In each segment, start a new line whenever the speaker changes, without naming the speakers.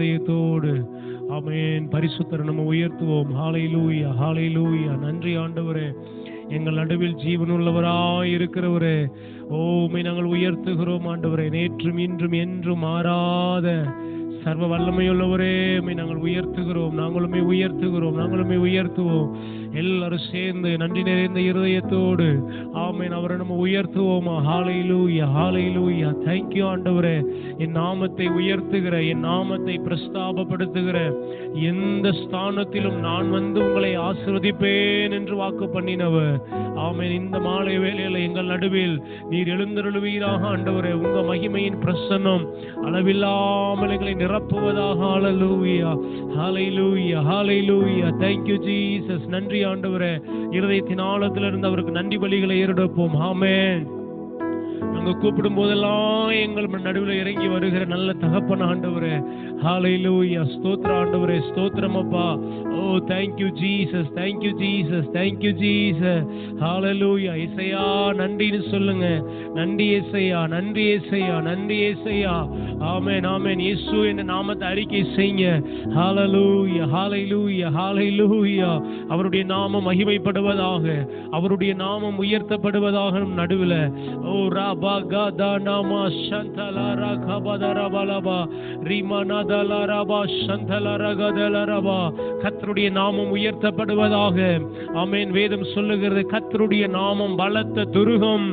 இருதயத்தோடு ஆமென் பரிசுத்தரை நம்ம உயர்த்துவோம். ஹல்லேலூயா, ஹல்லேலூயா. நன்றி ஆண்டவரே, எங்கள் நடுவில் ஜீவனுள்ளவராய் இருக்கிறவரே, உம்மை நாங்கள் உயர்த்துகிறோம் ஆண்டவரே. நேற்றும் இன்றும் என்றும் மாறாத சர்வ வல்லமையுள்ளவரே, உம்மை நாங்கள் உயர்த்துகிறோம், நாங்களுமே உயர்த்துகிறோம், நாங்களுமே உயர்த்துவோம். எல்லாரும் சேர்ந்து நன்றி நிறைந்த இருதயத்தோடு ஆமென் அவரை நம்ம உயர்த்துவோமா. ஹல்லேலூயா, ஹல்லேலூயா. Thank you ஆண்டவரே. என் நாமத்தை உயர்த்துகிற, என் நாமத்தை பிரஸ்தாபப்படுத்துகிற எந்த ஸ்தானத்திலும் நான் வந்து உங்களை ஆசீர்வதிப்பேன் என்று வாக்கு பண்ணினவர் ஆமென். இந்த மாலை வேளையில எங்கள் நடுவில் நீர் எழுந்தருளுவீராக ஆண்டவரே. உங்க மகிமையின் பிரசன்னம் அளவில்லாமல் எங்களை நிரப்புவதாக. ஹல்லேலூயா, ஹல்லேலூயா, ஹல்லேலூயா. Thank you Jesus. நன்றி ஆண்டவரே. இருதயத்தின் ஆழத்திலிருந்து அவருக்கு நன்றி பலிகளை ஏறெடுப்போம். ஆமென். நாங்க கூப்பிடும் போதெல்லாம் எங்கள் நடுவில் இறங்கி வருகிற நல்ல தகப்பன் ஆண்டவரே. ஹல்லேலூயா. ஸ்தோத்திரம் ஆண்டவரே, ஸ்தோத்திரம் அப்பா. ஓ thank you Jesus, thank you Jesus, thank you Jesus. ஹல்லேலூயா. இயேசையா நன்றின்னு சொல்லுங்க. நன்றி இயேசையா, நன்றி இயேசையா, நன்றி இயேசையா. ஆமென், ஆமென். இயேசு என்ற நாமத்தை அறிக்கை செய்யுங்க. ஹல்லேலூயா, ஹல்லேலூயா, ஹல்லேலூயா. அவருடைய நாமம் மகிமைப்படுவதாக, அவருடைய நாமம் உயர்த்தப்படுவதாக. நடுவில் ஓ ராபா காதா நாமா சந்தலாரா கபதரபலபா ரிமனதலரபா சந்தலரகதலரபா. கர்த்தருடைய நாமம் உயர்த்தப்படுவதாக. ஆமென். வேதம் சொல்லுகிறது, கர்த்தருடைய நாமம் பலத்த துருகம்,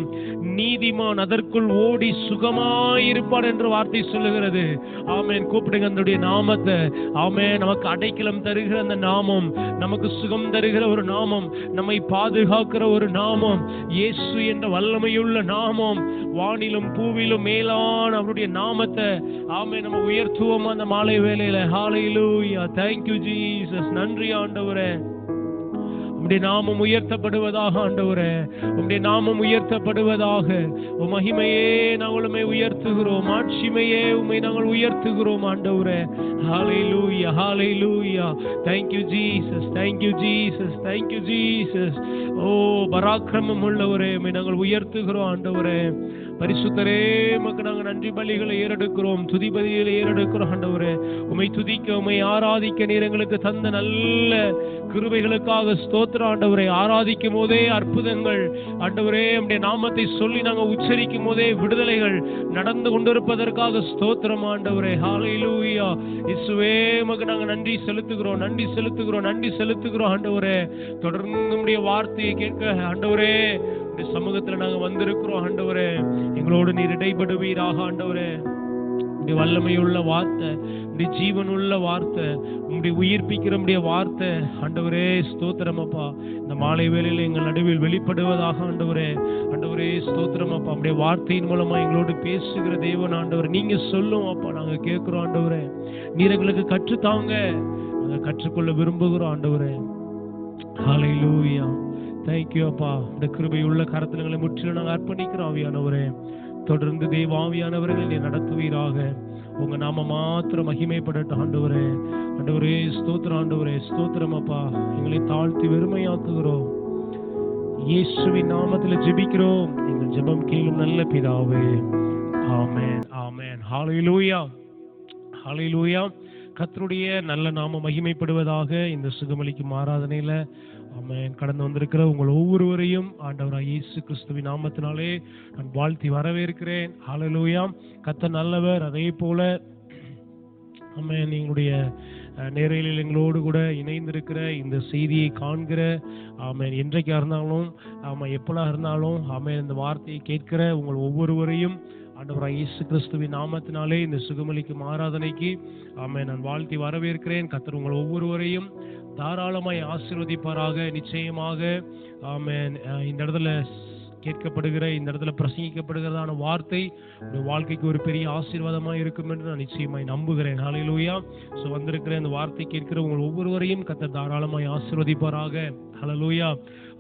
நீதிமான் அதற்குள் ஓடி சுகமாயிருப்பான் என்று வார்த்தை சொல்லுகிறது. ஆமென். கூப்பிடுங்க அந்த நாமத்தை. ஆமென். நமக்கு அடைக்கலம் தருகிற அந்த நாமம், நமக்கு சுகம் தருகிற ஒரு நாமம், நம்மை பாதுகாக்கிற ஒரு நாமம், இயேசு என்ற வல்லமையுள்ள நாமம். வானிலும் பூவிலும் மேலான அவருடைய நாமத்தை ஆமென் நம்ம உயர்த்துவோம் அந்த மாலை வேளையில. ஹல்லேலூயா. Thank you Jesus. நன்றி ஆண்டவரே. உம்முடைய நாமம் உயர்த்தப்படுவதாக ஆண்டவரே. உம்முடைய நாமம் உயர்த்தப்படுவதாக. உம் மகிமையே நாங்கள் உம்மை உயர்த்துகிறோம், ஆட்சிமையே உம்மை நாங்கள் உயர்த்துகிறோம் ஆண்டவரே. ஹல்லேலூயா, ஹல்லேலூயா. Thank you Jesus, thank you Jesus, thank you Jesus. ஓ பராக்கிரமம் உள்ளவரே, உம்மை நாங்கள் உயர்த்துகிறோம் ஆண்டவரே. பரிசுத்தரே, உமக்கு நாங்கள் நன்றி பலிகளை ஏறெடுக்கிறோம், துதி பலிகளை ஏறெடுக்கிறோம் ஆண்டவரே. உம்மை துதிக்க, உம்மை ஆராதிக்க நீர் எங்களுக்கு தந்த நல்ல கிருபைகளுக்காக ஸ்தோத்திரம் ஆண்டவரே. ஆராதிக்கும் போதே அற்புதங்கள் ஆண்டவரே, உம்முடைய நாமத்தை சொல்லி நாங்கள் உச்சரிக்கும் போதே விடுதலைகள் நடந்து கொண்டிருப்பதற்காக ஸ்தோத்திரம் ஆண்டவரே. ஹல்லேலூயா. இயேசுவே, உமக்கு நாங்கள் நன்றி செலுத்துகிறோம், நன்றி செலுத்துகிறோம், நன்றி செலுத்துகிறோம் ஆண்டவரே. தொடர்ந்து உம்முடைய வார்த்தையை கேட்க ஆண்டவரே சமூகத்தில் நாங்க வந்திருக்கிறோம் ஆண்டவரே. எங்களோடு நீர் இடைபடுவீராக ஆண்டவரே. உம்முடைய வல்லமையுள்ள வார்த்தை, உம்முடைய ஜீவனுள்ள வார்த்தை, உம்முடைய உயிர்ப்பிக்கிற உம்முடைய வார்த்தை ஆண்டவரே. ஸ்தோத்திரம் அப்பா. இந்த மாலை வேளையில் எங்கள் நடுவில் வெளிப்படுவதாக ஆண்டவரே. ஆண்டவரே ஸ்தோத்திரம் அப்பா. உம்முடைய வார்த்தையின் மூலமா எங்களோடு பேசுகிற தேவன் ஆண்டவர். நீங்க சொல்லும் அப்பா, நாங்க கேட்கிறோம் ஆண்டவரே. நீர் எங்களுக்கு கற்றுத்தாங்க, நாங்க கற்றுக்கொள்ள விரும்புகிறோம் ஆண்டவரே. ஹல்லேலூயா. தேங்க்யூ அப்பா. இந்த கிருபை உள்ள கரத்தில் எங்களை முற்றிலும் நாங்கள் அர்ப்பணிக்கிறோம் ஆவியானவரே. தொடர்ந்து தேவ ஆவியானவர்கள் நீ நடத்துவீராக. உங்க நாம மாத்திரம் மகிமைப்படட்டும் ஆண்டவரே. ஆண்டவரே ஸ்தோத்திரம் ஆண்டவரே. ஸ்தோத்திரம் அப்பா. எங்களை தாழ்த்தி வெறுமையாக்குகிறோம். இயேசுவின் நாமத்தில் ஜெபிக்கிறோம். எங்கள் ஜெபம் கேளும் நல்ல பிதாவே. ஆமென், ஆமென். ஹல்லேலூயா, ஹல்லேலூயா. கர்த்தருடைய நல்ல நாம மகிமைப்படுவதாக. இந்த சுகமளிக்கும் ஆராதனையில ஆமென் கடந்து வந்திருக்கிற உங்கள் ஒவ்வொருவரையும் ஆண்டவராகிய இயேசு கிறிஸ்துவின் நாமத்தினாலே நான் வாழ்த்தி வரவேற்கிறேன். ஹல்லேலூயா. கர்த்தர் நல்லவர். அதே போல ஆமென் எங்களுடைய நேரலையில் எங்களோடு கூட இணைந்திருக்கிற இந்த செய்தியை காண்கிற ஆமென் என்றைக்கா இருந்தாலும் எப்பொழுதா இருந்தாலும் ஆமென் இந்த வார்த்தையை கேட்கிற உங்கள் ஒவ்வொருவரையும் ஆண்டவராகிய இயேசு கிறிஸ்துவின் நாமத்தினாலே இந்த சுகமளிக்கும் ஆராதனைக்கு ஆமென் நான் வாழ்த்தி வரவேற்கிறேன். கர்த்தர் உங்கள் ஒவ்வொருவரையும் தாராளமாய் ஆசீர்வதிப்பாராக. நிச்சயமாக ஆமென் இந்த இடத்துல கேட்கப்படுகிற, இந்த இடத்துல பிரசங்கிக்கப்படுகிறதான வார்த்தை உங்களுடைய வாழ்க்கைக்கு ஒரு பெரிய ஆசீர்வாதமாக இருக்கும் என்று நான் நிச்சயமாய் நம்புகிறேன். ஹல்லேலூயா. ஸோ வந்திருக்கிற இந்த வார்த்தை கேட்கிற உங்கள் ஒவ்வொருவரையும் கர்த்தர் தாராளமாய் ஆசீர்வதிப்பாராக. ஹல்லேலூயா.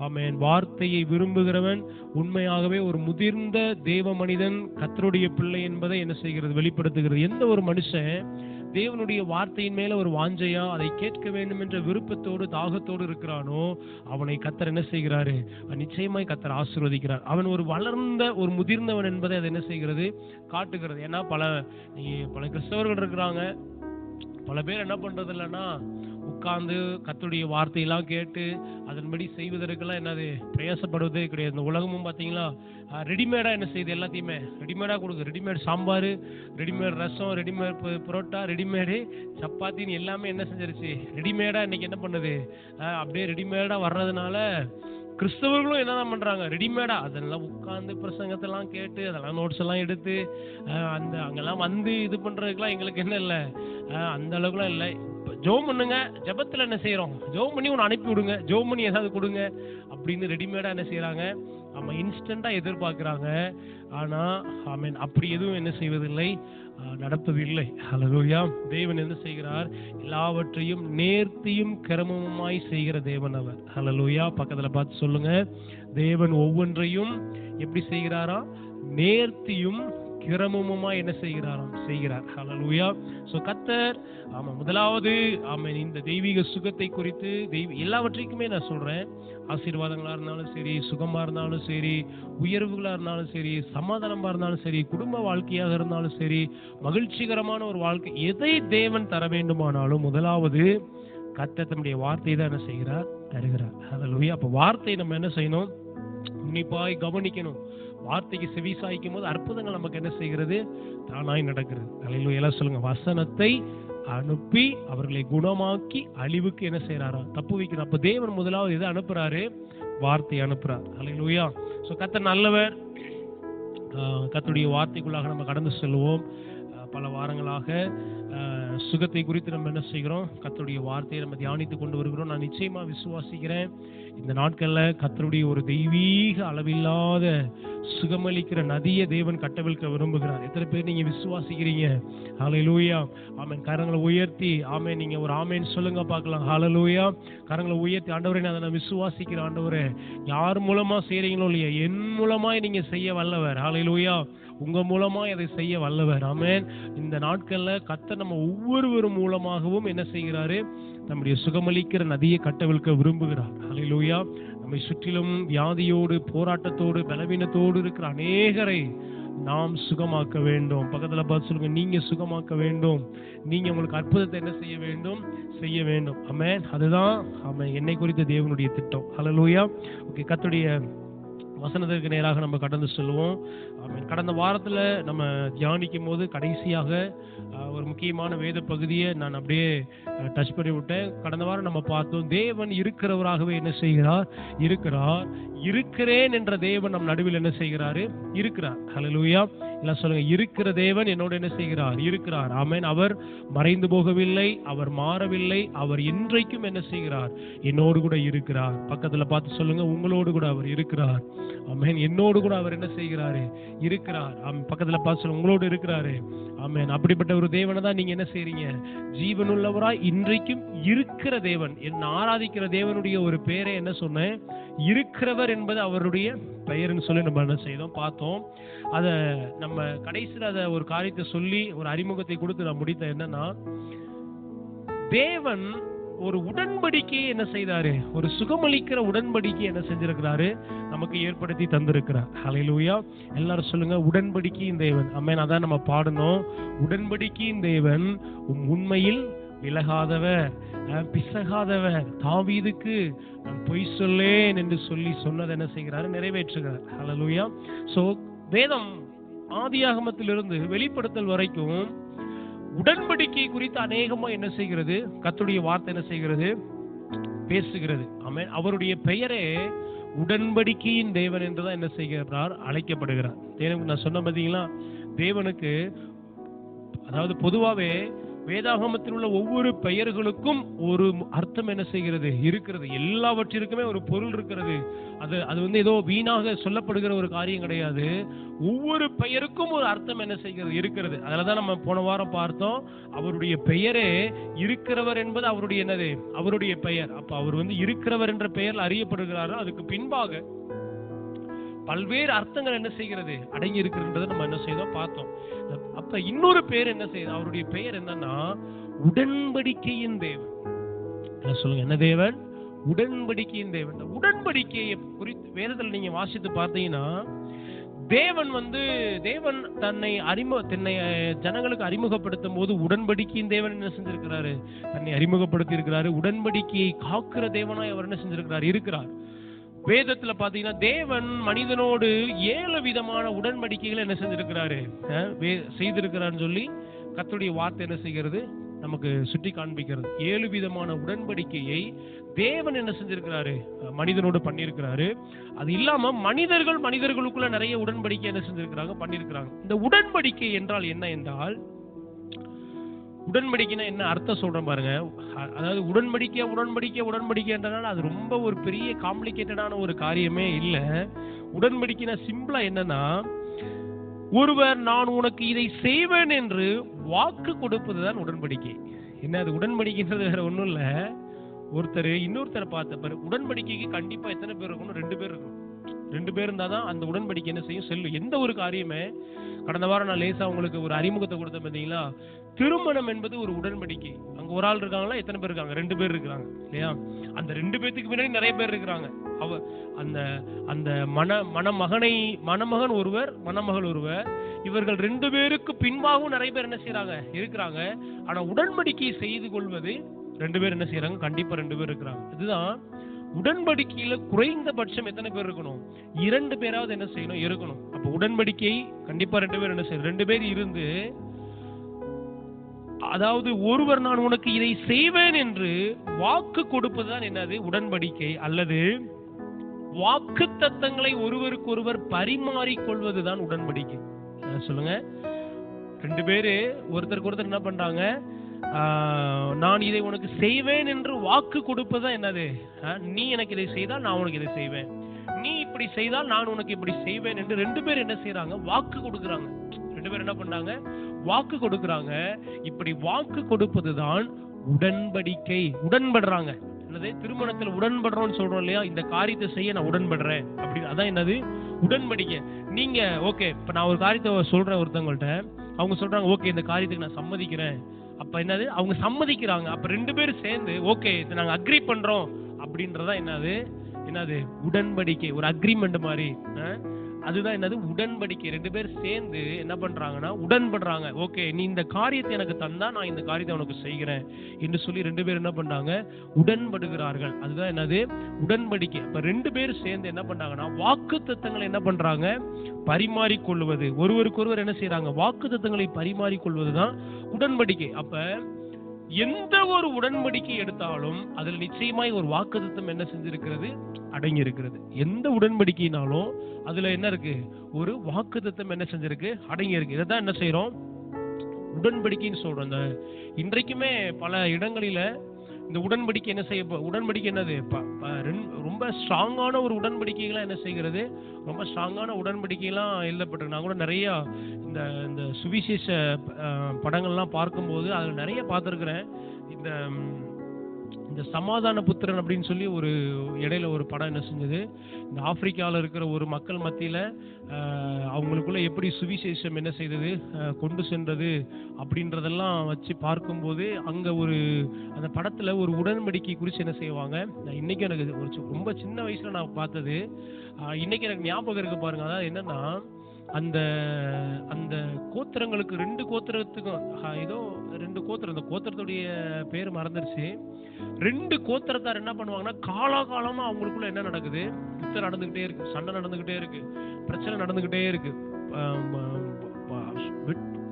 ஆமென். வார்த்தையை விரும்புகிறவன் உண்மையாகவே ஒரு முதிர்ந்த தேவ மனிதன், கர்த்தருடைய பிள்ளை என்பதை என்ன செய்கிறது, வெளிப்படுத்துகிறது. எந்த ஒரு மனுஷன் தேவனுடைய வார்த்தையின் மேல ஒரு வாஞ்சையா அதை கேட்க வேண்டும் என்ற விருப்பத்தோடு தாகத்தோடு இருக்கிறானோ அவனை கர்த்தர் என்ன செய்கிறாரு, நிச்சயமாய் கர்த்தர் ஆசீர்வதிக்கிறார். அவன் ஒரு வளர்ந்த ஒரு முதிர்ந்தவன் என்பதை அதை என்ன செய்கிறது, காட்டுகிறது. ஏன்னா பல கிறிஸ்தவர்கள் இருக்கிறாங்க, பல பேர் என்ன பண்றது இல்லைன்னா உட்கார்ந்து கர்த்தருடைய வார்த்தையெல்லாம் கேட்டு அதன்படி செய்வதற்கெல்லாம் என்னது பிரயாசப்படுவதே கிடையாது. இந்த உலகமும் பார்த்தீங்களா ரெடிமேடா என்ன செய்யுது, எல்லாத்தையுமே ரெடிமேடா கொடுக்குது. ரெடிமேட் சாம்பார், ரெடிமேட் ரசம், ரெடிமேட் புரோட்டா, ரெடிமேடு சப்பாத்தின்னு எல்லாமே என்ன செஞ்சிருச்சு, ரெடிமேடா இன்னைக்கு என்ன பண்ணுது, அப்படியே ரெடிமேடா வர்றதுனால கிறிஸ்தவர்களும் என்னதான் பண்றாங்க, ரெடிமேடா அதெல்லாம் உட்கார்ந்து பிரசங்கத்தெல்லாம் கேட்டு அதெல்லாம் நோட்ஸ் எல்லாம் எடுத்து அங்கெல்லாம் வந்து இது பண்றதுக்கெல்லாம் எங்களுக்கு என்ன இல்லை, அந்த அளவுக்குலாம் இல்லை. ஜெபம் பண்ணுங்க, ஜெபத்துல என்ன செய்யறோம், ஜெபம் பண்ணி உன்னை அனுப்பி விடுங்க, ஜெபம் பண்ணி ஏதாவது கொடுங்க அப்படின்னு ரெடிமேடா என்ன செய்யறாங்க, ஆமா இன்ஸ்டன்டா எதிர்பார்க்கிறாங்க. ஆனா ஆமென் அப்படி எதுவும் என்ன செய்வதில்லை, நடப்பதில்லை. ஹல்லேலூயா. தேவன் என்ன செய்கிறார், எல்லாவற்றையும் நேர்த்தியும் கிரமமாய் செய்கிற தேவன் அவர். ஹல்லேலூயா. பக்கத்துல பார்த்து சொல்லுங்க, தேவன் ஒவ்வொன்றையும் எப்படி செய்கிறாரா, நேர்த்தியும் கிரமமுமா என்ன செய்கிறாராம், செய்கிறார். ஹல்லேலூயா. சோ கர்த்தர் ஆமா முதலாவது ஆமென் இந்த தெய்வீக சுகத்தை குறித்து எல்லாவற்றைக்குமே நான் சொல்றேன், ஆசீர்வாதங்களா இருந்தாலும் சரி, சுகமா இருந்தாலும் சரி, உயர்வுகளா இருந்தாலும் சரி, சமாதானமா இருந்தாலும் சரி, குடும்ப வாழ்க்கையாக இருந்தாலும் சரி, மகிழ்ச்சிகரமான ஒரு வாழ்க்கை எதை தேவன் தர வேண்டுமானாலும் முதலாவது கர்த்தர் தம்முடைய வார்த்தையை தான் என்ன செய்கிறார், தருகிறார். ஹல்லேலூயா. அப்ப வார்த்தையை நம்ம என்ன செய்யணும், உன்னிப்பாய் கவனிக்கணும். வார்த்தைக்கு செவி சாய்க்கும் போது அற்புதங்கள் நமக்கு என்ன செய்கிறது, தானாய் நடக்கிறது. ஹல்லேலூயா. எல்லாம் சொல்லுங்க, வசனத்தை அனுப்பி அவர்களை குணமாக்கி அழிவுக்கு என்ன செய்யறாரா, தப்பு வைக்கிறார். அப்ப தேவன் முதலாவது எதை அனுப்புறாரு, வார்த்தை அனுப்புறார். ஹல்லேலூயா. சோ கர்த்தர் நல்லவர். கர்த்தருடைய வார்த்தைக்குள்ளாக நம்ம கடந்து செல்வோம். பல வாரங்களாக சுகத்தை குறித்து நம்ம என்ன செய்கிறோம், கர்த்தருடைய வார்த்தையை நம்ம தியானித்து கொண்டு வருகிறோம். நான் நிச்சயமா விசுவாசிக்கிறேன், இந்த நாட்கள்ல கர்த்தருடைய ஒரு தெய்வீக அளவில்லாத சுகமளிக்கிற நதியை தேவன் கட்டவிழ்க்க விரும்புகிறார். எத்தனை பேர் நீங்க விசுவாசிக்கிறீங்க? ஹல்லேலூயா. ஆமென். கரங்களை உயர்த்தி ஆமென் நீங்க ஒரு ஆமென் சொல்லுங்க பார்க்கலாம். ஹல்லேலூயா. கரங்களை உயர்த்தி, ஆண்டவரே நான் அதை விசுவாசிக்கிறேன். ஆண்டவரே யார் மூலமா செய்றீங்களோ இல்லையா, என் மூலமாய் நீங்க செய்ய வல்லவர். ஹல்லேலூயா. உங்க மூலமா அதை செய்ய வல்லவர். ஆமென். இந்த நாட்கள்ல கர்த்தர் நம்ம ஒவ்வொருவர் மூலமாகவும் என்ன செய்கிறாரு, நம்முடைய சுகமளிக்கிற நதியை கட்டவிழ்க்க விரும்புகிறார். ஹல்லேலூயா. நம்மை சுற்றிலும் வியாதியோடு, போராட்டத்தோடு, பலவீனத்தோடு இருக்கிற அநேகரை நாம் சுகமாக்க வேண்டும். பக்கத்துல பார்த்து சொல்லுங்க, நீங்க சுகமாக்க வேண்டும், நீங்க உங்களுக்கு அற்புதத்தை என்ன செய்ய வேண்டும், செய்ய வேண்டும். ஆமென். அதுதான் ஆமென் என்னை குறித்த தேவனுடைய திட்டம். ஹல்லேலூயா. ஓகே, கர்த்தருடைய வசனத்திற்கு நேராக நம்ம கடந்து செல்வோம். கடந்த வாரத்துல நம்ம தியானிக்கும் போது கடைசியாக ஒரு முக்கியமான வேத பகுதியை நான் அப்படியே டச் பண்ணி விட்டேன். கடந்த வாரம் நம்ம பார்த்தோம், தேவன் இருக்கிறவராகவே என்ன செய்கிறார், இருக்கிறார். இருக்கிறேன் என்ற தேவன் நம் நடுவில் என்ன செய்கிறாரு, இருக்கிறார். ஹல்லேலூயா. எல்லாம் சொல்லுங்க, இருக்கிற தேவன் என்னோடு என்ன செய்கிறார், இருக்கிறார். ஆமென். அவர் மறைந்து போகவில்லை, அவர் மாறவில்லை, அவர் இன்றைக்கும் என்ன செய்கிறார், என்னோடு கூட இருக்கிறார். பக்கத்துல பார்த்து சொல்லுங்க, உங்களோடு கூட அவர் இருக்கிறார். ஆமென். என்னோடு கூட அவர் என்ன செய்கிறாரு, இருக்கிறார். பக்கத்துல பார்த்து சொல்லுங்க, உங்களோடு இருக்கிறாரு. ஆமென். அப்படிப்பட்ட ஒரு தேவனை தான் நீங்க என்ன செய்றீங்க, ஜீவனுள்ளவராய் இன்றைக்கும் இருக்கிற தேவன். என்ன ஆராதிக்கிற தேவனுடைய ஒரு பேரை என்ன சொன்னேன், இருக்கிறவர் என்பது அவருடைய பெயர்னு சொல்லி நம்ம என்ன செய்தோம், பார்த்தோம். அத நம்ம கடைசியில் அத ஒரு காரியத்தை சொல்லி ஒரு அறிமுகத்தை கொடுத்து நான் முடித்த என்னன்னா, தேவன் ஒரு உடன்படிக்கையை என்ன செய்தாரு, ஒரு சுகமளிக்கிற உடன்படிக்கை என்ன செஞ்சிருக்கிறாரு, நமக்கு ஏற்படுத்தி தந்திருக்கிறார். ஹல்லேலூயா. எல்லாரும் சொல்லுங்க, உடன்படிக்கையின் தேவன். ஆமென். அதான் நம்ம பாடணும். உடன்படிக்கையின் தேவன் உண்மையில் விலகாதவர், பிசகாதவர். தாவீதுக்கு நான் பொய் சொல்லேன் என்று சொல்லி சொன்னதை என்ன செய்கிறாரு, நிறைவேற்றுகிறார். ஹல்லேலூயா. சோ வேதம் ஆதியாகமத்திலிருந்து வெளிப்படுத்தல் வரைக்கும் உடன்படிக்கை குறித்து அநேகமா என்ன செய்கிறது, கர்த்தருடைய வார்த்தை என்ன செய்கிறது, பேசுகிறது. ஆமென். அவருடைய பெயரே உடன்படிக்கையின் தேவன் என்றுதான் என்ன செய்கிறார், அழைக்கப்படுகிறார். நான் சொன்ன பார்த்தீங்களா, தேவனுக்கு அதாவது பொதுவாவே வேதாகமத்தில் உள்ள ஒவ்வொரு பெயர்களுக்கும் ஒரு அர்த்தம் என்ன செய்கிறது, இருக்கிறது. எல்லாவற்றிற்குமே ஒரு பொருள் இருக்கிறது. அது வந்து ஏதோ வீணாக சொல்லப்படுகிற ஒரு காரியம் கிடையாது. ஒவ்வொரு பெயருக்கும் ஒரு அர்த்தம் என்ன செய்கிறது, இருக்கிறது. அதுலதான் நம்ம போன வாரம் பார்த்தோம், அவருடைய பெயரே இருக்கிறவர் என்பது அவருடைய என்னது, அவருடைய பெயர். அப்ப அவர் வந்து இருக்கிறவர் என்ற பெயரில் அறியப்படுகிறாரோ, அதுக்கு பின்பாக பல்வேறு அர்த்தங்கள் என்ன செய்கிறது, அடங்கி இருக்கிறது நம்ம என்ன செய்தோம், பார்த்தோம். அப்ப இன்னொரு பேர் என்ன செய்யுது, அவருடைய பெயர் என்னன்னா உடன்படிக்கையின் தேவன். சொல்லுங்க, என்ன தேவன், உடன்படிக்கையின் தேவன். உடன்படிக்கையை குறித்து வேதத்தில் நீங்க வாசித்து பார்த்தீங்கன்னா, தேவன் தன்னை ஜனங்களுக்கு அறிமுகப்படுத்தும் போது உடன்படிக்கையின் தேவன் என்ன செஞ்சிருக்கிறாரு? தன்னை அறிமுகப்படுத்தி இருக்கிறாரு. உடன்படிக்கையை காக்கிற தேவனாய் அவர் என்ன செஞ்சிருக்கிறார்? இருக்கிறார். வேதத்துல பாத்தீங்கன்னா தேவன் மனிதனோடு 7 விதமான உடன்படிக்கைகளை என்ன செஞ்சிருக்கிறாரு? செய்திருக்கிறான்னு சொல்லி கர்த்தருடைய வார்த்தை என்ன செய்கிறது? நமக்கு சுட்டி காண்பிக்கிறது. 7 விதமான உடன்படிக்கையை தேவன் என்ன செஞ்சிருக்கிறாரு? மனிதனோடு பண்ணியிருக்கிறாரு. அது இல்லாம மனிதர்களுக்குள்ள நிறைய உடன்படிக்கை என்ன செஞ்சிருக்கிறாங்க? பண்ணியிருக்கிறாங்க. இந்த உடன்படிக்கை என்றால் என்ன என்றால், உடன்படிக்கைன்னா என்ன அர்த்தம் சொல்றேன் பாருங்க. அதாவது உடன்படிக்கை என்றனால அது ரொம்ப ஒரு பெரிய காம்ப்ளிகேட்டடான ஒரு காரியமே இல்ல. உடன்படிக்கைனா சிம்பிளா என்னன்னா, ஒருவர் நான் உனக்கு இதை செய்வேன் என்று வாக்கு கொடுப்பதுதான் உடன்படிக்கை. என்ன அது? உடன்படிக்கைன்றது வேற ஒண்ணும் இல்ல. ஒருத்தர் இன்னொருத்தரை பார்த்த உடன்படிக்கைக்கு கண்டிப்பா எத்தனை பேர் இருக்கணும்? 2 பேர் இருக்கணும். 2 பேர் இருந்தாதான் அந்த உடன்படிக்கை என்ன செய்யும்? செல்லும். எந்த ஒரு காரியமே, கடந்த வாரம் நான் லேசா உங்களுக்கு ஒரு அறிமுகத்தை கொடுத்த பார்த்தீங்களா? திருமணம் என்பது ஒரு உடன்படிக்கை. அங்க ஒரு ஆள் இருக்காங்களா? எத்தனை பேர் இருக்காங்க? 2 பேர் இருக்காங்க இல்லையா? அந்த 2 பேத்துக்கு பின்னாடி நிறைய பேர் இருக்கிறாங்க. அந்த மணமகன் ஒருவர், மணமகள் ஒருவர், இவர்கள் 2 பேருக்கு பின்பாகவும் நிறைய பேர் என்ன செய்யறாங்க? இருக்கிறாங்க. ஆனா உடன்படிக்கை செய்து கொள்வது 2 பேர் என்ன செய்யறாங்க? கண்டிப்பா 2 பேர் இருக்கிறாங்க. இதுதான் உடன்படிக்கையில குறைந்தபட்சம் எத்தனை பேர் இருக்கணும்? 2 பேராவது என்ன செய்யணும்? இருக்கணும். அப்ப உடன்படிக்கை கண்டிப்பா 2 பேர் என்ன செய்யணும்? 2 பேர் இருந்து, அதாவது ஒருவர் நான் உனக்கு இதை செய்வேன் என்று வாக்கு கொடுப்பதுதான் என்னது? உடன்படிக்கை. அல்லது வாக்கு தத்தங்களை ஒருவருக்கு ஒருவர் பரிமாறிக்கொள்வதுதான் உடன்படிக்கை. சொல்லுங்க. 2 பேரு ஒருத்தருக்கு ஒருத்தர் என்ன பண்றாங்க? நான் இதை உனக்கு செய்வேன் என்று வாக்கு கொடுப்பதுதான் என்னது? நீ எனக்கு இதை செய்தால் நான் உனக்கு இதை செய்வேன், நீ இப்படி செய்தால் நான் உனக்கு இப்படி செய்வேன் என்று 2 பேர் என்ன செய்யறாங்க? வாக்கு கொடுக்கறாங்க. 2 பேர் என்ன பண்றாங்க? வாக்கு கொடுக்கறாங்க. இப்படி வாக்கு கொடுப்பதுதான் உடன்படிக்கை. உடன்படுறாங்க. என்னது? திருமணத்தில் உடன்படுறோம்னு சொல்றோம் இல்லையா? இந்த காரியத்தை செய்ய நான் உடன்படுறேன் அப்படின்னு. அதான் என்னது? உடன்படிக்கை. நீங்க ஓகே, இப்ப நான் ஒரு காரியத்தை சொல்றேன் ஒருத்தவங்கள்ட்ட, அவங்க சொல்றாங்க ஓகே இந்த காரியத்துக்கு நான் சம்மதிக்கிறேன். அப்ப என்னது? அவங்க சம்மதிக்கிறாங்க. அப்ப 2 பேரும் சேர்ந்து ஓகே இதை நாங்க அக்ரி பண்றோம் அப்படின்றதா என்னது? உடன்படிக்கை. ஒரு அக்ரிமெண்ட் மாதிரி. அதுதான் என்னது? உடன்படிக்கை. 2 பேர் சேர்ந்து என்ன பண்றாங்கன்னா உடன்படுறாங்க. ஓகே நீ இந்த காரியத்தை எனக்கு தந்தா நான் இந்த காரியத்தை உனக்கு செய்கிறேன் என்று சொல்லி 2 பேர் என்ன பண்றாங்க? உடன்படுகிறார்கள். அதுதான் என்னது? உடன்படிக்கை. அப்ப 2 பேர் சேர்ந்து என்ன பண்றாங்கன்னா வாக்கு தத்தங்களை என்ன பண்றாங்க? பரிமாறிக்கொள்வது. ஒருவருக்கு ஒருவர் என்ன செய்யறாங்க? வாக்கு தத்தங்களை பரிமாறிக்கொள்வதுதான் உடன்படிக்கை. அப்ப எந்த ஒரு உடன்படிக்கை எடுத்தாலும் அதில் நிச்சயமாய் ஒரு வாக்குத்தத்தம் என்ன செஞ்சிருக்கிறது? அடங்கி இருக்கிறது. எந்த உடன்படிக்கைனாலும் அதுல என்ன இருக்கு? ஒரு வாக்குத்தத்தம் என்ன செஞ்சிருக்கு? அடங்கி இருக்கு. இதைதான் என்ன செய்யறோம்? உடன்படிக்கைன்னு சொல்றோம். இந்த இன்றைக்குமே பல இடங்களில இந்த உடன்படிக்கை என்ன செய்ய, உடன்படிக்கை என்னது? ரொம்ப ஸ்ட்ராங்கான ஒரு உடன்படிக்கைகளை என்ன செய்கிறது? ரொம்ப ஸ்ட்ராங்கான உடன்படிக்கைலாம் எழுதப்பட்டிருக்கு. நான் கூட நிறைய இந்த சுவிசேஷ படங்கள்லாம் பார்க்கும்போது அதில் நிறைய பார்த்துருக்கிறேன். இந்த சமாதான புத்திரன் அப்படின்னு சொல்லி ஒரு இடையில ஒரு படம் என்ன செஞ்சது, இந்த ஆப்பிரிக்காவில் இருக்கிற ஒரு மக்கள் மத்தியில் அவங்களுக்குள்ள எப்படி சுவிசேஷம் என்ன செய்தது, கொண்டு சென்றது அப்படின்றதெல்லாம் வச்சு பார்க்கும்போது அங்கே அந்த படத்தில் ஒரு உடன்படிக்கை குறித்து என்ன செய்வாங்க. இன்னைக்கு எனக்கு ரொம்ப சின்ன வயசில் நான் பார்த்தது இன்னைக்கு எனக்கு ஞாபகம் இருக்கு பாருங்க. அதாவது என்னன்னா அந்த அந்த கோத்திரங்களுக்கு 2 கோத்திரத்துக்கும் ஏதோ 2 கோத்திரம், இந்த கோத்திரத்துடைய பேர் மறந்துருச்சு. 2 கோத்திரத்தார் என்ன பண்ணுவாங்கன்னா காலாகாலமா அவங்களுக்குள்ள என்ன நடக்குது? யுத்தம் நடந்துகிட்டே இருக்கு, சண்டை நடந்துகிட்டே இருக்கு, பிரச்சனை நடந்துகிட்டே இருக்கு,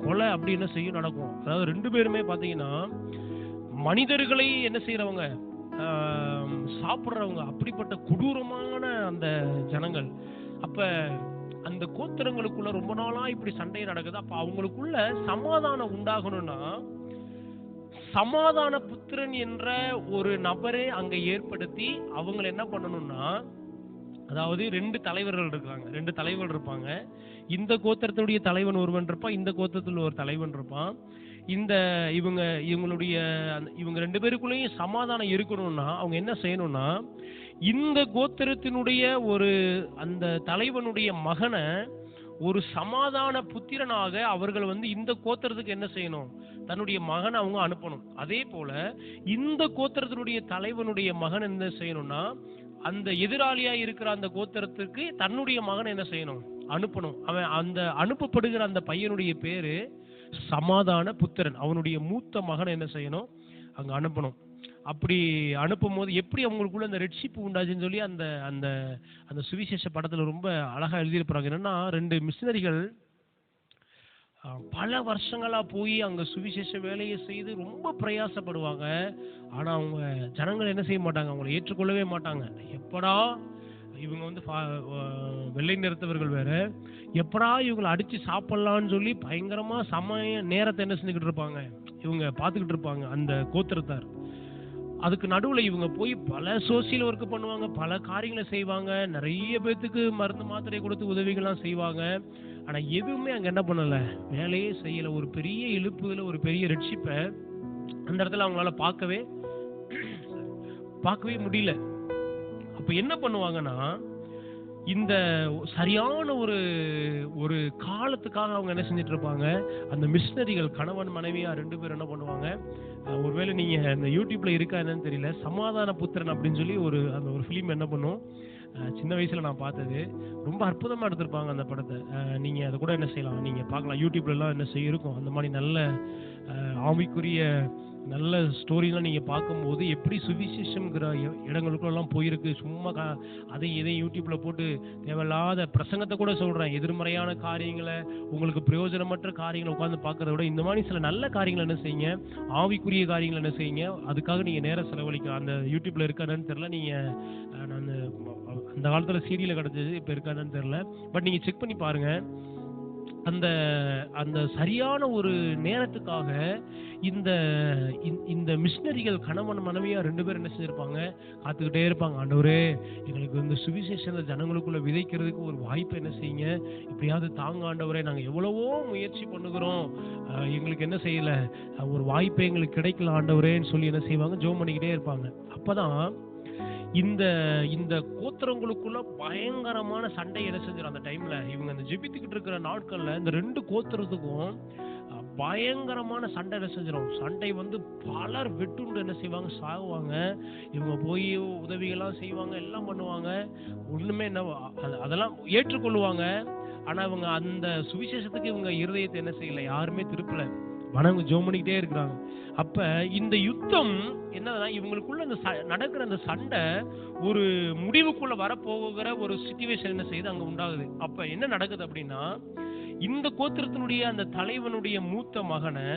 கொலை அப்படி என்ன செய்யும் நடக்கும். அதாவது 2 பேருமே பாத்தீங்கன்னா மனிதர்களை என்ன செய்யறவங்க, சாப்பிடுறவங்க, அப்படிப்பட்ட கொடூரமான அந்த ஜனங்கள். அப்ப அந்த கோத்திரங்களுக்குள்ள ரொம்ப நாளா இப்படி சண்டை நடக்குது. அப்ப அவங்களுக்குள்ள சமாதானம் உண்டாகணும்னா சமாதான புத்திரன் என்ற ஒரு நபரை அங்க ஏற்படுத்தி அவங்க என்ன பண்ணணும்னா, அதாவது 2 தலைவர்கள் இருக்காங்க, 2 தலைவர்கள் இருப்பாங்க. இந்த கோத்திரத்துடைய தலைவன் ஒருவன் இருப்பான், இந்த கோத்திரத்தில் ஒரு தலைவன் இருப்பான். இவங்க 2 பேருக்குள்ளேயும் சமாதானம் இருக்கணும்னா அவங்க என்ன செய்யணும்னா, இந்த கோத்திரத்தினுடைய அந்த தலைவனுடைய மகனை ஒரு சமாதான புத்திரனாக அவர்கள் இந்த கோத்திரத்துக்கு என்ன செய்யணும், தன்னுடைய மகனை அவங்க அனுப்பணும். அதே போல இந்த கோத்திரத்தினுடைய தலைவனுடைய மகன் என்ன செய்யணும்னா, அந்த எதிராளியா இருக்கிற அந்த கோத்திரத்துக்கு தன்னுடைய மகனை என்ன செய்யணும், அனுப்பணும். அவன் அந்த அனுப்பப்படுகிற அந்த பையனுடைய பேரு சமாதான புத்திரன். அவனுடைய மூத்த மகனை என்ன செய்யணும், அங்க அனுப்பணும். அப்படி அனுப்பும் போது எப்படி அவங்களுக்குள்ள அந்த ரெட்ஷிப்பு உண்டாச்சுன்னு சொல்லி அந்த அந்த அந்த சுவிசேஷ படத்துல ரொம்ப அழகா எழுதியிருப்பாங்க. என்னன்னா 2 மிஷினரிகள் பல வருஷங்களா போய் அங்க சுவிசேஷ வேலையை செய்து ரொம்ப பிரயாசப்படுவாங்க. ஆனா அவங்க ஜனங்கள் என்ன செய்ய மாட்டாங்க, அவங்களை ஏற்றுக்கொள்ளவே மாட்டாங்க. எப்படா இவங்க வந்து வெள்ளை நிறத்தவர்கள் வேற, எப்படா இவங்களை அடிச்சு சாப்பிடலான்னு சொல்லி பயங்கரமா சமய நேரத்தை என்ன செஞ்சுக்கிட்டு இருப்பாங்க, இவங்க பார்த்துக்கிட்டு இருப்பாங்க அந்த கோத்திரத்தார். அதுக்கு நடுவுல இவங்க போய் பல சோசியல் ஒர்க் பண்ணுவாங்க, பல காரியங்களை செய்வாங்க, நிறைய பேத்துக்கு மருந்து மாத்திரை கொடுத்து உதவிகள்லாம் செய்வாங்க. ஆனா எதுவுமே அங்க என்ன பண்ணல, வேலையே செய்யல. ஒரு பெரிய இழுப்புல ஒரு பெரிய ரெட்ஷிப்பை அந்த இடத்துல அவங்களால பார்க்கவே முடியல. அப்ப என்ன பண்ணுவாங்கன்னா, இந்த சரியான ஒரு ஒரு காலத்துக்காக அவங்க என்ன செஞ்சுட்டு இருப்பாங்க, அந்த மிஷினரிகள் கணவன் மனைவியா 2 பேரும் என்ன பண்ணுவாங்க, ஒருவேளை நீங்க இந்த யூடியூப்ல இருக்கா என்னன்னு தெரியல, சமாதான புத்திரன் அப்படின்னு சொல்லி அந்த ஒரு ஃபிலிம் என்ன பண்ணும், சின்ன வயசுல நான் பார்த்தது, ரொம்ப அற்புதமா எடுத்திருப்பாங்க அந்த படத்தை. நீங்க அதை கூட என்ன செய்யலாம், நீங்க பார்க்கலாம், யூடியூப்ல எல்லாம் என்ன இருக்கும், அந்த மாதிரி நல்ல ஆவிக்குரிய நல்ல ஸ்டோரிலாம் நீங்க பார்க்கும்போது எப்படி சுவிசேஷம்ங்கிற இடங்களுக்குள்ளெல்லாம் போயிருக்கு. சும்மா அதையும் இதையும் யூடியூப்ல போட்டு தேவையில்லாத பிரசங்கத்தை கூட சொல்றேன், எதிர்மறையான காரியங்களை, உங்களுக்கு பிரயோஜனமற்ற காரியங்களை உட்காந்து பார்க்கறத விட இந்த மாதிரி சில நல்ல காரியங்களை என்ன செய்யுங்க, ஆவிக்குரிய காரியங்களை என்ன செய்யுங்க, அதுக்காக நீங்க நேரம் செலவழிக்கலாம். அந்த யூடியூப்ல இருக்கான்னு தெரியல, நீங்க அந்த காலத்துல சீரியல கிடைச்சது, இப்ப இருக்கான்னு தெரியல, பட் நீங்க செக் பண்ணி பாருங்க. அந்த அந்த சரியான ஒரு நேரத்துக்காக இந்த இந்த மிஷினரிகள் கணவன் மனைவியா 2 பேரும் என்ன செஞ்சிருப்பாங்க, காத்துக்கிட்டே இருப்பாங்க. ஆண்டவரே, எங்களுக்கு வந்து சுவிசேஷத்தை ஜனங்களுக்குள்ள விதைக்கிறதுக்கு ஒரு வாய்ப்பு என்ன செய்யுங்க, இப்படியாவது தாங்க ஆண்டவரே, நாங்க எவ்வளவோ முயற்சி பண்ணுகிறோம், எங்களுக்கு என்ன செய்யல, ஒரு வாய்ப்பு எங்களுக்கு கிடைக்கல ஆண்டவரேன்னு சொல்லி என்ன செய்வாங்க, ஜெபம் பண்ணிக்கிட்டே இருப்பாங்க. அப்பதான் இந்த இந்த கோத்திரங்களுக்குள்ள பயங்கரமான சண்டை என்ன செஞ்சிடும். அந்த டைம்ல இவங்க அந்த ஜெபித்துக்கிட்டு இருக்கிற நாட்கள்ல இந்த 2 கோத்திரத்துக்கும் பயங்கரமான சண்டை என்ன செஞ்சிடும். சண்டை வந்து பலர் வெட்டுண்டு என்ன செய்வாங்க, சாகுவாங்க. இவங்க போய் உதவிகள்லாம் செய்வாங்க, எல்லாம் பண்ணுவாங்க, ஒண்ணுமே என்ன அதெல்லாம் ஏற்றுக்கொள்ளுவாங்க. ஆனா இவங்க அந்த சுவிசேஷத்துக்கு இவங்க இருதயத்தை என்ன செய்யல, யாருமே திருப்பல, மனவங்க ஜெபம் பண்ணிக்கிட்டே இருக்கிறாங்க. அப்ப இந்த யுத்தம் என்னன்னா, இவங்களுக்குள்ள அந்த நடக்கிற அந்த சண்டை ஒரு முடிவுக்குள்ள வரப்போகிற ஒரு சிச்சுவேஷன் என்ன செய்யுது, அங்க உண்டாகுது. அப்ப என்ன நடக்குது அப்படின்னா, இந்த கோத்திரத்தினுடைய அந்த தலைவனுடைய மூத்த மகனை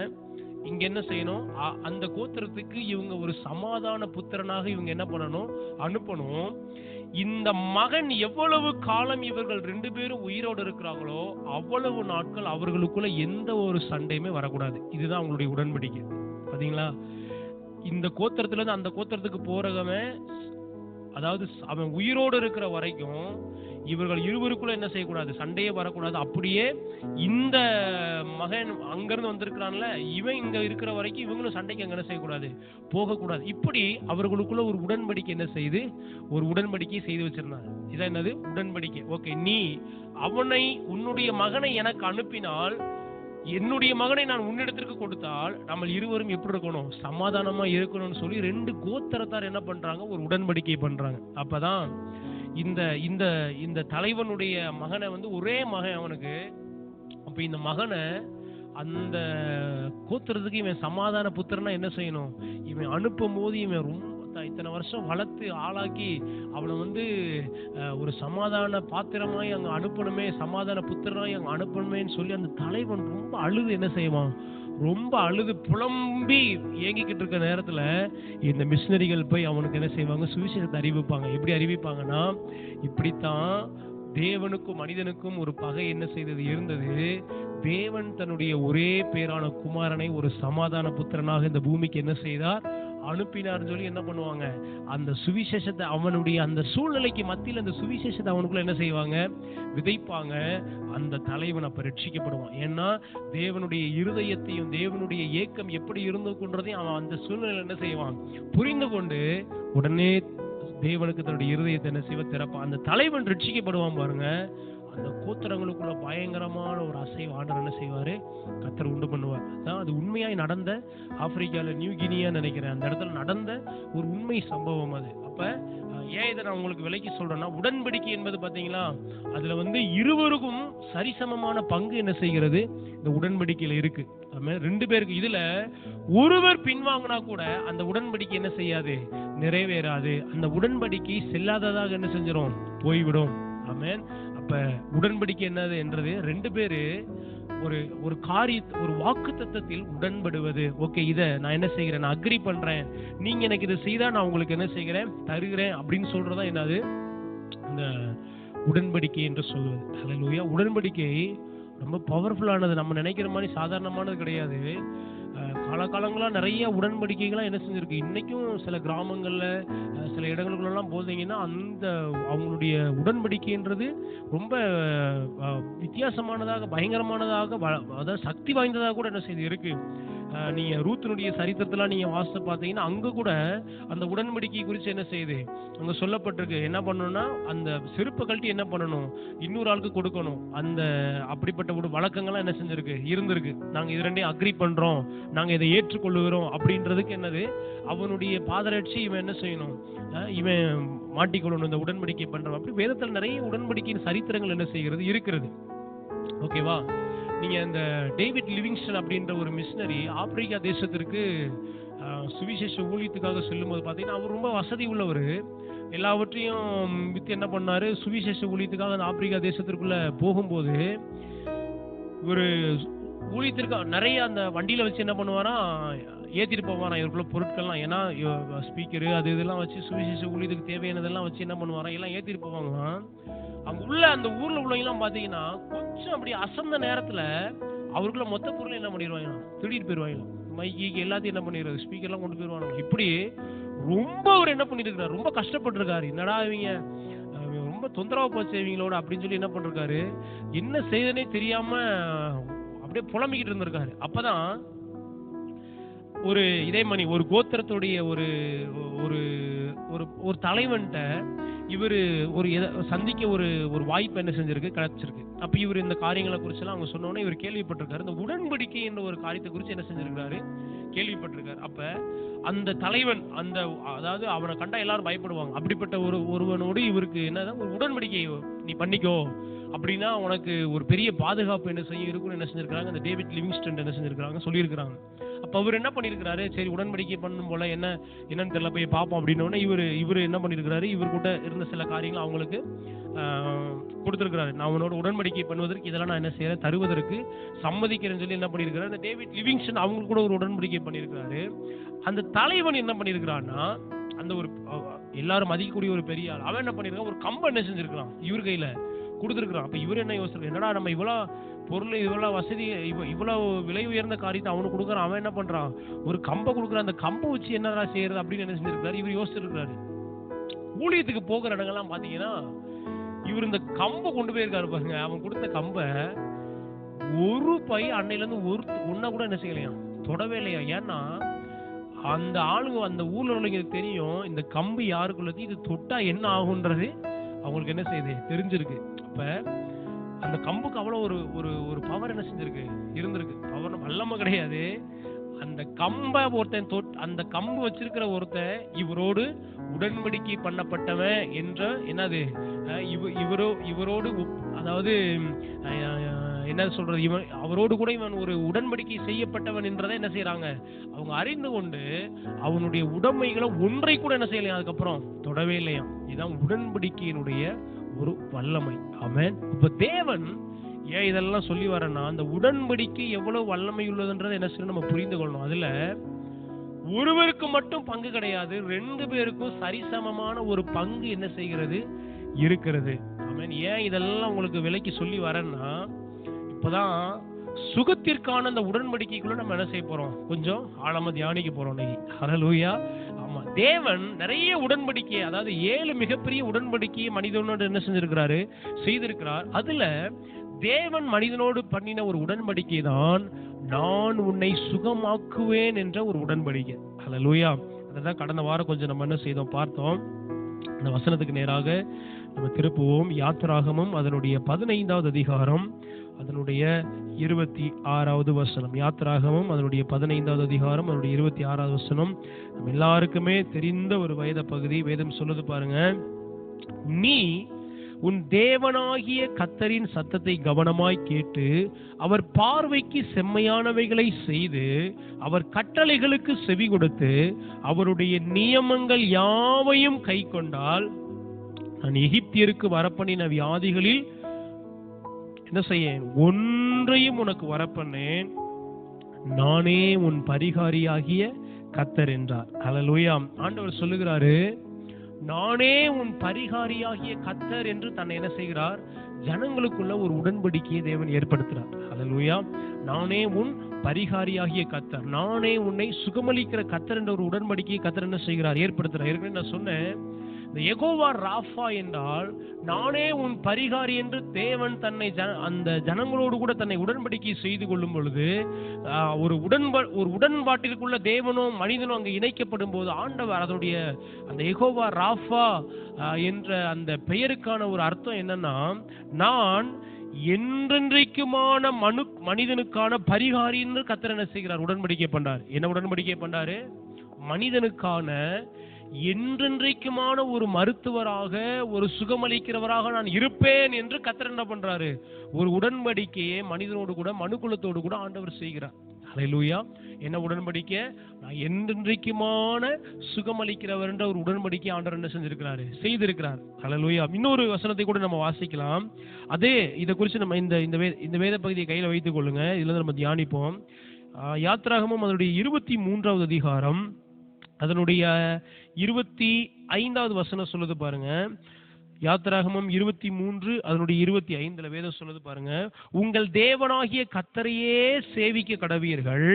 இங்க என்ன செய்யணும், அந்த கோத்திரத்துக்கு இவங்க ஒரு சமாதான புத்திரனாக இவங்க என்ன பண்ணணும், அனுப்பணும். இந்த மகன் எவ்வளவு காலம் இவர்கள் 2 பேரும் உயிரோடு இருக்கிறாங்களோ அவ்வளவு நாட்கள் அவர்களுக்குள்ள எந்த ஒரு சண்டையுமே வரக்கூடாது. இதுதான் அவங்களுடைய உடன்படிக்கை. பாத்தீங்களா, இந்த கோத்திரத்துல இருந்து அந்த கோத்திரத்துக்கு போறவன், அதாவது அவன் உயிரோடு இருக்கிற வரைக்கும் இவர்கள் இருவருக்குள்ள என்ன செய்யக்கூடாது, சண்டையே வரக்கூடாது. அப்படியே இந்த மகன் அங்கிருந்து வந்திருக்கிறான்ல, இவன் இங்க இருக்கிற வரைக்கும் இவங்களும் சண்டைக்கு அங்க என்ன செய்யக்கூடாது, போகக்கூடாது. இப்படி அவர்களுக்குள்ள ஒரு உடன்படிக்கை என்ன செய்து, ஒரு உடன்படிக்கை செய்து வச்சிருந்தாங்க. இதான் என்னது, உடன்படிக்கை. ஓகே, நீ அவனை, உன்னுடைய மகனை எனக்கு அனுப்பினால், என்னுடைய மகனை நான் உன்னிடத்திற்கு கொடுத்தால் நம்ம இருவரும் எப்படி இருக்கணும், சமாதானமா இருக்கணும்னு சொல்லி 2 கோத்திரத்தார் என்ன பண்றாங்க, ஒரு உடன்படிக்கை பண்றாங்க. அப்பதான் இந்த இந்த இந்த தலைவனுடைய மகனை வந்து ஒரே மகன் அவனுக்கு. அப்ப இந்த மகனை அந்த கோத்திரத்துக்கு இவன் சமாதான புத்திரனா என்ன செய்யணும், இவன் அனுப்பும் போது இவன் ரொம்ப இத்தனை வருஷம் வளர்த்து ஆளாக்கி அவனை வந்து ஒரு சமாதான பாத்திரமாய் அங்க அனுப்பணுமே, சமாதான புத்திரனாய் அங்க அனுப்பணுமேன்னு சொல்லி அந்த தலைவன் ரொம்ப அழுது என்ன செய்வான், ரொம்ப அழுது புலம்பி ஏங்கிக்கிட்டு இருக்க நேரத்துல இந்த மிஷினரிகள் போய் அவனுக்கு என்ன செய்வாங்க, சுவிசேஷத்தை அறிவிப்பாங்க. எப்படி அறிவிப்பாங்கன்னா, இப்படித்தான் தேவனுக்கும் மனிதனுக்கும் ஒரு பகை என்ன செய்தது இருந்தது. தேவன் தன்னுடைய ஒரே பேரான குமாரனை ஒரு சமாதான புத்திரனாக இந்த பூமிக்கு என்ன செய்தார், அனுப்பினார்னு சொல்லி என்ன பண்ணுவாங்க, அந்த சுவிசேஷத்தை அவனுடைய அந்த சூழ்நிலைக்கு மத்தியில் அந்த சுவிசேஷத்தை அவனுக்குள்ள என்ன செய்வாங்க, விதைப்பாங்க. அந்த தலைவன் அப்ப ரட்சிக்கப்படுவான். ஏன்னா தேவனுடைய இருதயத்தையும் தேவனுடைய ஏக்கம் எப்படி இருந்து கொண்டதையும் அவன் அந்த சூழ்நிலையில் என்ன செய்வான், புரிந்து கொண்டு உடனே தேவனுக்கு தன்னுடைய இருதயத்தை என்ன செய்வ திறப்பான். அந்த தலைவன் ரட்சிக்கப்படுவான் பாருங்க. அந்த கோத்திரங்களுக்குள்ள பயங்கரமான ஒரு அசைவு ஆண்டவர் என்ன செய்வாரு, கர்த்தர் உண்டு பண்ணுவார். அதான் அது உண்மையாய் நடந்த, ஆப்பிரிக்கால நியூ கினியா நினைக்கிறேன், அந்த இடத்துல நடந்த ஒரு உண்மை சம்பவம் அது. அப்ப ஏன் இதை நான் உங்களுக்கு விலைக்கு சொல்றேன்னா, உடன்படிக்கை என்பது பாத்தீங்களா, அதுல இருவருக்கும் சரிசமமான பங்கு என்ன செய்கிறது, இந்த உடன்படிக்கையில இருக்கு. ரெண்டு பேருக்கு இதுல ஒருவர் பின்வாங்கினா கூட அந்த உடன்படிக்கை என்ன செய்யாது, நிறைவேறாது. அந்த உடன்படிக்கை செல்லாததாக என்ன செஞ்சிடும், போய்விடும். ஆமென். அப்ப உடன்படிக்கை என்னது என்றது, ரெண்டு பேரு ஒரு ஒரு ஒரு வாக்குத்தத்தத்தில் உடன்படுவது. ஓகே, இத நான் என்ன செய்கிறேன், நான் அக்ரி பண்றேன், நீங்க எனக்கு இதை செய்தா நான் உங்களுக்கு என்ன செய்கிறேன், தருகிறேன் அப்படின்னு சொல்றதா என்னது, இந்த உடன்படிக்கை என்று சொல்வது. ஹல்லேலூயா. உடன்படிக்கை ரொம்ப பவர்ஃபுல்லானது. நம்ம நினைக்கிற மாதிரி சாதாரணமானது கிடையாது. காலகாலங்களா நிறைய உடன்படிக்கைகள்லாம் என்ன செஞ்சிருக்கு. இன்னைக்கும் சில கிராமங்கள்ல சில இடங்களுக்குலாம் போதீங்கன்னா அந்த அவங்களுடைய உடன்படிக்கைன்றது ரொம்ப வித்தியாசமானதாக, பயங்கரமானதாக, அதாவது சக்தி வாய்ந்ததாக கூட என்ன செய்து இருக்கு. நீங்க ரூத்தினுடைய சரித்திரத்தெல்லாம் நீங்க வாசித்து பார்த்தீங்கன்னா அங்க கூட அந்த உடன்படிக்கை குறித்து என்ன செய்யுது, அங்க சொல்லப்பட்டிருக்கு. என்ன பண்ணணும்னா, அந்த செருப்பை கழட்டி என்ன பண்ணணும், இன்னொரு ஆளுக்கு கொடுக்கணும். அந்த அப்படிப்பட்ட ஒரு வழக்கங்கள்லாம் என்ன செஞ்சிருக்கு, இருந்திருக்கு. நாங்க இது ரெண்டையும் அக்ரி பண்றோம், நாங்க இதை ஏற்றுக்கொள்ளுகிறோம் அப்படின்றதுக்கு என்னது, அவனுடைய பாதரட்சி இவன் என்ன செய்யணும், இவன் மாட்டிக்கொள்ளணும் இந்த உடன்படிக்கை பண்றோம். அப்படி வேதத்தில் நிறைய உடன்படிக்கையின் சரித்திரங்கள் என்ன செய்கிறது இருக்கிறது. ஓகேவா. நீங்க இந்த டேவிட் லிவிங்ஸ்டன் அப்படின்ற ஒரு மிஷனரி ஆப்பிரிக்கா தேசத்திற்கு சுவிசேஷ ஊழியத்துக்காக செல்லும் போது பாத்தீங்கன்னா, அவர் ரொம்ப வசதி உள்ளவர். எல்லாவற்றையும் வித்து என்ன பண்ணாரு, சுவிசேஷ ஊழியத்துக்காக அந்த ஆப்பிரிக்கா தேசத்திற்குள்ள போகும்போது ஒரு ஊழியத்திற்கு நிறைய அந்த வண்டியில வச்சு என்ன பண்ணுவாரா, ஏத்திட்டு போவாராம் இவருக்குள்ள பொருட்கள்லாம். ஏன்னா ஸ்பீக்கரு அது இதெல்லாம் வச்சு சுவிசேஷ ஊழியத்துக்கு தேவையானதெல்லாம் வச்சு என்ன பண்ணுவாரா, எல்லாம் ஏத்திட்டு போவாங்க. அங்க உள்ள அந்த ஊர்ல உள்ளவங்க எல்லாம் பாத்தீங்கன்னா கொஞ்சம் அப்படி அசந்த நேரத்துல அவருக்குள்ள மொத்த பொருள் என்ன பண்ணிடுவாங்க, திருடிட்டு போயிருவாங்க. மைக்கு எல்லாத்தையும் என்ன பண்ணிடுறாரு, ஸ்பீக்கர் எல்லாம் கொண்டு போயிருவாங்க. இப்படி ரொம்ப அவர் என்ன பண்ணிட்டு இருக்காரு, ரொம்ப கஷ்டப்பட்டு இருக்காரு. என்னடா இவங்க ரொம்ப தொந்தரவு போச்சு இவங்களோட அப்படின்னு சொல்லி என்ன பண்றாரு, என்ன செய்தனே தெரியாம அப்படியே புலம்பிக்கிட்டு இருந்திருக்காரு. அப்பதான் ஒரு இதேமணி ஒரு கோத்திரத்துடைய ஒரு ஒரு ஒரு தலைவன்ட்ட இவரு ஒரு சந்திக்க ஒரு வாய்ப்பு என்ன செஞ்சிருக்கு, கிடைச்சிருக்கு. அப்ப இவர் இந்த காரியங்களை குறிச்செல்லாம் அவங்க சொன்னோன்னே இவர் கேள்விப்பட்டிருக்காரு. இந்த உடன்படிக்கை என்ற ஒரு காரியத்தை குறித்து என்ன செஞ்சிருக்காரு, கேள்விப்பட்டிருக்காரு. அப்ப அந்த தலைவன், அந்த அதாவது அவனை கண்டா எல்லாரும் பயப்படுவாங்க. அப்படிப்பட்ட ஒருவனோடு இவருக்கு என்னதான் ஒரு உடன்படிக்கை நீ பண்ணிக்கோ அப்படின்னா உனக்கு ஒரு பெரிய பாதுகாப்பு என்ன செய்யும் இருக்குன்னு என்ன செஞ்சிருக்காங்க, அந்த டேவிட் லிவிங்ஸ்டன் என்ன செஞ்சிருக்காங்க, சொல்லியிருக்கிறாங்க. அப்ப அவர் என்ன பண்ணிருக்கிறாரு, சரி உடன்படிக்கை பண்ணும் போல என்னன்னு தெரியல, போய் பார்ப்போம் அப்படின்னோடனே இவரு என்ன பண்ணிருக்கிறாரு, இவர் கூட இருந்த சில காரியங்கள் அவங்களுக்கு கொடுத்திருக்கிறாரு. நான் உன்னோட உடன்படிக்கை பண்ணுவதற்கு இதெல்லாம் நான் என்ன செய்யறேன், தருவதற்கு சம்மதிக்கிறேன்னு சொல்லி என்ன பண்ணிருக்கிறாரு, அந்த டேவிட் லிவிங்ஸ்டன் அவங்க கூட ஒரு உடன்படிக்கை பண்ணிருக்கிறாரு. அந்த தலைவன் என்ன பண்ணிருக்கிறான்னா, அந்த ஒரு எல்லாரும் மதிக்கக்கூடிய ஒரு பெரிய ஆள், அவன் என்ன பண்ணிருக்கான், ஒரு கம்பை என்ன செஞ்சிருக்கான் இவர் கையில கொடுத்துருக்கான். அப்ப இவர் என்ன யோசிச்சிருக்க, என்னடா நம்ம இவ்வளவு பொருள், இவ்வளவு வசதி, இவ்வளவு விலை உயர்ந்த காரியத்தை அவனுக்கு கொடுக்குறான், அவன் என்ன பண்றான், ஒரு கம்பை கொடுக்குறான், அந்த கம்பை வச்சு என்னடா செய்யறது அப்படின்னு என்ன செஞ்சிருக்காரு, இவர் யோசிச்சிருக்காரு. ஊழியத்துக்கு போகிற இடங்கள்லாம் பாத்தீங்கன்னா இவர் இந்த கம்பை கொண்டு போயிருக்காரு பாருங்க. அவன் கொடுத்த கம்பை ஒரு பை அன்னையில இருந்து ஒன்னா கூட என்ன செய்யலையா, தொடவே இல்லையா. ஏன்னா அந்த ஆளுங்க, அந்த ஊர்ல உள்ளவங்களுக்கு தெரியும் இந்த கம்பு யாருக்குள்ளது, இது தொட்டா என்ன ஆகுன்றது அவங்களுக்கு என்ன செய்யுது, தெரிஞ்சிருக்கு. அப்ப அந்த கம்புக்கு அவ்வளவு ஒரு பவர் என்ன செஞ்சிருக்கு, இருந்திருக்கு. பவர் வல்லம கிடையாது. அந்த கம்பை ஒருத்தன் அந்த கம்பு வச்சிருக்கிற ஒருத்தன் இவரோடு உடன்படிக்கை பண்ணப்பட்டவன் என்ற என்னது, இவரோடு அதாவது என்ன சொல்றது, அவரோடு கூட இவன் ஒரு உடன்படிக்கை செய்யப்பட்டவன் என்றதை என்ன செய்யறாங்க, அவங்க அறிந்து கொண்டு அவனுடைய உடைமைகளை ஒன்றை கூட என்ன செய்யலையா, அதுக்கப்புறம் தொடவே இல்லையா. இதுதான் உடன்படிக்கையினுடைய ஒரு வல்லமை. ஆமென். இப்ப தேவன் ஏன் இதெல்லாம் சொல்லி வரேன்னா, அந்த உடன்படிக்கை எவ்வளவு வல்லமை உள்ளதுன்றதை என்ன செய்யணும், நம்ம புரிந்து கொள்ளணும். அதுல ஒருவருக்கு மட்டும் பங்கு கிடையாது, ரெண்டு பேருக்கும் சரிசமமான ஒரு பங்கு என்ன செய்கிறது, இருக்கிறது. ஆமென். ஏன் இதெல்லாம் உங்களுக்கு விலைக்கு சொல்லி வரேன்னா, இப்பதான் சுகத்திற்கான அந்த உடன்படிக்கைக்குள்ள நம்ம என்ன செய்ய போறோம், கொஞ்சம் ஆழமா தியானிக்க போறோம். ஹல்லேலூயா. ஆமா, தேவன் நிறைய உடன்படிக்கை, அதாவது 7 மிகப்பெரிய உடன்படிக்கையை மனிதனோடு என்ன செஞ்சிருக்கிறாரு, செய்திருக்கிறார். அதுல தேவன் மனிதனோடு பண்ணின ஒரு உடன்படிக்கை தான், நான் உன்னை சுகமாக்குவேன் என்ற ஒரு உடன்படிக்கை. ஹல்லேலூயா. அதான் கடந்த வாரம் கொஞ்சம் நம்ம என்ன செய்தோம், பார்த்தோம். இந்த வசனத்துக்கு நேராக நம்ம திருப்புவோம். யாத்திராகமம் அதனுடைய 15வது அதிகாரம் அதனுடைய 26வது வசனம். யாத்திராகமம் அதனுடைய 15வது அதிகாரம் அதனுடைய 26வது வசனம். நம்ம எல்லாருக்குமே தெரிந்த ஒரு வேத பகுதி. வேதம் சொல்லுது பாருங்க, நீ உன் தேவனாகிய கர்த்தரின் சத்தத்தை கவனமாய் கேட்டு அவர் பார்வைக்கு செம்மையானவைகளை செய்து அவர் கட்டளைகளுக்கு செவி கொடுத்து அவருடைய நியமங்கள் யாவையும் கை கொண்டால் நான் எகிப்தியருக்கு வரப்பண்ணின வியாதிகளில் என்ன செய்யேன், ஒன்றையும் உனக்கு வரப்பண்ணேன், நானே உன் பரிகாரியாகிய கர்த்தர் என்றார். ஹல்லேலூயா. ஆண்டவர் சொல்லுகிறாரு, நானே உன் பரிகாரியாகிய கர்த்தர் என்று தன்னை என்ன செய்கிறார், ஜனங்களுக்குள்ள ஒரு உடன்படிக்கையை தேவன் ஏற்படுத்துறார். ஹல்லேலூயா. நானே உன் பரிகாரியாகிய கர்த்தர், நானே உன்னை சுகமளிக்கிற கர்த்தர் என்ற ஒரு உடன்படிக்கையை கர்த்தர் என்ன செய்கிறார், ஏற்படுத்துறார். ஏற்கனவே நான் சொன்னேன், இந்த யெகோவா ராஃபா என்றால் நானே உன் பரிகாரி என்று தேவன் தன்னை அந்த ஜனங்களோடு கூட தன்னை உடன்படிக்கை செய்து கொள்ளும் பொழுது ஒரு உடன்பாட்டிற்குள்ள தேவனோ மனிதனோ அங்கு இணைக்கப்படும் போது ஆண்டவர் அதனுடைய அந்த யெகோவா ராஃபா என்ற அந்த பெயருக்கான ஒரு அர்த்தம் என்னன்னா, நான் என்றென்றைக்குமான மனிதனுக்கான பரிகாரி என்று கர்த்தர் என்ன செய்கிறார், உடன்படிக்கை பண்றார். என்ன உடன்படிக்கை பண்றாரு, மனிதனுக்கான என்றென்றைக்குமான ஒரு மருத்துவராக ஒரு சுகமளிக்கிறவராக நான் இருப்பேன் என்று கர்த்தர் என்ன பண்றாரு, ஒரு உடன்படிக்கையை மனிதனோடு கூட மனுக்குலத்தோடு கூட ஆண்டவர் செய்கிறார். ஹல்லேலூயா. என்ன உடன்படிக்கை, நான் என்றென்றைக்குமான சுகமளிக்கிறவர் என்ற ஒரு உடன்படிக்கை ஆண்டவர் என்ன செஞ்சிருக்கிறாரு, செய்திருக்கிறார். ஹல்லேலூயா. இன்னொரு வசனத்தை கூட நம்ம வாசிக்கலாம். அதே இதை குறித்து நம்ம இந்த வேத பகுதியை கையில் வைத்துக் கொள்ளுங்க. இதுல நம்ம தியானிப்போம். யாத்திராகமம் அதனுடைய 23வது அதிகாரம் அதனுடைய 25வது வசனம் சொல்லுது பாருங்க. யாத்திராகமம் 23 அதனுடைய 25 வேதம் சொல்லுது பாருங்க, உங்கள் தேவனாகிய கர்த்தரையே சேவிக்க கடவீர்கள்,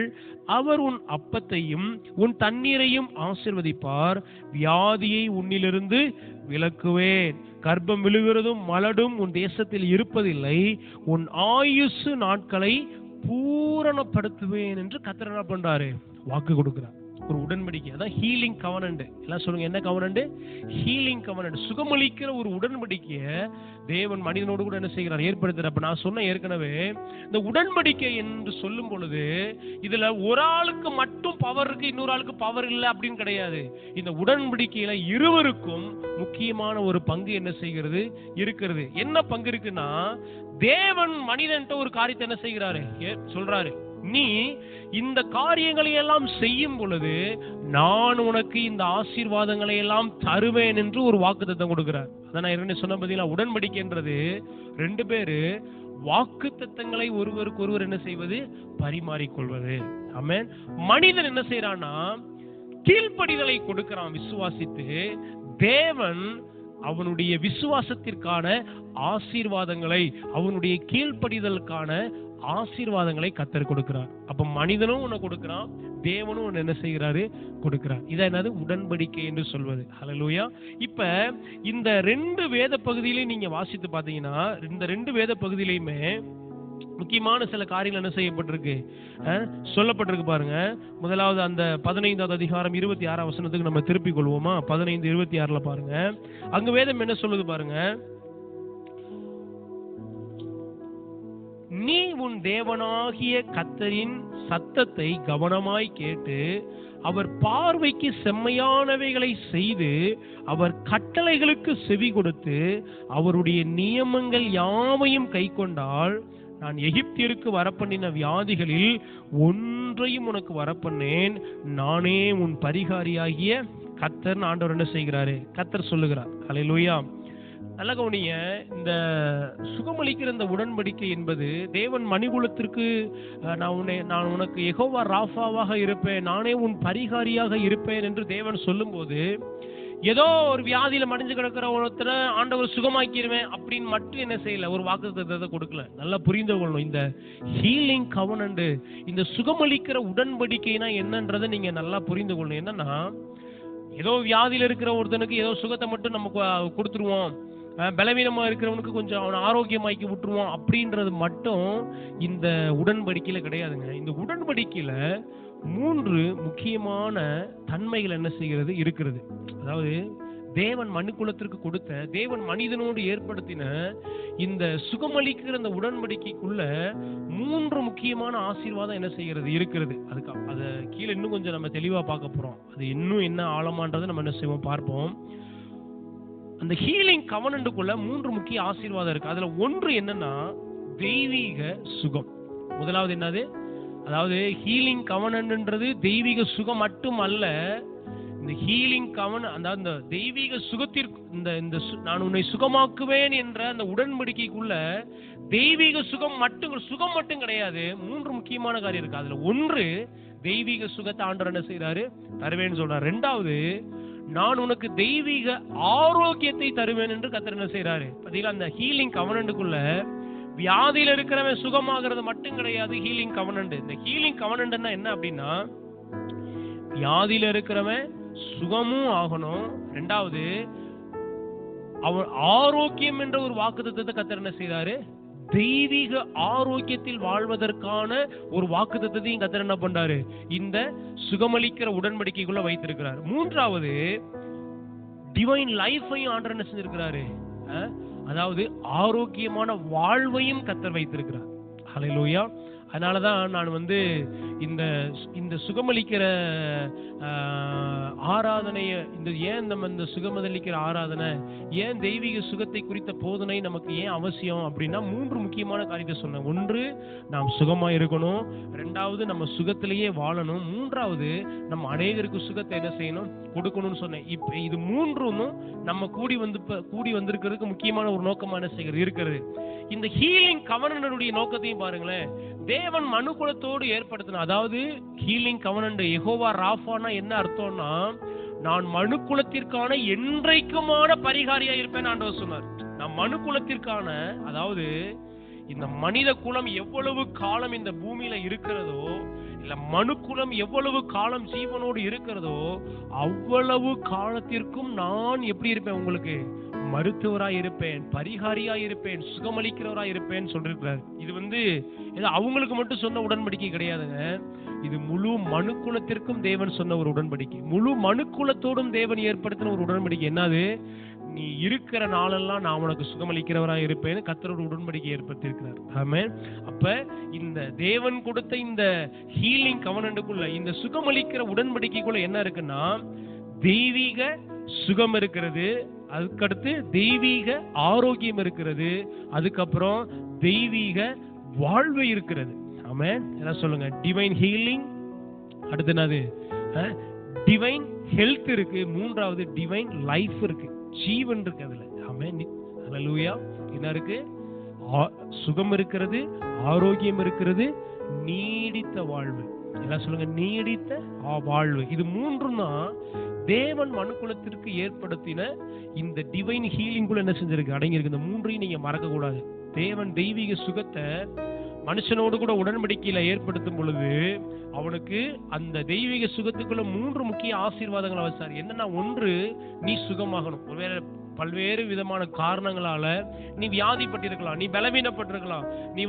அவர் உன் அப்பத்தையும் உன் தண்ணீரையும் ஆசீர்வதிப்பார், வியாதியை உன்னிலிருந்து விலக்குவேன், கர்ப்பம் விழுகிறதும் மலடும் உன் தேசத்தில் இருப்பதில்லை, உன் ஆயுசு நாட்களை பூரணப்படுத்துவேன் என்று கர்த்தர் என்ன பண்றாரு, வாக்கு கொடுக்கிறார். ஒரு உடன்படிக்கை, அதான் ஹீலிங் கவனன்ட். எல்லாம் சொல்லுங்க, என்ன கவனன்ட், ஹீலிங் கவனன்ட். சுகமளிக்கிற ஒரு உடன்படிக்கையை தேவன் மனிதனோடு கூட என்ன செய்கிறார், ஏற்படுத்துறார். அப்ப நான் சொன்ன ஏற்கனவே இந்த உடன்படிக்கை என்று சொல்லும் பொழுது இதுல ஒரு ஆளுக்கு மட்டும் பவர் இருக்கு, இன்னொரு ஆளுக்கு பவர் இல்லை அப்படின்னு கிடையாது. இந்த உடன்படிக்கையில இருவருக்கும் முக்கியமான ஒரு பங்கு என்ன செய்கிறது, இருக்கிறது. என்ன பங்கு இருக்குன்னா, தேவன் மனிதன்ட்ட ஒரு காரியத்தை என்ன செய்கிறாரு, சொல்றாரு, நீ இந்த காரியங்களை எல்லாம் செய்யும் பொழுது நான் உனக்கு இந்த ஆசீர்வாதங்களை எல்லாம் தருவேன் என்று ஒரு வாக்குத்தத்தம் கொடுக்கிறார். அதான் நான் ஏற்கனவே சொன்ன பதிலா, உடன்படிக்கைன்றது ரெண்டு பேரு வாக்குத்தத்தங்களை ஒருவருக்கு ஒருவர் என்ன செய்வது, பரிமாறிக்கொள்வது. ஆமென். மனிதன் என்ன செய்யறான்னா, கீழ்ப்படிதலை கொடுக்கிறான் விசுவாசித்து. தேவன் அவனுடைய விசுவாசத்திற்கான ஆசீர்வாதங்களை, அவனுடைய கீழ்ப்படிதலுக்கான ஆசீர்வாதங்களை கர்த்தர் கொடுக்கிறார். அப்ப மனிதனும் உன்னை கொடுக்கிறான், தேவனும் உன்னை என்ன செய்கிறாரு, கொடுக்கிறார். இதை என்னது, உடன்படிக்கை என்று சொல்வது. ஹல்லேலூயா. இப்ப இந்த ரெண்டு வேத பகுதியிலையும் நீங்க வாசித்து பாத்தீங்கன்னா, இந்த ரெண்டு வேத பகுதியிலையுமே முக்கியமான சில காரியங்கள் என்ன செய்யப்பட்டிருக்கு, சொல்லப்பட்டிருக்கு பாருங்க. முதலாவது அந்த 15வது அதிகாரம் 26 வசனத்துக்கு நம்ம திருப்பிக் கொள்வோமா. 15:26 பாருங்க. அங்க வேதம் என்ன சொல்லுது பாருங்க, நீ உன் தேவனாகிய கர்த்தரின் சத்தத்தை கவனமாய் கேட்டு அவர் பார்வைக்கு செம்மையானவைகளை செய்து அவர் கட்டளைகளுக்கு செவி கொடுத்து அவருடைய நியமங்கள் யாவையும் கை கொண்டால் நான் எகிப்தியருக்கு வரப்பண்ணின வியாதிகளில் ஒன்றையும் உனக்கு வரப்பண்ணேன், நானே உன் பரிகாரியாகிய கர்த்தர் ஆண்டவர் என்ன செய்கிறாரு, கர்த்தர் சொல்லுகிறார். ஹல்லேலூயா. நல்ல கவனிங்க, இந்த சுகமளிக்கிற இந்த உடன்படிக்கை என்பது தேவன் மனிதகுலத்திற்கு நான் உனக்கு யெகோவா ராஃபாவாக இருப்பேன், நானே உன் பரிகாரியாக இருப்பேன் என்று தேவன் சொல்லும் போது ஏதோ ஒரு வியாதியில மடிஞ்சு கிடக்கிற ஒருத்தரை ஆண்டவர் சுகமாக்கிடுவேன் அப்படின்னு மட்டும் என்ன செய்யல, ஒரு வாக்குத்தத்தத்தை கொடுக்கல. நல்லா புரிந்து கொள்ளணும். இந்த ஹீலிங் கவனன்ட், இந்த சுகமளிக்கிற உடன்படிக்கைனா என்னன்றதை நீங்க நல்லா புரிந்து கொள்ளணும். என்னன்னா, ஏதோ வியாதியில இருக்கிற ஒருத்தனுக்கு ஏதோ சுகத்தை மட்டும் நம்ம கொடுத்துருவோம், பலவீனமா இருக்கிறவனுக்கு கொஞ்சம் அவனை ஆரோக்கியமாக்கி விட்டுருவோம் அப்படின்றது மட்டும் இந்த உடன்படிக்கையில கிடையாதுங்க. இந்த உடன்படிக்கையில 3 முக்கியமான தன்மைகள் என்ன செய்கிறது இருக்கிறது. அதாவது தேவன் மனுக்குலத்திற்கு கொடுத்த, தேவன் மனிதனோடு ஏற்படுத்தின இந்த சுகமளிக்கிற அந்த உடன்படிக்கைக்குள்ள 3 முக்கியமான ஆசீர்வாதம் என்ன செய்கிறது இருக்கிறது. அதுக்கு அதை கீழே இன்னும் கொஞ்சம் நம்ம தெளிவா பார்க்க போறோம். அது இன்னும் என்ன ஆழமான்றதை நம்ம என்ன செய்வோம் பார்ப்போம். அந்த ஹீலிங் கவனண்டுக்குள்ள 3 முக்கிய ஆசீர்வாதம் இருக்கு. அதுல ஒன்று என்னன்னா தெய்வீக சுகம். முதலாவது என்னது? அதாவது ஹீலிங் கவனன்றது தெய்வீக சுகம் மட்டும் அல்ல. இந்த ஹீலிங் அதாவது இந்த தெய்வீக சுகத்திற்கு இந்த நான் உன்னை சுகமாக்குவேன் என்ற அந்த உடன்படிக்கைக்குள்ள தெய்வீக சுகம் மட்டும் கிடையாது. 3 முக்கியமான காரியம் இருக்கு. அதுல ஒன்று தெய்வீக சுகத்தை ஆண்டவர் என்ன செய்யறாரு? தருவேன்னு சொல்றாரு. 2வது நான் உனக்கு தெய்வீக ஆரோக்கியத்தை தருவேன் என்று கர்த்தர் என்ன செய்யறாரு? பாத்தீங்களா, அந்த ஹீலிங் கவனண்டுக்குள்ள வியாதியில இருக்கிறவன் சுகமாகிறது மட்டும் கிடையாது ஹீலிங் கவனண்ட். இந்த ஹீலிங் கவனண்ட்னா என்ன அப்படின்னா, வியாதியில இருக்கிறவன் சுகமும் ஆகணும். 2வது அவன் ஆரோக்கியம் என்ற ஒரு வாக்குத்தத்தத்தை கர்த்தர் என்ன செய்தாரு? தெய்வீக ஆரோக்கியத்தில் வாழ்வதற்கான ஒரு வாக்குத்தத்தத்தையும் கர்த்தர் என்ன பண்றாரு? இந்த சுகமளிக்கிற உடன்படிக்கைக்குள்ள வைத்திருக்கிறார். 3வது டிவைன் லைஃபையும் ஆண்டவர் என்ன செஞ்சிருக்கிறாரு? அதாவது ஆரோக்கியமான வாழ்வையும் கர்த்தர் வைத்திருக்கிறார். ஹல்லேலூயா. அதனாலதான் நான் இந்த சுகமளிக்கிற ஆராதனைய ஏன் நம்ம இந்த சுகமளிக்கிற ஆராதனை, ஏன் தெய்வீக சுகத்தை குறித்த போதனை நமக்கு ஏன் அவசியம் அப்படின்னா 3 முக்கியமான காரியத்தை சொன்னேன். ஒன்று, நாம் சுகமா இருக்கணும். 2வது நம்ம சுகத்திலேயே வாழணும். 3வது நம்ம அநேகருக்கு சுகத்தை என்ன செய்யணும்? கொடுக்கணும்னு சொன்னேன். இப்ப இது 3ம் நம்ம கூடி வந்திருக்கிறதுக்கு முக்கியமான ஒரு நோக்கமான செய்கிறது இருக்கிறது. இந்த ஹீலிங் கவனனுடைய நோக்கத்தையும் பாருங்களேன். தேவன் மனுக்குலத்தோடு ஏற்படுத்தின, அதாவது ஹீலிங் கவனண்ட் யெகோவா ராஃபானா என்ன அர்த்தம்னா, நான் மனுக்குலத்திற்கான என்றைக்குமான பரிகாரியா இருப்பேன் ஆண்டவர் சொன்னார். நான் மனுக்குலத்திற்கான, அதாவது இந்த மனித குலம் எவ்வளவு காலம் இந்த பூமியில இருக்கிறதோ, இல்ல மனுக்குலம் எவ்வளவு காலம் ஜீவனோடு இருக்கிறதோ அவ்வளவு காலத்திற்கும் நான் எப்படி இருப்பேன்? உங்களுக்கு மருத்துவராய் இருப்பேன், பரிகாரியாய் இருப்பேன், சுகமளிக்கிறவராய் இருப்பேன் சொல்லிருக்கிறார். இது ஏதோ அவங்களுக்கு மட்டும் சொன்ன உடன்படிக்கை கிடையாதுங்க. இது முழு மனுக்குலத்திற்கும் தேவன் சொன்ன ஒரு உடன்படிக்கை. முழு மனுக்குலத்தோடும் தேவன் ஏற்படுத்தின ஒரு உடன்படிக்கை. என்னது? நீ இருக்கிற நாளெல்லாம் நான் உனக்கு சுகமளிக்கிறவராய் இருப்பேன்னு கர்த்தரோட உடன்படிக்கை ஏற்படுத்தியிருக்கிறார். ஆமென். அப்ப இந்த தேவன் கொடுத்த இந்த ஹீலிங் கவனண்டுக்குள்ள, இந்த சுகமளிக்கிற உடன்படிக்கைக்குள்ள என்ன இருக்குன்னா, தெய்வீக சுகம் இருக்கிறது, அதுக்கடுத்து தெய்வீக ஆரோக்கியம் இருக்கிறது, அதுக்கப்புறம் தெய்வீக வாழ்வு இருக்கிறது. ஆமென். என்ன சொல்லுங்க? டிவைன் ஹீலிங், அடுத்து என்னது? டிவைன் ஹெல்த் இருக்கு, 3வது டிவைன் லைஃப் இருக்கு, ஜீவன் இருக்கு அதுல. ஆமென். ஹல்லேலூயா. என்ன இருக்கு? சுகம் இருக்கிறது, ஆரோக்கியம் இருக்கிறது, நீடித்த வாழ்வு. எல்லாம் சொல்லுங்க, நீடித்த வாழ்வு. இது 3ம் தான் தேவன் மனுக்குலத்திற்கு ஏற்படுத்தின இந்த டிவைன் ஹீலிங்குள்ள என்ன செஞ்சிருக்கு? அடங்கியிருக்கு. இந்த 3ஐயும் நீங்க மறக்க கூடாது. தேவன் தெய்வீக சுகத்தை மனுஷனோடு கூட உடன்படிக்கையில ஏற்படுத்தும் பொழுது அவனுக்கு அந்த தெய்வீக சுகத்துக்குள்ள 3 முக்கிய ஆசீர்வாதங்களை வச்சார். என்னன்னா, ஒன்று, நீ சுகமாகணும். ஒருவேளை பல்வேறு விதமான காரணங்களால நீ வியாதிப்பட்டிருக்கலாம், நீ பலவீனப்பட்டிருக்கலாம், நீ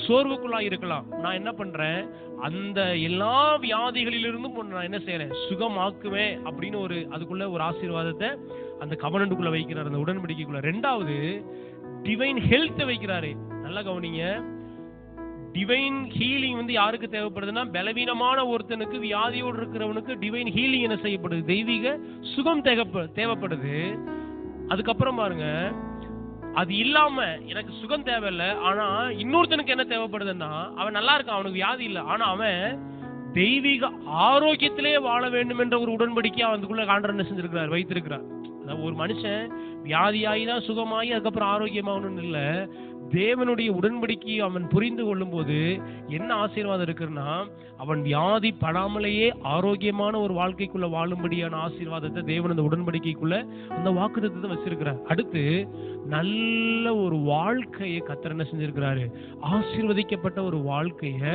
சோர்வுக்குள்ளா இருக்கலாம். நான் என்ன பண்றேன்? அந்த எல்லா வியாதிகளிலிருந்தும் நான் என்ன செய்யறேன்? சுகமாக்குவேன் அப்படின்னு அதுக்குள்ள ஒரு ஆசீர்வாதத்தை அந்த கவனண்டுக்குள்ள வைக்கிறார், அந்த உடன்படிக்கைக்குள்ள. 2வது டிவைன் ஹெல்த் வைக்கிறாரு. நல்லா கவனிங்க. டிவைன் ஹீலிங் யாருக்கு தேவைப்படுதுன்னா, பலவீனமான ஒருத்தனுக்கு, வியாதியோடு இருக்கிறவனுக்கு டிவைன் ஹீலிங் என்ன செய்யப்படுது? தெய்வீக சுகம் தேவைப்படுது. அதுக்கப்புறம் பாருங்க, அது இல்லாம எனக்கு சுகம் தேவையில்லை, ஆனா இன்னொருத்தனுக்கு என்ன தேவைப்படுதுன்னா, அவன் நல்லா இருக்கான், அவனுக்கு வியாதி இல்லை, ஆனா அவன் தெய்வீக ஆரோக்கியத்திலே வாழ வேண்டும் என்ற ஒரு உடன்படிக்கை அவனுக்குள்ள ஆண்டவர் என்ன செஞ்சிருக்கிறார்? வைத்திருக்கிறார். அதாவது ஒரு மனுஷன் வியாதியாகி தான் சுகமாகி அதுக்கப்புறம் ஆரோக்கியமாகணும்னு இல்லை. தேவனுடைய உடன்படிக்கையை அவன் புரிந்து கொள்ளும் போது என்ன ஆசீர்வாதம் இருக்குன்னா, அவன் வியாதி படாமலேயே ஆரோக்கியமான ஒரு வாழ்க்கைக்குள்ள வாழும்படியான ஆசீர்வாதத்தை தேவன் அந்த உடன்படிக்கைக்குள்ள அந்த வாக்குத்தத்தத்தை வச்சிருக்கிறார். அடுத்து நல்ல ஒரு வாழ்க்கையை கர்த்தர் என்ன செஞ்சிருக்கிறாரு? ஆசீர்வதிக்கப்பட்ட ஒரு வாழ்க்கையை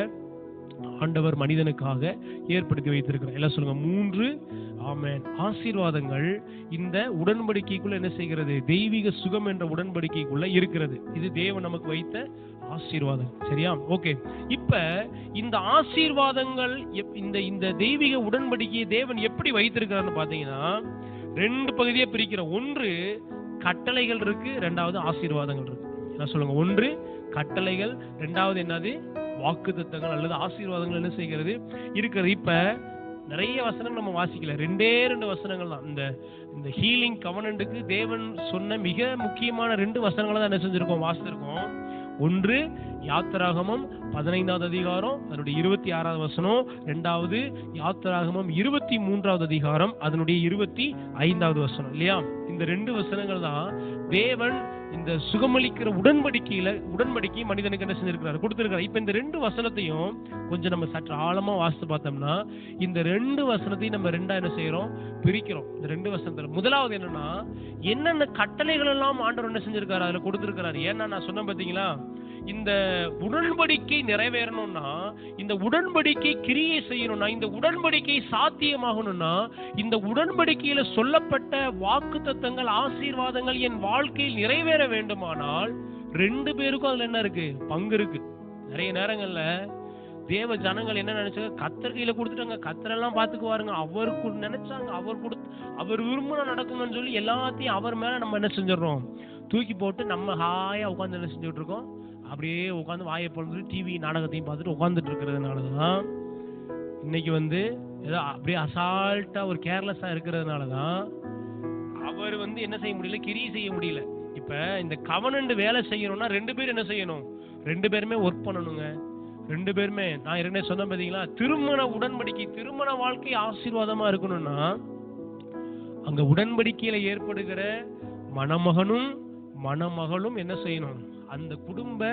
ஆண்டவர் மனிதனுக்காக ஏற்படுத்தி வைத்திருக்கிறார். எல்லாம் சொல்லுங்க, 3 ஆமென் ஆசீர்வாதங்கள் இந்த உடன்படிக்கைக்குள்ள என்ன செய்கிறது? தெய்வீக சுகம் என்ற உடன்படிக்கைக்குள்ள இருக்கிறது. இது தேவன் நமக்கு வைத்த ஆசீர்வாதம். சரியா? ஓகே. இப்ப இந்த ஆசீர்வாதங்கள் இந்த தெய்வீக உடன்படிக்கையை தேவன் எப்படி வைத்திருக்கிறார்னு பாத்தீங்கன்னா, 2 பகுதியை பிரிக்கிறோம். ஒன்று கட்டளைகள் இருக்கு, 2வது ஆசீர்வாதங்கள் இருக்கு. என்ன சொல்லுங்க? ஒன்று கட்டளைகள், 2வது என்னது? வாக்குத்தத்தங்கள் அல்லது ஆசீர்வாதங்கள் என்ன செய்கிறது இருக்கிறது. இப்ப நிறைய வசனங்கள் நம்ம வாசிக்கல, 2 வசனங்கள் தான். இந்த ஹீலிங் கவனன்ட்டுக்கு தேவன் சொன்ன மிக முக்கியமான 2 வசனங்களை தான் என்ன செஞ்சிருக்கோம், வாசித்திருக்கோம். ஒன்று யாத்திராகமம் 15வது அதிகாரம் அதனுடைய 26வது வசனம், 2வது யாத்திராகமம் 23வது அதிகாரம் அதனுடைய 25வது வசனம். இல்லையா? இந்த 2 வசனங்கள் தான் தேவன் இந்த சுகமளிக்கிற உடன்படிக்கை மனிதனுக்கு என்ன செஞ்சிருக்கிறார், கொடுத்திருக்கிறார். இப்ப இந்த 2 வசனத்தையும் கொஞ்சம் நம்ம சற்று ஆழமா வாசித்து பார்த்தோம்னா, இந்த 2 வசனத்தையும் நம்ம 2ஆ என்ன செய்யறோம், பிரிக்கிறோம். இந்த 2 வசனத்துல முதலாவது என்னன்னா, என்னென்ன கட்டளைகள் எல்லாம் ஆண்டவர் என்ன செஞ்சிருக்காரு, அதுல கொடுத்திருக்கிறாரு. ஏன்னா நான் சொன்ன பாத்தீங்களா, இந்த உடன்படிக்கை நிறைவேறணும்னா, இந்த உடன்படிக்கை கிரியை செய்யணும்னா, இந்த உடன்படிக்கை சாத்தியமாகணும்னா, இந்த உடன்படிக்கையில சொல்லப்பட்ட வாக்குத்தத்தங்கள் ஆசீர்வாதங்கள் என் வாழ்க்கையில் நிறைவேற வேண்டுமானால் 2 பேருக்கும் அதுல என்ன இருக்கு, பங்கு இருக்கு. நிறைய நேரங்கள்ல தேவ ஜனங்கள் என்ன நினைச்சாங்க, கர்த்தர் கையில கொடுத்துட்டாங்க, கர்த்தர் எல்லாம் பாத்துக்குவாருங்க, அவருக்கு நினைச்சாங்க, அவர் விரும்பினா நடக்குங்கன்னு சொல்லி எல்லாத்தையும் அவர் மேல நம்ம என்ன செஞ்சிடறோம், தூக்கி போட்டு நம்ம ஹாயா உட்காந்து என்ன செஞ்சுட்டு இருக்கோம், அப்படியே உட்காந்து வாயை பொழுது டிவி நாடகத்தையும் பார்த்துட்டு உட்காந்துட்டு இருக்கிறதுனாலதான் இன்னைக்கு ஏதோ அப்படியே அசால்ட்டா ஒரு கேர்லெஸ்ஸா இருக்கிறதுனாலதான் அவர் என்ன செய்ய முடியல, கிரியை செய்ய முடியல. இப்ப இந்த கவனன்ட் வேலை செய்யணும்னா 2 பேரும் என்ன செய்யணும், 2 பேருமே ஒர்க் பண்ணணுங்க. 2 பேருமே, நான் ஏற்கனவே சொன்ன பாத்தீங்களா, திருமண உடன்படிக்கை, திருமண வாழ்க்கை ஆசீர்வாதமா இருக்கணும்னா அங்க உடன்படிக்கையில ஏற்படுகிற மணமகனும் மணமகளும் என்ன செய்யணும், அந்த குடும்ப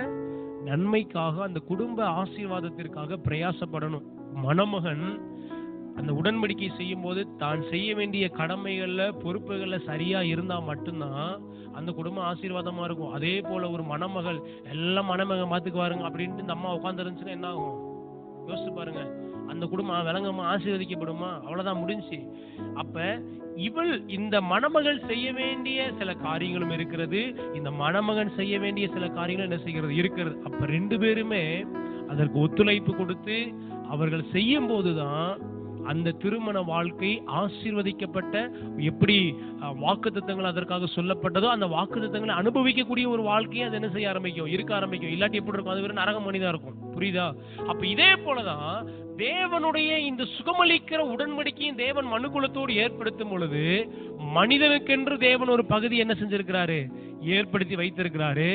நன்மைக்காக, அந்த குடும்ப ஆசீர்வாதத்திற்காக பிரயாசப்படணும். மணமகன் அந்த உடன்படிக்கை செய்யும் போது தான் செய்ய வேண்டிய கடமைகள்ல பொறுப்புகள்ல சரியா இருந்தா மட்டும்தான் அந்த குடும்பம் ஆசீர்வாதமா இருக்கும். அதே போல ஒரு மணமகள் எல்லாம் மணமகன் பாத்துக்குவாருங்க அப்படின்ட்டு இந்த அம்மா உட்கார்ந்து இருந்துச்சுன்னா என்ன ஆகும், யோசிச்சு பாருங்க. அந்த குடும்பம் விளங்கமா ஆசீர்வதிக்கப்படுமா? அவ்வளவுதான், முடிஞ்சு. அப்ப இவள், இந்த மணமகள் செய்ய வேண்டிய சில காரியங்களும் இருக்கிறது, இந்த மணமகன் செய்ய வேண்டிய சில காரியங்களும் என்ன செய்கிறது இருக்கிறது. அப்ப 2 பேருமே அதற்கு ஒத்துழைப்பு கொடுத்து அவர்கள் செய்யும் போதுதான் அந்த திருமண வாழ்க்கை ஆசீர்வதிக்கப்பட்ட, எப்படி வாக்குத்தத்தங்கள் அதற்காக சொல்லப்பட்டதோ அந்த வாக்குத்தத்தங்களை அனுபவிக்கக்கூடிய ஒரு வாழ்க்கையை அது என்ன செய்ய ஆரம்பிக்கும், இருக்க ஆரம்பிக்கும். இல்லாட்டி எப்படி இருக்கும், அது வெறும் நரகம் மனிதா இருக்கும். புரியுதா? அப்ப இதே போலதான் தேவனுடைய இந்த சுகமளிக்கிற உடன்படிக்கையும் தேவன் மனுக்குலத்தோடு ஏற்படுத்தும் பொழுது மனிதனுக்கென்று தேவன் ஒரு பகுதி என்ன செஞ்சிருக்கிறாரு, ஏற்படுத்தி வைத்திருக்கிறாரு.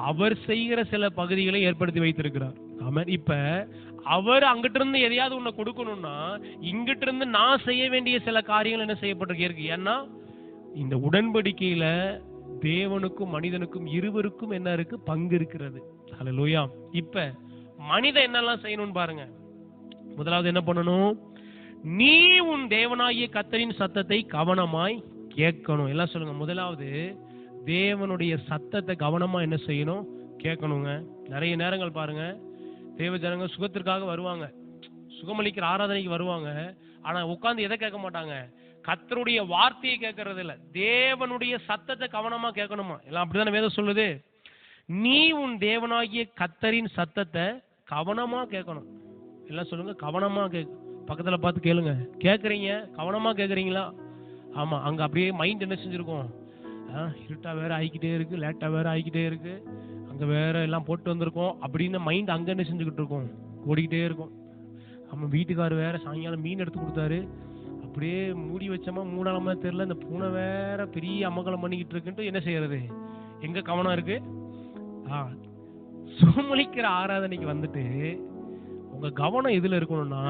அவர் செய்கிற சில பகுதிகளை ஏற்படுத்தி வைத்திருக்கிறார். ஆமென். இப்ப அவர் அங்கிட்ட இருந்து எதையாவது ஒண்ணு கொடுக்கணும்னா இங்கிட்ட இருந்து நான் செய்ய வேண்டிய சில காரியங்கள் என்ன செய்யப்பட்டிருக்கு. ஏன்னா இந்த உடன்படிக்கையில தேவனுக்கும் மனிதனுக்கும் இருவருக்கும் என்ன இருக்கு, பங்கு இருக்கிறது. ஹல்லேலூயா. இப்ப மனிதன் என்னெல்லாம் செய்யணும்னு பாருங்க. முதலாவது என்ன பண்ணணும், நீ உன் தேவனாகிய கர்த்தரின் சத்தத்தை கவனமாய் கேட்கணும். எல்லாம் சொல்லுங்க. முதலாவது தேவனுடைய சத்தத்தை கவனமா என்ன செய்யணும், கேட்கணுங்க. நிறைய நேரங்கள் பாருங்க, தேவ ஜனங்க சுகத்திற்காக வருவாங்க, சுகமளிக்கிற ஆராதனைக்கு வருவாங்க. ஆனா உட்கார்ந்து எதை கேட்க மாட்டாங்க, கர்த்தருடைய வார்த்தையை கேட்கறது இல்ல, தேவனுடைய சத்தத்தை கவனமா கேட்கணுமா. எல்லாம் அப்படிதானே வேதம் சொல்லுது. நீ உன் தேவனாகிய கர்த்தரின் சத்தத்தை கவனமா கேட்கணும். எல்லாம் சொல்லுங்க, கவனமா பக்கத்துல பார்த்து கேளுங்க. கேட்கறீங்க, கவனமா கேட்கறீங்களா? ஆமா. அங்க அப்படியே மைண்ட் என்ன செஞ்சிருக்கும், இருட்டா வேற ஆகிக்கிட்டே இருக்கு, லேட்டா வேற ஆகிக்கிட்டே இருக்கு, அங்க வேற எல்லாம் போட்டு வந்திருக்கோம் அப்படின்னு மைண்ட் அங்க என்ன செஞ்சுக்கிட்டு இருக்கும், ஓடிக்கிட்டே இருக்கும். நம்ம வீட்டுக்காரர் வேற சாயங்காலம் மீன் எடுத்து கொடுத்தாரு, அப்படியே மூடி வச்சோமா மூடாம தெரியல, இந்த பூனை வேற பெரிய அமங்கலம் பண்ணிக்கிட்டு இருக்குன்ட்டு என்ன செய்யறது, எங்க கவனம் இருக்கு. சுகமளிக்கிற ஆராதனைக்கு வந்துட்டு உங்க கவனம் எதுல இருக்கணும்னா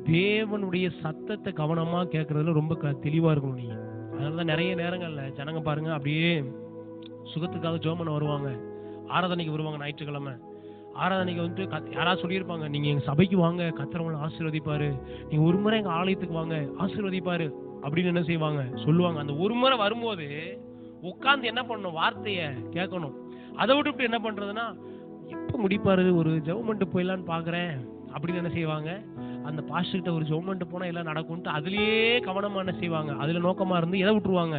தேவனுடைய சத்தத்தை கவனமா கேட்கறதுல ரொம்ப தெளிவா இருக்கணும் நீங்க. அதனாலதான் நிறைய நேரங்கள்ல ஜனங்க பாருங்க, அப்படியே சுகத்துக்காக ஜெபம் பண்ண வருவாங்க, ஆராதனைக்கு வருவாங்க. ஞாயிற்றுக்கிழமை ஆராதனைக்கு யாராவது சொல்லியிருப்பாங்க, நீங்க எங்க சபைக்கு வாங்க, கர்த்தர் உங்களை ஆசீர்வதிப்பாரு, நீங்க ஒரு முறை எங்க ஆலயத்துக்கு வாங்க, ஆசீர்வதிப்பாரு அப்படின்னு என்ன செய்வாங்க, சொல்லுவாங்க. அந்த ஒரு முறை வரும்போது உட்கார்ந்து என்ன பண்ணணும், வார்த்தைய கேட்கணும். அதை விட்டு என்ன பண்றதுன்னா, எப்ப முடிப்பாரு, ஒரு ஜெபம் பண்ணிட்டு போயிடலான்னு பாக்குறேன் அப்படின்னு என்ன செய்வாங்க, அந்த பாஸ்டர் கிட்ட ஒரு ஜெபம் பண்ணிட்டு போனா எல்லாம் நடக்கும்ட்டு அதுலயே கவனமா என்ன செய்வாங்க, அதுல நோக்கமா இருந்து எதை விட்டுருவாங்க,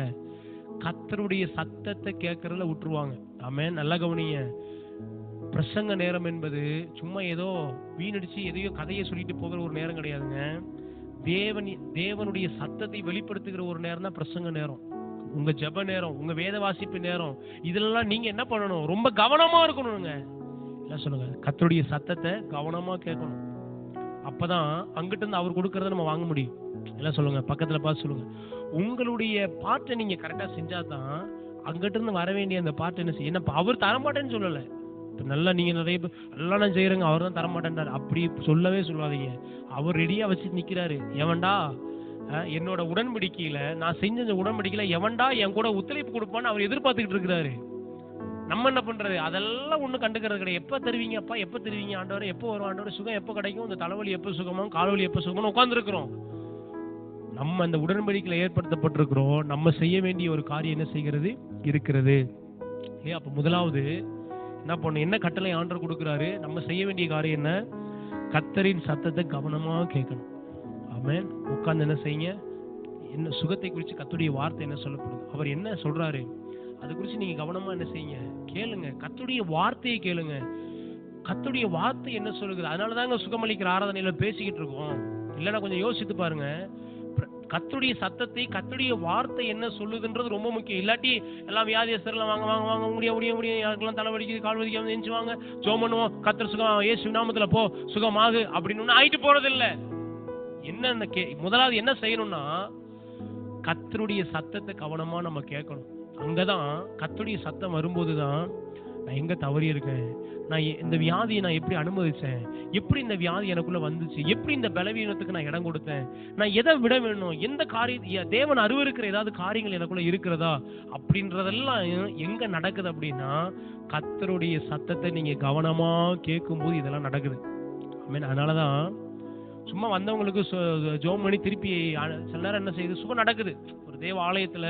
கர்த்தருடைய சத்தத்தை கேட்கறதுல விட்டுருவாங்க. ஆமென். நல்லா கவனிங்க. பிரசங்க நேரம் என்பது சும்மா ஏதோ வீணடிச்சு எதையோ கதையை சொல்லிட்டு போகிற ஒரு நேரம் கிடையாதுங்க. தேவனுடைய சத்தத்தை வெளிப்படுத்துகிற ஒரு நேரம் தான் பிரசங்க நேரம், உங்க ஜெப நேரம், உங்க வேத வாசிப்பு நேரம். இதெல்லாம் நீங்க என்ன பண்ணணும்? ரொம்ப கவனமா இருக்கணுங்க. என்ன சொல்லுங்க? கர்த்தருடைய சத்தத்தை கவனமா கேட்கணும். அப்பதான் அங்கிட்ட இருந்து அவர் கொடுக்கறத நம்ம வாங்க முடியும். எல்லாம் சொல்லுங்க, பக்கத்துல பார்த்து சொல்லுங்க. உங்களுடைய பாட்டை நீங்க கரெக்டா செஞ்சாதான் அங்கிட்ட இருந்து வர வேண்டிய அந்த பாட்டு என்ன செய்ய. என்ன அவர் தரமாட்டேன்னு சொல்லல. இப்ப நல்லா நீங்க நிறைய பேர் நல்லா நான் செய்யறேங்க, அவர் தான் தரமாட்டேன்றாரு அப்படி சொல்லவே சொல்லாதீங்க. அவர் ரெடியா வச்சு நிக்கிறாரு. எவன்டா என்னோட உடன்படிக்கையில நான் செஞ்ச உடன்படிக்கையில எவன்டா என் கூட ஒத்துழைப்பு கொடுப்பான்னு அவர் எதிர்பார்த்துக்கிட்டு இருக்கிறாரு. நம்ம என்ன பண்றது? அதெல்லாம் ஒண்ணு கண்டுக்கிறது கிடையாது. எப்ப தருவீங்க அப்பா, எப்ப தருவீங்க ஆண்டவரே, எப்போ வரும் ஆண்டவரே, சுகம் எப்ப கிடைக்கும், இந்த தலைவலி எப்ப சுகமா, கால்வலி எப்ப சுகமா உட்கார்ந்து இருக்கிறோம். நம்ம அந்த உடன்படிக்கையில ஏற்படுத்தப்பட்டிருக்கிறோம். நம்ம செய்ய வேண்டிய ஒரு காரியம் என்ன செய்கிறது இருக்கிறது. அப்ப முதலாவது என்ன பண்ண, என்ன கட்டளை ஆண்டவர் கொடுக்கிறாரு? நம்ம செய்ய வேண்டிய காரியம் என்ன? கர்த்தரின் சத்தத்தை கவனமா கேட்கணும். ஆமென். உட்கார்ந்து என்ன செய்யுங்க, என்ன சுகத்தை குறித்து கர்த்தருடைய வார்த்தை என்ன சொல்லப்படுது, அவர் என்ன சொல்றாரு, அது குறித்து நீங்க கவனமா என்ன செய்யுங்க, கேளுங்க. கர்த்தருடைய வார்த்தையை கேளுங்க. கர்த்தருடைய வார்த்தை என்ன சொல்லுது? அதனாலதாங்க சுகமளிக்கிற ஆராதனையில பேசிக்கிட்டு இருக்கோம். இல்லைன்னா கொஞ்சம் யோசித்து பாருங்க. கர்த்தருடைய சத்தத்தை, கர்த்தருடைய வார்த்தை என்ன சொல்லுதுன்றது ரொம்ப முக்கியம். இல்லாட்டி எல்லாம் வியாதியஸ்தர்லாம் வாங்க வாங்க வாங்க முடியும் யாருக்கெல்லாம் தலை வலிக்குது, கால் வலிக்காம எந்திரிச்சு வாங்க, ஜெபம் பண்ணுவோம், கர்த்தர் சுகம், இயேசு நாமத்துல போ சுகமாகு அப்படின்னு ஆயிட்டு போறது இல்ல. என்ன முதலாவது என்ன செய்யணும்னா, கர்த்தருடைய சத்தத்தை கவனமா நம்ம கேட்கணும். அங்கதான் கர்த்தருடைய சத்தம் வரும்போதுதான் நான் எங்க தவறி இருக்கேன், நான் இந்த வியாதியை நான் எப்படி அனுமதிச்சேன், எப்படி இந்த வியாதி எனக்குள்ள வந்துச்சு, எப்படி இந்த பலவீனத்துக்கு நான் இடம் கொடுத்தேன், நான் எதை விட வேணும், எந்த காரியம் தேவன் அருவருக்கிற ஏதாவது காரியங்கள் எனக்குள்ள இருக்கிறதா அப்படின்றதெல்லாம் எங்க நடக்குது அப்படின்னா, கர்த்தருடைய சத்தத்தை நீங்க கவனமா கேட்கும் போது இதெல்லாம் நடக்குது. அதனாலதான் சும்மா வந்தவங்களுக்கு ஜெபம் பண்ணி திருப்பி சில நேரம் என்ன செய்யுது, சுகம் நடக்குது. ஒரு தேவ ஆலயத்துல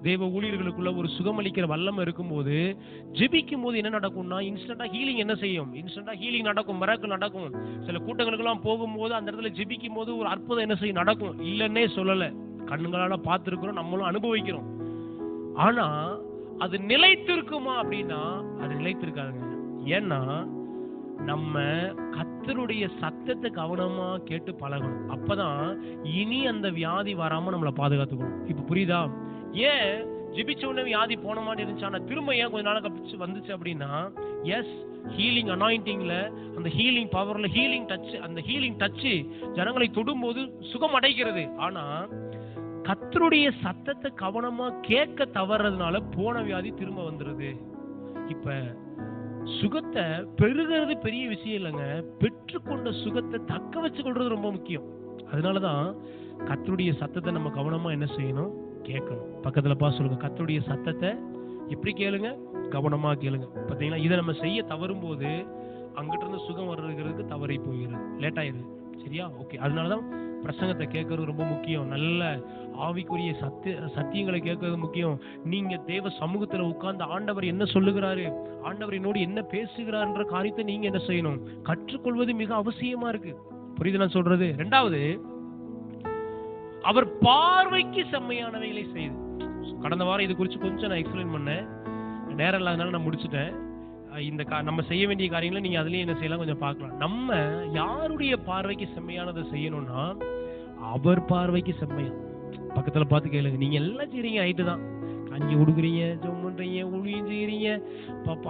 தேவ ஊழியர்களுக்குள்ள ஒரு சுகமளிக்கிற வல்லமை இருக்கும்போது, ஜெபிக்கும் போது என்ன நடக்கும்னா, இன்ஸ்டன்டா ஹீலிங் என்ன செய்யும், இன்ஸ்டன்டா ஹீலிங் நடக்கும், மிராக்கிள் நடக்கும். சில கூட்டங்களுக்கெல்லாம் போகும்போது அந்த இடத்துல ஜெபிக்கும் போது ஒரு அற்புதம் என்ன செய்யும், நடக்கும். இல்லன்னே சொல்லல, கண்ணுங்களால பார்த்திருக்கிறோம், நம்மளும் அனுபவிக்கிறோம். ஆனா அது நிலைத்திருக்குமா அப்படின்னா அது நிலைத்திருக்காதுங்க. ஏன்னா நம்ம கர்த்தருடைய சத்தத்தை கவனமா கேட்டு பழகணும். அப்பதான் இனி அந்த வியாதி வராம நம்மளை பாதுகாத்துக்கணும். இப்ப புரியுதா? ஏன் ஜெபிச்ச உடனே வியாதி போன மாதிரி இருந்துச்சு, ஆனா திரும்ப ஏன் கொஞ்ச நாள் கழிச்சு வந்துச்சு அப்படின்னா, எஸ் ஹீலிங் அனாயிண்டிங்ல, அந்த ஹீலிங் பவர்ல ஹீலிங் டச், அந்த ஹீலிங் டச் ஜனங்களை தொடும்போது சுகம் அடைகிறது. ஆனா கர்த்தருடைய சத்தத்தை கவனமா கேட்க தவறதுனால போன வியாதி திரும்ப வந்துருது. இப்ப சுகத்தை பெறுகிறது பெரிய விஷயம் இல்லைங்க, பெற்றுக்கொண்ட சுகத்தை தக்க வச்சு கொள்றது ரொம்ப முக்கியம். அதனாலதான் கர்த்தருடைய சத்தத்தை நம்ம கவனமா என்ன செய்யணும், கேட்கணும். பக்கத்துல பார்த்து சொல்லுங்க, கர்த்தருடைய சத்தத்தை எப்படி கேளுங்க, கவனமா கேளுங்க. பாத்தீங்களா, இதை நம்ம செய்ய தவறும் போது அங்கிட்ட இருந்து சுகம் வர்றதுக்கு தவறி போயிடுது, லேட் ஆயிடுது. சரியா? ஓகே. அதனாலதான் பிரசங்கத்தை கேட்கறது ரொம்ப முக்கியம். நல்ல ஆவிக்குரிய சத்தியங்களை கேட்கறது முக்கியம். நீங்க தேவ சமூகத்துல உட்கார்ந்து ஆண்டவர் என்ன சொல்லுகிறாரு, ஆண்டவர் என்னோடு என்ன பேசுகிறார்ன்ற காரியத்தை நீங்க என்ன செய்யணும், கற்றுக்கொள்வது மிக அவசியமா இருக்கு. புரியுது நான் சொல்றது? ரெண்டாவது, அவர் பார்வைக்கு செம்மையானவைகளை செய்து. கடந்த வாரம் இது குறித்து கொஞ்சம் நான் எக்ஸ்பிளைன் பண்ணேன், நேரம் இல்லாதனால நான் முடிச்சுட்டேன். இந்த நம்ம செய்ய வேண்டிய காரியங்களை நீங்க அதுலயே என்ன செய்யலாம் கொஞ்சம் பார்க்கலாம். நம்ம யாருடைய பார்வைக்கு செம்மையானதை செய்யணும்னா, அவர் பார்வைக்கு செம்மையா. பக்கத்துல பார்த்து கேளுங்க, நீங்க எல்லாம் செய்றீங்க, ரைட்டு தான், கஞ்சி கொடுக்குறீங்க, ஜெபம் பண்றீங்க, ஊழியம் செய்யறீங்க,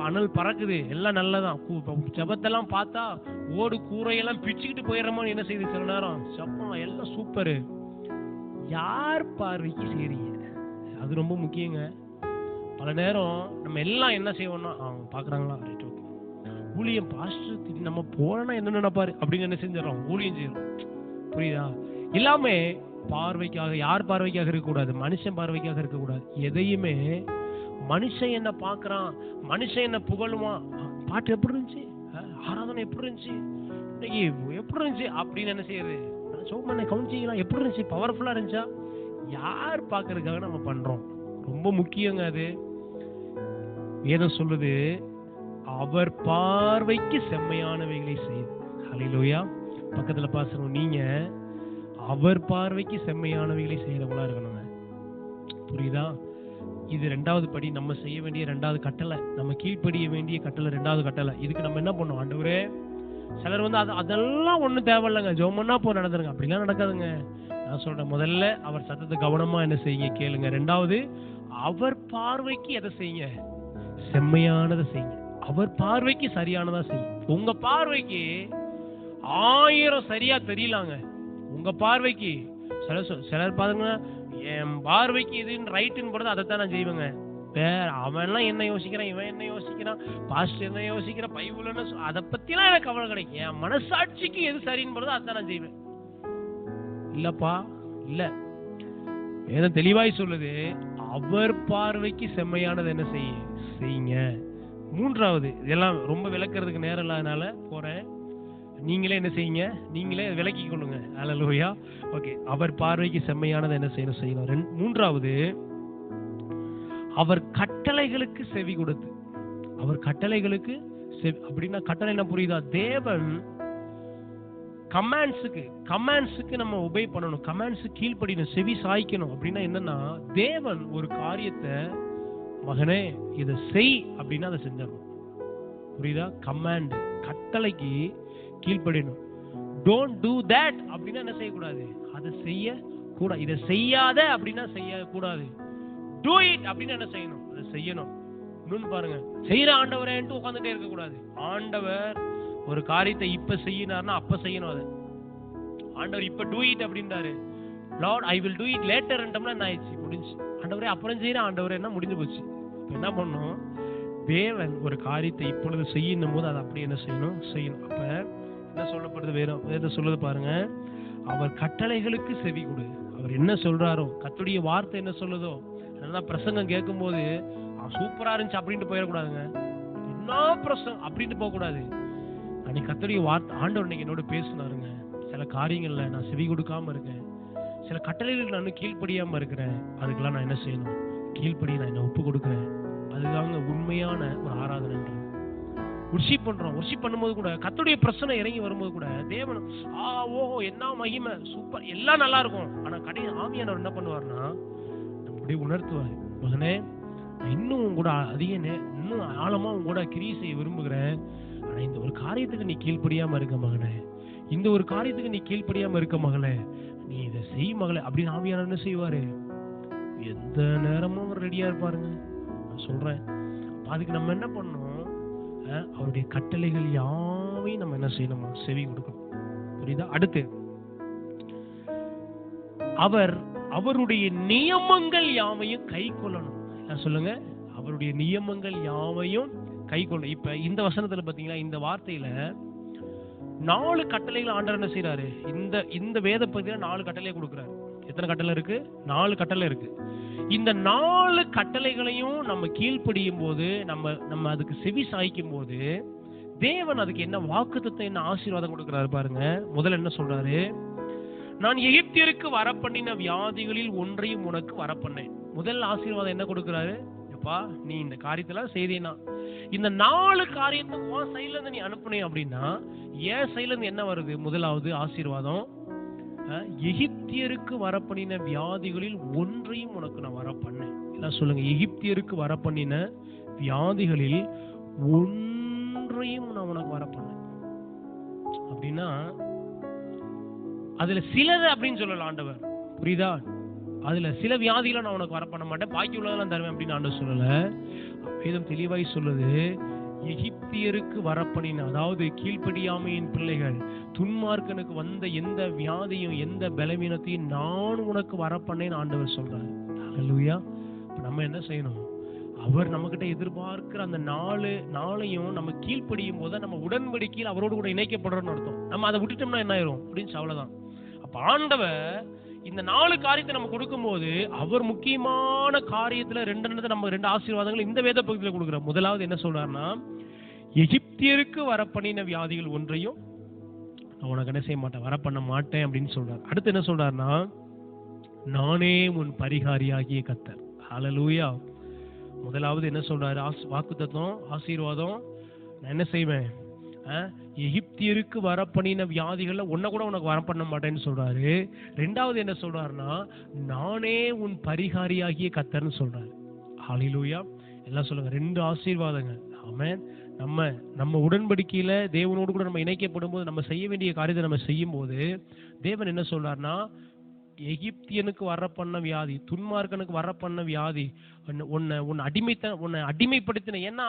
அனல் பறக்குது, எல்லாம் நல்லதான். ஜெபத்தெல்லாம் பார்த்தா ஓடு கூரையெல்லாம் பிச்சுக்கிட்டு போயிடுறோமோ என்ன செய்யுது சில நேரம், சப்பம் எல்லாம் சூப்பரு. யார் பார்வைக்கு செய்றீங்க, அது ரொம்ப முக்கியங்க. பல நேரம் நம்ம எல்லாம் என்ன செய்வோம்னா, அவங்க பாக்குறாங்களா, ரைட், ஓகே, ஊழியம் பாஸ்டர் நம்ம போனா என்ன நினைப்பாரு அப்படின்னு என்ன செஞ்சிடறோம், ஊழியம் செய்யறோம். புரியுதா? எல்லாமே பார்வைக்காக, யார் பார்வைக்காக இருக்கக்கூடாது, மனுஷன் பார்வைக்காக இருக்கக்கூடாது. எதையுமே மனுஷன் என்ன பாக்குறான், மனுஷன் என்ன புகழுவான், பாட்டு எப்படி இருந்துச்சு, ஆராதனை எப்படி இருந்துச்சு, இன்னைக்கு எப்படி இருந்துச்சு அப்படின்னு என்ன செய்யுது, சோமனை கவனிச்சிக்கலாம், எப்படி இருந்துச்சு, பவர்ஃபுல்லா இருந்துச்சா, யார் பாக்குறதுக்காக நம்ம பண்றோம். ரொம்ப முக்கியங்க அது. வேதம் சொல்லுது, அவர் பார்வைக்கு செம்மையானவைகளை செய்து. ஹல்லேலூயா. பக்கத்துல பாசணும், நீங்க அவர் பார்வைக்கு செம்மையானவைகளை செய்யறவங்களா இருக்கணுங்க. புரியுதா? இது ரெண்டாவது படி, நம்ம செய்ய வேண்டிய ரெண்டாவது கட்டளை, நம்ம கீழ்ப்படிய வேண்டிய கட்டளை, ரெண்டாவது கட்டளை. இதுக்கு நம்ம என்ன பண்ணோம், ஆண்டவரே சிலர் வந்து அதெல்லாம் ஒண்ணும் தேவையில்லைங்க, ஜெபம் பண்ணா போ நடந்துருங்க. அப்படிலாம் நடக்காதுங்க. நான் சொல்றேன், முதல்ல அவர் சத்தத்தை கவனமா என்ன செய்யுங்க, கேளுங்க. ரெண்டாவது, அவர் பார்வைக்கு எதை செய்யுங்க, செம்மையானதை செய்யுங்க. அவர் பார்வைக்கு சரியானதா செய்யுங்க. உங்க பார்வைக்கு 1000 சரியா தெரியலாங்க. உங்க பார்வைக்கு சிலர் பாருங்க, என் பார்வைக்கு இதுன்னு ரைட்டுன்னு போடுறது அதைத்தான் நான் செய்வேங்க. அவன்லாம் என்ன யோசிக்கிறான், இவன் என்ன யோசிக்கிறான், பாஸ்டர் என்ன யோசிக்கிறான், பைபிள் என்ன, அதை பத்திலாம் எனக்கு கவலை கிடைக்கும். என் மனசாட்சிக்கு எது சரின்னு போடுறதோ அதான் நான் செய்வேன். இல்லப்பா, இல்ல, வேதம் தெளிவாய் சொல்லுது, அவர் பார்வைக்கு செம்மையானது என்ன செய்யுங்க. மூன்றாவது, இதெல்லாம் ரொம்ப விளக்குறதுக்கு நேரம் இல்லாதனால போறேன், நீங்களே என்ன செய்யுங்க, நீங்களே விளக்கி கொள்ளுங்க. அல்லேலூயா. ஓகே, அவர் பார்வைக்கு செம்மையானது என்ன செய்யணும். மூன்றாவது, அவர் கட்டளைகளுக்கு செவி கொடுத்து. அவர் கட்டளைகளுக்கு அப்படின்னா கட்டளை என்ன புரியுதா? தேவன் கமாண்ட்ஸுக்கு நம்ம ஒபே பண்ணணும், கமாண்ட்ஸு கீழ்ப்படியணும், செவி சாய்க்கணும். அப்படின்னா என்னன்னா, தேவன் ஒரு காரியத்தை, மகனே இதை செய் அப்படின்னா அதை செஞ்சிடணும். புரியுதா? கமாண்ட், கட்டளைக்கு கீழ்ப்படியணும். டோன்ட் டூ தட் அப்படின்னா என்ன செய்யக்கூடாது, அதை செய்ய கூட. இதை செய்யாத அப்படின்னா செய்யக்கூடாது. டூ இட் அப்படின்னா என்ன செய்யணும், அதை செய்யணும். இன்னொன்னு பாருங்க, செய்யற ஆண்டவரேன்ட்டு உட்காந்துட்டே இருக்க கூடாது. ஆண்டவர் ஒரு காரியத்தை இப்ப செய்யினார்னா அப்ப செய்யணும். அது ஆண்டவர் இப்ப டூ இட் அப்படின்றாரு, Lord I will do it later என்றோம்னா என்ன ஆயிடுச்சு, முடிஞ்சு. ஆண்டவரே அப்புறம் செய்யற ஆண்டவரே என்ன முடிஞ்சு போச்சு. என்ன பண்ணும், தேவன் ஒரு காரியத்தை இப்பொழுது செய்யணும் போது அதை அப்படி என்ன செய்யணும். அப்ப என்ன சொல்லப்படுது, வேதம் சொல்லுது பாருங்க, அவர் கட்டளைகளுக்கு செவி கொடு. அவர் என்ன சொல்றாரோ, கர்த்தருடைய வார்த்தை என்ன சொல்லுதோ, அதனால பிரசங்கம் கேட்கும் போது சூப்பரா இருந்துச்சு அப்படின்ட்டு போயிடக்கூடாதுங்க. என்ன பிரசங்கம் அப்படின்ட்டு போக கூடாது. அன்னைக்கு கர்த்தருடைய வார்த்தை, ஆண்டவர் இன்னைக்கு என்னோட பேசினாருங்க. சில காரியங்கள்ல நான் செவி கொடுக்காம இருக்கேன், சில கட்டளைகளுக்கு நான் கீழ்ப்படியாம இருக்கிறேன். அதுக்கெல்லாம் நான் என்ன செய்யணும், கீழ்ப்படி நான் என்ன ஒப்பு கொடுக்குறேன். அதுதாங்க உண்மையான ஒரு ஆராதனை. வர்ஷிப் பண்றோம், வர்ஷிப் பண்ணும்போது கூட கர்த்தருடைய பிரசன்னம் இறங்கி வரும்போது கூட தேவன் ஓஹோ என்ன மகிமை, சூப்பர், எல்லாம் நல்லா இருக்கும். ஆனா கடைசி ஆவியானவர் என்ன பண்ணுவார்னா, நம்ம அப்படியே உணர்த்துவார், மகனே நான் இன்னும் கூட இன்னும் ஆழமா உங்க கூட கிரியை செய்ய விரும்புகிறேன். ஆனா இந்த ஒரு காரியத்துக்கு நீ கீழ்ப்படியாம இருக்க மகனே, இந்த ஒரு காரியத்துக்கு நீ கீழ்ப்படியாம இருக்க மகளே, நீ இதை செய் மகளே அப்படின்னு ஆவியானவர் என்ன செய்வாரு, எந்த நேரமும் அவர் ரெடியா இருப்பாருங்க. நான் சொல்றேன், அதுக்கு நம்ம என்ன பண்ணணும், அவருடைய கட்டளைகள் யாவையும் நம்ம என்ன செய்யணுமா, செவி கொடுக்கணும். புரியுதா? அடுத்து, அவருடைய நியமங்கள் யாவையும் கை கொள்ளணும். சொல்லுங்க, அவருடைய நியமங்கள் யாவையும் கை கொள்ளணும். இப்ப இந்த வசனத்துல பாத்தீங்களா, இந்த வார்த்தையில 4 கட்டளைகள் ஆண்டவர் என்ன செய்யறாரு, இந்த வேத பகுதியில 4 கட்டளை கொடுக்கிறாரு. எத்தனை கட்டளை இருக்கு? 4 கட்டளை இருக்கு. இந்த 4 கட்டளைகளையும் நம்ம கீழ்ப்படியும் போது, நம்ம அதுக்கு செவி சாய்க்கும் போது, தேவன் அதுக்கு என்ன வாக்குத்தத்தம், என்ன ஆசீர்வாதம் கொடுக்கிறாரு பாருங்க. முதல்ல என்ன சொல்றாரு, நான் எகிப்தியருக்கு வரப்பண்ணின வியாதிகளில் ஒன்றையும் உனக்கு வரப்பண்ணேன். முதல் ஆசீர்வாதம் என்ன கொடுக்கிறாரு, எப்பா நீ இந்த காரியத்தெல்லாம் செய்தீனா, இந்த 4 காரியத்தை உன் சைட்ல இருந்து நீ அனுப்புனே அப்படின்னா, என் சைட்ல இருந்து என்ன வருது, முதலாவது ஆசீர்வாதம், எகிப்தியருக்கு வரப்பண்ணின வியாதிகளில் ஒன்றையும் உனக்கு நான் வரப்பண்ணேன். எல்லாம் சொல்லுங்க, எகிப்தியருக்கு வரப்பண்ணின வியாதிகளில் ஒன்றையும் நான் உனக்கு வரப்பண்ணேன். அப்படின்னா அதுல சிலது அப்படின்னு சொல்லல ஆண்டவர், புரியுதா? அதுல சில வியாதிகளை நான் உனக்கு வரப்பண்ண மாட்டேன், பாக்கி உள்ளதெல்லாம் தருவேன் அப்படின்னு ஆண்டவர் சொல்லல. வேதம் தெளிவாய் சொல்லுது, எகிப்தியருக்கு வரப்பண்ணின, அதாவது கீழ்ப்படியாமையின் பிள்ளைகள், துன்மார்க்கனுக்கு வந்த எந்த வியாதியும் எந்த பலவீனத்தையும் நான் உனக்கு வரப்பண்ணேன்னு ஆண்டவர் சொல்றாரு. ஹல்லேலூயா. நம்ம என்ன செய்யணும், அவர் நம்ம கிட்ட எதிர்பார்க்கிற அந்த 4 நாளையும் நம்ம கீழ்ப்படியும் போது நம்ம உடன்படிக்கையில் அவரோடு கூட இணைக்கப்படுறோம்னு அர்த்தம். நம்ம அதை விட்டுட்டோம்னா என்ன ஆயிரும் அப்படின்னு அவ்வளவுதான். அப்ப ஆண்டவர் இந்த 4 காரியத்தை நம்ம கொடுக்கும்போது, அவர் முக்கியமான காரியத்துல 2 ஆசீர்வாதங்கள் இந்த வேத பகுதியில் கொடுக்கிறார். முதலாவது என்ன சொல்றாருன்னா, எகிப்தியருக்கு வரப்பண்ணின வியாதிகள் ஒன்றையும் உனக்கு என்ன செய்ய மாட்டேன், வரப்பண்ண மாட்டேன் அப்படின்னு சொல்றாரு. அடுத்து என்ன சொல்றாருன்னா, நானே உன் பரிகாரியாகிய கர்த்தர். ஹல்லேலூயா. முதலாவது என்ன சொல்றாரு, வாக்குத்தத்தம், ஆசீர்வாதம், நான் என்ன செய்வேன், எகிப்தியருக்கு வரப்பண்ணின வியாதிகள்ல ஒன்ன கூட உனக்கு வரப்பண்ண மாட்டேன்னு சொல்றாரு. ரெண்டாவது என்ன சொல்றாருன்னா, நானே உன் பரிகாரியாகிய கர்த்தர்னு சொல்றாரு. ஹல்லேலூயா. எல்லாம் சொல்லுங்க, 2 ஆசீர்வாதங்கள். ஆமென். நம்ம உடன்படிக்கையில தேவனோடு கூட நம்ம இணைக்கப்படும் போது, நம்ம செய்ய வேண்டிய காரியத்தை நம்ம செய்யும் போது தேவன் என்ன சொல்றாருன்னா, எகிப்தியனுக்கு வர பண்ண வியாதி, துன்மார்க்கனுக்கு வர பண்ண வியாதி, உன்னை அடிமைப்படுத்தின. ஏன்னா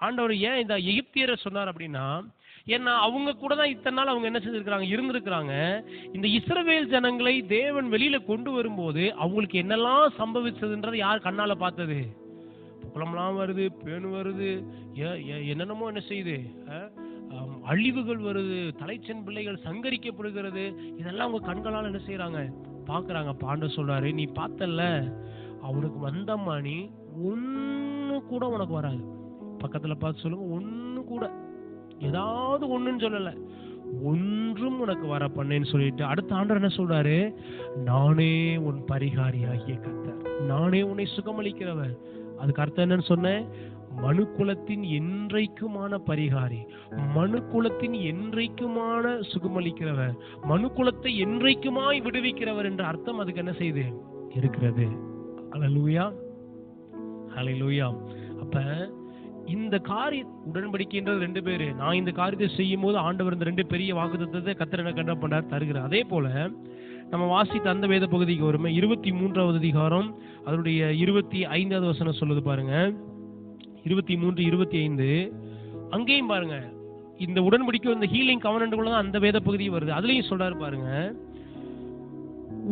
ஆண்டவர் ஏன் இந்த எகிப்தியரை சொன்னார் அப்படின்னா, ஏன்னா அவங்க கூட தான் இத்தனை நாள் அவங்க என்ன செஞ்சிருக்கிறாங்க, இருந்திருக்கிறாங்க. இந்த இஸ்ரவேல் ஜனங்களை தேவன் வெளியில கொண்டு வரும்போது அவங்களுக்கு என்னெல்லாம் சம்பவிச்சதுன்றதை யார் கண்ணால பார்த்தது? குளம்லாம் வருது, பேணு வருது, என்னென்னமோ என்ன செய்யுது, அழிவுகள் வருது, தலைச்சன் பிள்ளைகள் சங்கரிக்கப்படுகிறது. இதெல்லாம் அவங்க கண்களால் என்ன செய்யறாங்க, பாக்குறாங்க. ஆண்டவர் சொல்றாரு, நீ பார்த்தல்ல, அவனுக்கு வந்தம்மா, நீ ஒண்ணு கூட உனக்கு வராது. பக்கத்துல பார்த்து சொல்லுங்க, ஒண்ணு கூட, ஏதாவது ஒண்ணுன்னு சொல்லல, ஒன்றும் உனக்கு வர பண்ணேன்னு சொல்லிட்டு அடுத்த ஆண்டவர் என்ன சொல்றாரு, நானே உன் பரிகாரி ஆகிய கர்த்தர், நானே உன்னை சுகமளிக்கிறவர். அதுக்கு அர்த்தம் என்னன்னு சொன்னேன், மனு குலத்தின் என்றைக்குமான பரிகாரி, மனு குலத்தின் என்றைக்குமான சுகமளிக்கிறவர், மனு குலத்தை என்றைக்குமாய் விடுவிக்கிறவர் என்ற அர்த்தம் அதுக்கு என்ன செய்து இருக்கிறது. ஹல்லேலூயா, ஹல்லேலூயா. அப்ப இந்த காரிய உடன்படிக்கைன்றது ரெண்டு பேரு. நான் இந்த காரியத்தை செய்யும் போது ஆண்டவர் இந்த ரெண்டு பெரிய வாக்குத்தத்தத்தை கர்த்தர் என்ன கண்ட பண்ணார், தருகிறார். அதே போல நம்ம வாசித்த அந்த வேத பகுதிக்கு வருமே, 23வது அதிகாரம் அதனுடைய 25வது வசனம் சொல்லுது பாருங்க. 23, 25 அங்கேயும் பாருங்க, இந்த உடன்படிக்கை இந்த ஹீலிங் கவர்னன்ட்குள்ள தான் அந்த வேத பகுதி வருது. அதுலயும் சொல்றாரு பாருங்க,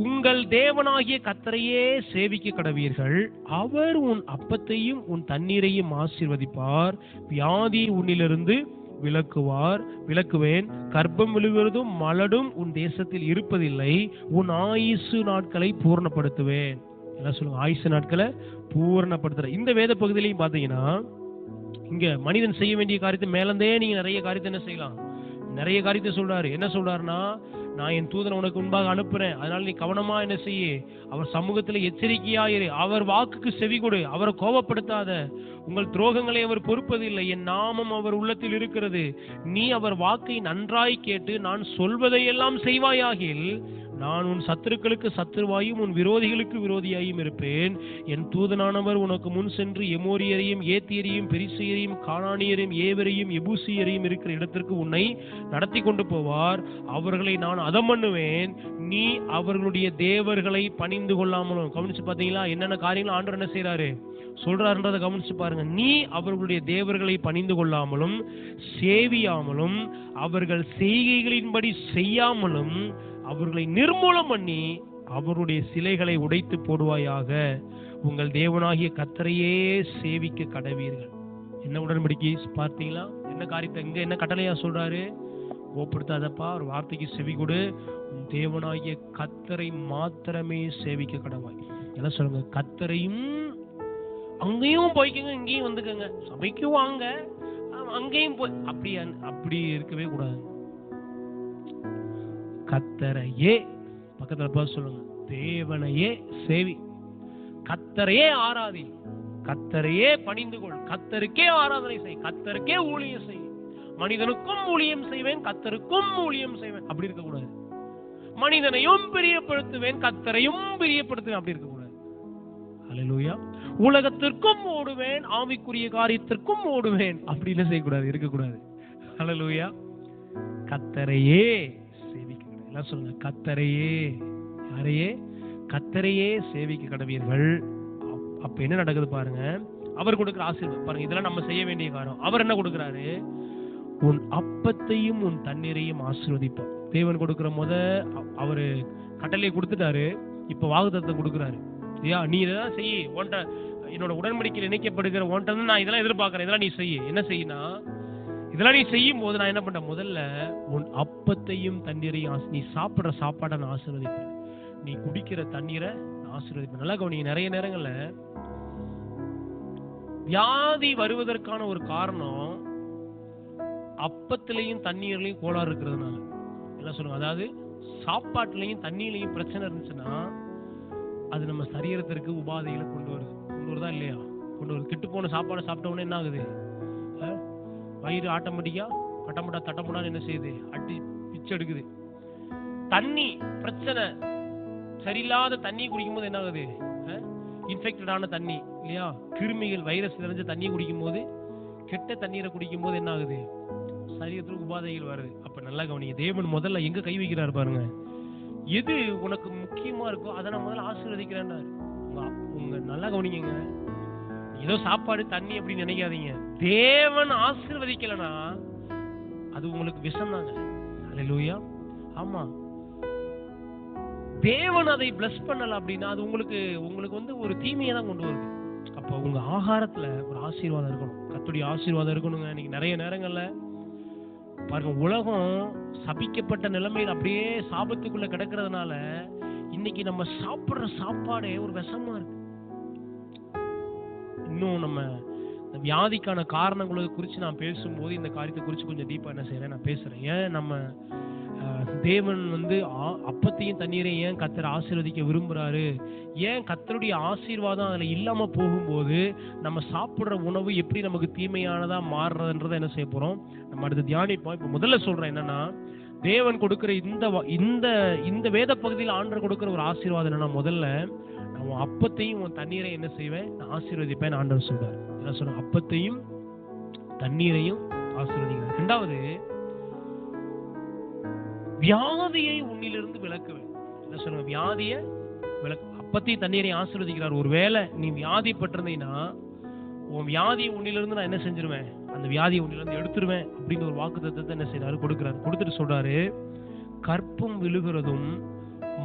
உங்கள் தேவனாகிய கர்த்தரையே சேவிக்க கடவீர்கள், அவர் உன் அப்பத்தையும் உன் தண்ணீரையும் ஆசீர்வதிப்பார், வியாதி உன்னிலிருந்து விலக்குவேன், கர்ப்பம் விழுகிறதும் மலடும் உன் தேசத்தில் இருப்பதில்லை, உன் ஆயுசு நாட்களை பூர்ணப்படுத்துவேன். என்ன சொல்லுங்க, ஆயுசு நாட்களை பூர்ணப்படுத்துற. இந்த வேத பகுதியிலையும் பாத்தீங்கன்னா, இங்க மனிதன் செய்ய வேண்டிய காரியத்தை மேலந்தே நீங்க நிறைய காரியத்தை என்ன செய்யலாம், நிறைய காரியத்தை சொல்றாரு. என்ன சொல்றாருன்னா, நான் என் தூதனை உனக்கு முன்பாக அனுப்புறேன், அதனால நீ கவனமா என்ன செய்ய, அவர் சமூகத்தில் எச்சரிக்கையாயிரு, அவர் வாக்குக்கு செவி கொடு, அவரை கோபப்படுத்தாத, உங்கள் துரோகங்களை அவர் பொறுப்பதில்லை, என் நாமம் அவர் உள்ளத்தில் இருக்கிறது, நீ அவர் வாக்கை நன்றாய் கேட்டு நான் சொல்வதையெல்லாம் செய்வாயாகில் நான் உன் சத்துருக்களுக்கு சத்துருவாயும் உன் விரோதிகளுக்கு விரோதியாயும் இருப்பேன். என் தூதனானவர் உனக்கு முன் சென்று எமோரியரையும் ஏத்தியரையும் பெரிசியரையும் கானானியரையும் ஏவரையும் எபூசியரையும் இருக்கிற இடத்திற்கு உன்னை நடத்தி கொண்டு போவார். அவர்களை நான் அதம் பண்ணுவேன், நீ அவர்களுடைய தேவர்களை பணிந்து கொள்ளாமலும். கவனிச்சு பாத்தீங்களா, என்னென்ன காரியங்கள் ஆண்டவர் என்ன செய்யறாரு சொல்றாருன்றதை கவனிச்சு பாருங்க. நீ அவர்களுடைய தேவர்களை பணிந்து கொள்ளாமலும் சேவியாமலும் அவர்கள் செய்கைகளின்படி செய்யாமலும் அவர்களை நிர்மூலம் பண்ணி அவருடைய சிலைகளை உடைத்து போடுவாயாக, உங்கள் தேவனாகிய கர்த்தரையே சேவிக்க கடவீர்கள். என்ன உடன்படிக்கை பார்த்தீங்களா, என்ன காரியத்தை இங்க என்ன கட்டளையா சொல்றாரு, கோப்படுத்தாதப்பா, ஒரு வார்த்தைக்கு செவி கொடு, உன் தேவனாகிய கர்த்தரை மாத்திரமே சேவிக்க கடவாய். என்ன சொல்லுங்க, கர்த்தரையும் அங்கேயும் போய்க்குங்க, இங்கேயும் வந்துக்கங்க, சபைக்கும் வாங்க, அங்கேயும் போய் அப்படி இருக்கவே கூடாது. கர்த்தரையே, பக்கத்துல பார்த்து சொல்லுங்க, தேவனையே சேவி, கர்த்தரையே ஆராதி, கர்த்தரையே பணிந்து கொள், கர்த்தருக்கே ஆராதனை செய், கர்த்தருக்கே ஊழியம் செய். மனிதனுக்கும் ஊழியம் செய்வேன், கர்த்தருக்கும் ஊழியம் செய்வேன், அப்படி இருக்க கூடாது. மனிதனையும் பிரியப்படுத்துவேன், கர்த்தரையும் பிரியப்படுத்துவேன், அப்படி இருக்க கூடாது. ஹல்லேலூயா. உலகத்திற்கும் ஓடுவேன், ஆவிக்குரிய காரியத்திற்கும் ஓடுவேன், அப்படி எல்லாம் செய்யக்கூடாது, இருக்கக்கூடாது. ஹல்லேலூயா. கர்த்தரையே சேவிக்க, எல்லாம் சொல்லுங்க, கர்த்தரையே, யாரையே, கர்த்தரையே சேவிக்க கடவீர்கள். அப்ப என்ன நடக்குது பாருங்க, அவர் கொடுக்கிற ஆசீர்வாதம் பாருங்க, இதெல்லாம் நம்ம செய்ய வேண்டிய காரியம். அவர் என்ன கொடுக்கிறாரு, உன் அப்பத்தையும் உன் தண்ணீரையும் ஆசீர்வதிப்பார். தேவன் கொடுக்கிற அவரு கட்டளை கொடுத்துட்டாரு, இப்ப வாக்குத்தத்தத்தை கொடுக்கிறாரு. நீ இதெல்லாம் செய்ய, என்னோட உடன்படிக்கையில் இணைக்கப்படுகிற ஒன்றை நான் இதெல்லாம் எதிர்பார்க்கிறேன், இதெல்லாம் நீ செய்ய. என்ன செய்யினா, இதெல்லாம் நீ செய்யும் போது நான் என்ன பண்றேன், முதல்ல உன் அப்பத்தையும் தண்ணீரையும், நீ சாப்பிடுற சாப்பாடை நான் ஆசீர்வதிப்பேன், நீ குடிக்கிற தண்ணீரை நான் ஆசீர்வதிப்பேன். நல்லா கவனிங்க, நிறைய நேரங்கள்ல வியாதி வருவதற்கான ஒரு காரணம் அப்பத்திலையும் தண்ணீர்லையும் கோளாறு இருக்கிறதுனால. என்ன சொல்லுங்க, அதாவது சாப்பாட்டுலையும் தண்ணீர்லையும் பிரச்சனை இருந்துச்சுன்னா அது நம்ம சரீரத்திற்கு உபாதைகளை கொண்டு வருதா இல்லையா, கொண்டு வருது. கெட்டு போன சாப்பாடு சாப்பிட்ட உடனே என்ன ஆகுது, வயிறு ஆட்டோமேட்டிக்கா கட்டமுடா தட்டமுடான்னு என்ன செய்யுது, அடி பிச்சு எடுக்குது. தண்ணி பிரச்சனை, சரியில்லாத தண்ணி குடிக்கும் போது என்ன ஆகுது, இன்ஃபெக்டடான தண்ணி இல்லையா, கிருமிகள் வைரஸ் நிறைஞ்ச தண்ணி குடிக்கும் போது கெட்ட தண்ணீரை குடிக்கும் போது என்ன ஆகுது? சரீரத்தில் உபாதைகள் வருது. அப்ப நல்லா கவனிங்க, தேவன் முதல்ல எங்க கை வைக்கிறார் பாருங்க. எது உனக்கு முக்கியமா இருக்கோ அதை நான் முதல்ல ஆசீர்வதிக்கிறேன்னாரு. உங்க நல்லா கவனிங்க, ஏதோ சாப்பாடு தண்ணி அப்படின்னு நினைக்காதீங்க. தேவன் ஆசீர்வதிக்கலனா அது உங்களுக்கு விஷம் தாங்க. அல்லேலூயா. ஆமா, தேவன் அதை பிளஸ் பண்ணல அப்படின்னா அது உங்களுக்கு வந்து ஒரு தீமையை தான் கொண்டு வருது. அப்ப உங்க ஆகாரத்துல ஒரு ஆசீர்வாதம் இருக்கணும், கர்த்தருடைய ஆசீர்வாதம் இருக்கணுங்க. இன்னைக்கு நிறைய நேரங்கள்ல பாருங்க, உலகம் சபிக்கப்பட்ட நிலைமையில் அப்படியே சாபத்துக்குள்ள கிடக்கிறதுனால இன்னைக்கு நம்ம சாப்பிடுற சாப்பாடே ஒரு விஷமா இருக்கு. இன்னும் நம்ம வியாதிக்கான காரணங்களை குறித்து நான் பேசும்போது இந்த காரியத்தை குறித்து கொஞ்சம் டீப்பா என்ன செய்யறேன், நான் பேசுறேன். ஏன் நம்ம தேவன் வந்து அப்பத்தையும் தண்ணீரையும் ஏன் கர்த்தர் ஆசீர்வதிக்க விரும்புறாரு, ஏன் கர்த்தருடைய ஆசீர்வாதம் அதுல இல்லாம போகும்போது நம்ம சாப்பிடுற உணவு எப்படி நமக்கு தீமையானதா மாறுறதுன்றதை என்ன செய்ய போறோம், நம்ம அடுத்து தியானிப்போம். இப்ப முதல்ல சொல்றேன் என்னன்னா, தேவன் கொடுக்கிற இந்த வேத பகுதியில் ஆண்டவர் கொடுக்கிற ஒரு ஆசீர்வாதம் என்னன்னா, முதல்ல நான் அப்பத்தையும் தண்ணீரையும் என்ன செய்வேன், நான் ஆசீர்வதிப்பேன். ஆண்டவர் சொல்றாரு. என்ன சொல்ற, அப்பத்தையும் தண்ணீரையும் ஆசீர்வதிக்கிறார். இரண்டாவது, வியாதியை உன்னிலிருந்து விலக்குவேன். என்ன சொல்லுங்க, வியாதியை விலக்கு. அப்பத்தையும் தண்ணீரையும் ஆசீர்வதிக்கிறார். ஒருவேளை நீ வியாதி பட்டிருந்தீங்கன்னா உன் வியாதியை உன்னிலிருந்து நான் என்ன செஞ்சிருவேன், அந்த வியாதியை உன்னிலிருந்து எடுத்துருவேன் அப்படின்னு ஒரு வாக்குத்தத்தத்தை என்ன செய்யறாரு, கொடுக்கிறாரு. கொடுத்துட்டு சொல்றாரு, கற்பம் விழுகிறதும்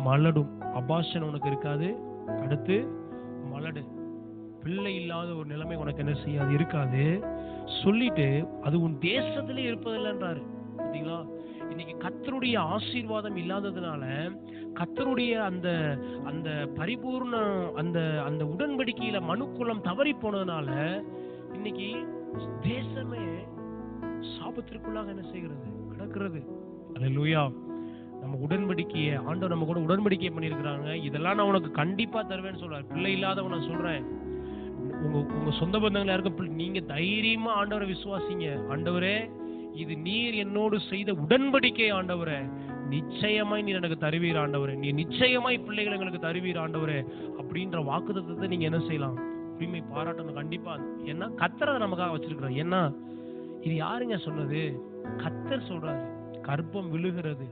மலடும். அபாஷன் உனக்கு இருக்காது. அடுத்து மலடு, பிள்ளை இல்லாத ஒரு நிலைமை உனக்கு என்ன செய்யாது, இருக்காது. சொல்லிட்டு அது உன் தேசத்திலே இருப்பதில்லைன்றாரு. பார்த்தீங்களா, இன்னைக்கு கர்த்தருடைய ஆசீர்வாதம் இல்லாததுனால, கர்த்தருடைய அந்த அந்த பரிபூர்ண அந்த அந்த உடன்படிக்கையில மனுக்குலம் தவறி போனதுனால இன்னைக்கு தேசமே சாபத்திற்குள்ளாக என்ன செய்கிறது, கிடக்கிறது. அல்லேலூயா. நம்ம உடன்படிக்கையை ஆண்டவர் நம்ம கூட உடன்படிக்கை பண்ணியிருக்கிறாங்க. இதெல்லாம் நான் உனக்கு கண்டிப்பா தருவேன்னு சொல்றாரு. பிள்ளை இல்லாதவன் நான் சொல்றேன், உங்க சொந்த பந்தங்கள் யாருக்கும் நீங்க தைரியமா ஆண்டவரை விசுவாசிங்க. ஆண்டவரே, இது நீர் என்னோடு செய்த உடன்படிக்கை ஆண்டவரே, நிச்சயமாய் நீர் எனக்கு தருவீர் ஆண்டவரே, நீ நிச்சயமாய் பிள்ளைகள் எங்களுக்கு தருவீர் ஆண்டவரே அப்படின்ற வாக்குத்தத்தத்தை நீங்க என்ன செய்யலாம், உரிமை பாராட்டணும் கண்டிப்பா. ஏன்னா கர்த்தர் நமக்காக வச்சிருக்கிறார். ஏன்னா இது யாருங்க சொன்னது, கர்த்தர் சொல்றாரு. கர்ப்பம் விழுகிறது,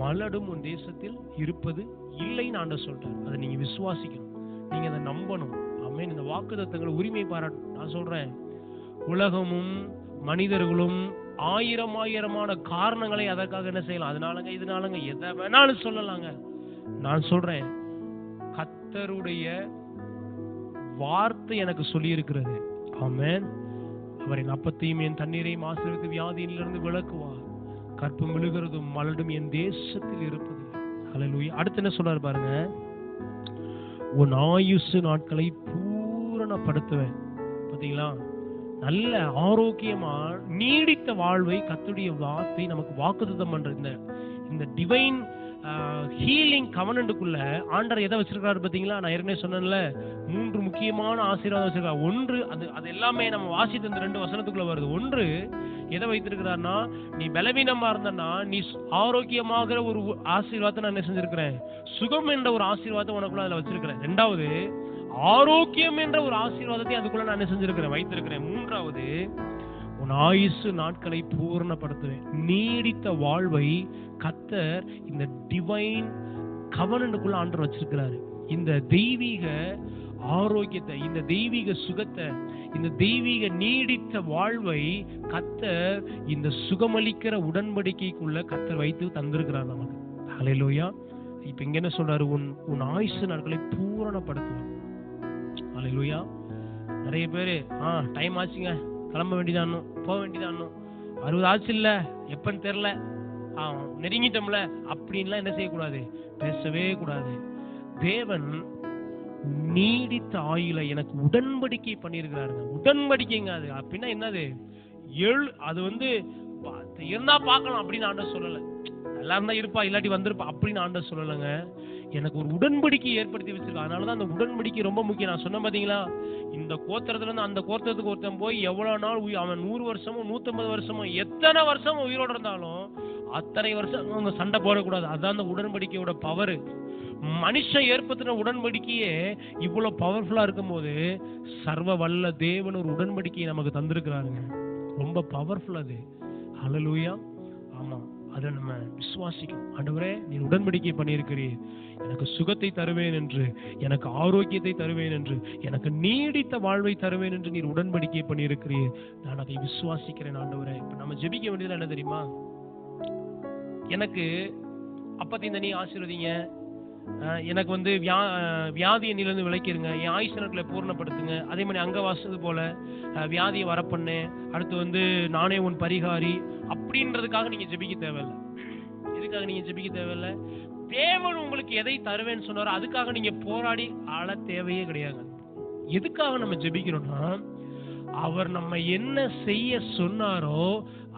மலடும் உன் தேசத்தில் இருப்பது இல்லைன்னு ஆண்டவர் சொல்றாரு. அதை நீங்க விசுவாசிக்கணும், நீங்க அதை நம்பணும். ஆமென். இந்த வாக்குத்தத்தங்களை உரிமை பாராட்டணும். நான் சொல்றேன், உலகமும் மனிதர்களும் ஆயிரமான காரணங்களை அதற்காக என்ன செய்யலாம், அதனாலங்க இதனாலங்க எதை வேணாலும் சொல்லலாங்க. நான் சொல்றேன், கர்த்தருடைய வார்த்தை எனக்கு சொல்லி இருக்கிறது. ஆமென். அவரின் அப்பத்தையும் என் தண்ணீரையும் ஆசீர்வதித்து வியாதியிலிருந்து விலக்குவார். கற்பம் விழுகிறதும் மலடும் என் தேசத்தில் இருப்பது. ஹல்லேலூயா. அடுத்து என்ன சொல்றாரு பாருங்க, உன் ஆயுசு நாட்களை பூரணப்படுத்துவேன். பாத்தீங்களா, நல்ல ஆரோக்கியமா நீடித்த வாழ்வை கர்த்தருடைய வார்த்தை நமக்கு வாக்குத்தத்தம் பண்ற இந்த டிவைன் ஹீலிங் கவனன்ட்டுக்குள்ள ஆண்டவர் எதை வச்சிருக்காரு பாத்தீங்களா. நான் ஏற்கனவே சொன்னேன்ல, 3 முக்கியமான ஆசீர்வாதம் வச்சிருக்காரு. ஒன்று, அது எல்லாமே நம்ம வாசித்த இந்த 2 வசனத்துக்குள்ள வருது. ஒன்று, எதை வைத்திருக்கிறார்னா, நீ பலவீனமா இருந்தனா நீ ஆரோக்கியமாகிற ஒரு ஆசீர்வாதத்தை நான் என்ன செஞ்சிருக்கிறேன், சுகம் என்ற ஒரு ஆசீர்வாதத்தை உனக்குள்ள அதுல வச்சிருக்கிறேன். ரெண்டாவது, ஆரோக்கியம் என்ற ஒரு ஆசீர்வாதத்தை அதுக்குள்ள நான் என்ன செஞ்சிருக்கிறேன், வைத்திருக்கிறேன். மூன்றாவது, உன் ஆயுசு நாட்களை பூரணப்படுத்துவேன். நீடித்த வாழ்வை கர்த்தர் இந்த டிவைன் கவனன்ட்டுக்குள்ள ஆண்டவர் வச்சிருக்கிறாரு. இந்த தெய்வீக ஆரோக்கியத்தை, இந்த தெய்வீக சுகத்தை, இந்த தெய்வீக நீடித்த வாழ்வை கர்த்தர் இந்த சுகமளிக்கிற உடன்படிக்கைக்குள்ள கர்த்தர் வைத்து தந்திருக்கிறார் நமக்கு. ஹல்லேலூயா. இப்ப இங்க என்ன சொல்றாரு, உன் ஆயுசு நாட்களை பூரணப்படுத்துவேன். ஹல்லேலூயா. நிறைய பேரு டைம் ஆச்சுங்க, கிளம்ப வேண்டியதானோ, போக வேண்டியதானோ, 60 ஆச்சு இல்ல, எப்பன்னு தெரியல, நெருங்கிட்டோம்ல அப்படின்லாம் என்ன செய்யக்கூடாது, பேசவே கூடாது. தேவன் நீடித்த ஆயுளை எனக்கு உடன்படிக்கை பண்ணியிருக்கிறாருங்க. உடன்படிக்கைங்க. அது அப்படின்னா என்னது, அது வந்து இருந்தா பார்க்கலாம் அப்படின்னு ஆண்டவர் சொல்லல. நல்லா இருந்தா இருப்பா, இல்லாட்டி வந்திருப்பா அப்படின்னு ஆண்டவர் சொல்லலைங்க. எனக்கு ஒரு உடன்படிக்கை ஏற்படுத்தி வச்சிருக்கா. அதனாலதான் அந்த உடன்படிக்கை ரொம்ப முக்கியம். நான் சொன்ன பாத்தீங்களா, இந்த கோத்திரத்துல இருந்து அந்த கோத்திரத்துக்கு ஒருத்தன் போய் எவ்வளவு நாள் அவன் 100 வருஷமோ 150 வருஷமோ எத்தனை வருஷமோ உயிரோடு இருந்தாலும் அத்தனை வருஷம் அவங்க சண்டை போடக்கூடாது. அதான் அந்த உடன்படிக்கையோட பவர். மனுஷன் ஏற்படுத்தின உடன்படிக்கையே இவ்வளவு பவர்ஃபுல்லா இருக்கும் போது சர்வ வல்ல தேவன் ஒரு உடன்படிக்கையை நமக்கு தந்திருக்கிறாருங்க. ரொம்ப பவர்ஃபுல் அது. ஹல்லேலூயா. ஆமா, அதை நம்ம விசுவாசிக்கணும். ஆண்டவரே, நீ உடன்படிக்கை பண்ணியிருக்கிறீர், எனக்கு சுகத்தை தருவேன் என்று, எனக்கு ஆரோக்கியத்தை தருவேன் என்று, எனக்கு நீடித்த வாழ்வை தருவேன் என்று நீர் உடன்படிக்கை பண்ணியிருக்கிறீர். நான் அதை விசுவாசிக்கிறேன் ஆண்டவரே. இப்ப நம்ம ஜெபிக்க வேண்டியது என்ன தெரியுமா? எனக்கு அப்பத்தை நீ ஆசீர்வதிங்க, எனக்கு வந்து வியாதியை நிலந்து விளைக்கிருங்க, என் ஆயுசு நாட்களை பூர்ணப்படுத்துங்க. அதே மாதிரி அங்க வாசது போல வியாதியை வரப்பண்ணு, அடுத்து வந்து நானே உன் பரிகாரி அப்படின்றதுக்காக நீங்க ஜெபிக்க தேவையில்லை. எதுக்காக நீங்க ஜெபிக்க தேவையில்லை? தேவன் உங்களுக்கு எதை தருவேன்னு சொன்னாரோ அதுக்காக நீங்க போராடி ஆள தேவையே கிடையாது. எதுக்காக நம்ம ஜெபிக்கிறோம்னா, அவர் நம்ம என்ன செய்ய சொன்னாரோ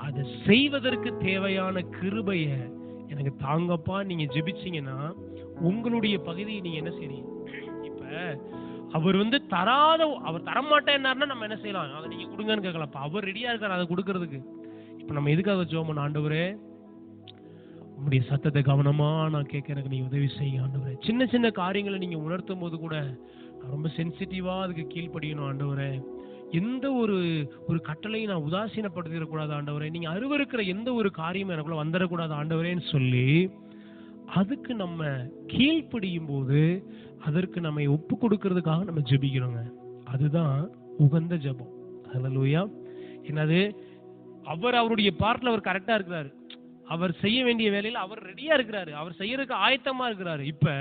அதை செய்வதற்கு தேவையான கிருபைய எனக்கு தாங்கப்பா நீங்க ஜெபிச்சீங்கன்னா உங்களுடைய பகுதியை நீங்க என்ன செய்றீங்க? இப்ப அவர் வந்து அவர் தரமாட்டேன்னாருன்னா நம்ம என்ன செய்யலாம்? அதை நீங்க கொடுங்கன்னு கேட்கலாம். அவர் ரெடியா இருக்காரு அதை கொடுக்கறதுக்கு. இப்ப நம்ம எதுக்காக ஜெபம் பண்ண? ஆண்டவரே, உங்களுடைய சத்தத்தை கவனமா நான் கேட்க எனக்கு நீங்க உதவி செய்யுங்க ஆண்டவரே. சின்ன சின்ன காரியங்களை நீங்க உணர்த்தும் போது கூட ரொம்ப சென்சிட்டிவா அதுக்கு கீழ்ப்படியணும் ஆண்டவரே. எந்த ஒரு கட்டளையும் நான் உதாசீனப்படுத்திடக்கூடாது ஆண்டவரே. நீங்க அருவருக்கிற எந்த ஒரு காரியமும் எனக்குள்ள வந்துடக்கூடாது ஆண்டவரேன்னு சொல்லி அதுக்கு நம்ம கீழ்ப்படியும் போது அதற்கு நம்ம ஒப்பு கொடுக்கறதுக்காக நம்ம ஜெபிக்கிறோங்க. அதுதான் உகந்த ஜெபம். ஹல்லேலூயா. என்னது? அவருடைய பார்ட்ல அவர் கரெக்டா இருக்கிறாரு. அவர் செய்ய வேண்டிய வேலையில அவர் ரெடியா இருக்கிறாரு. அவர் செய்யறதுக்கு ஆயத்தமா இருக்கிறாரு. இப்ப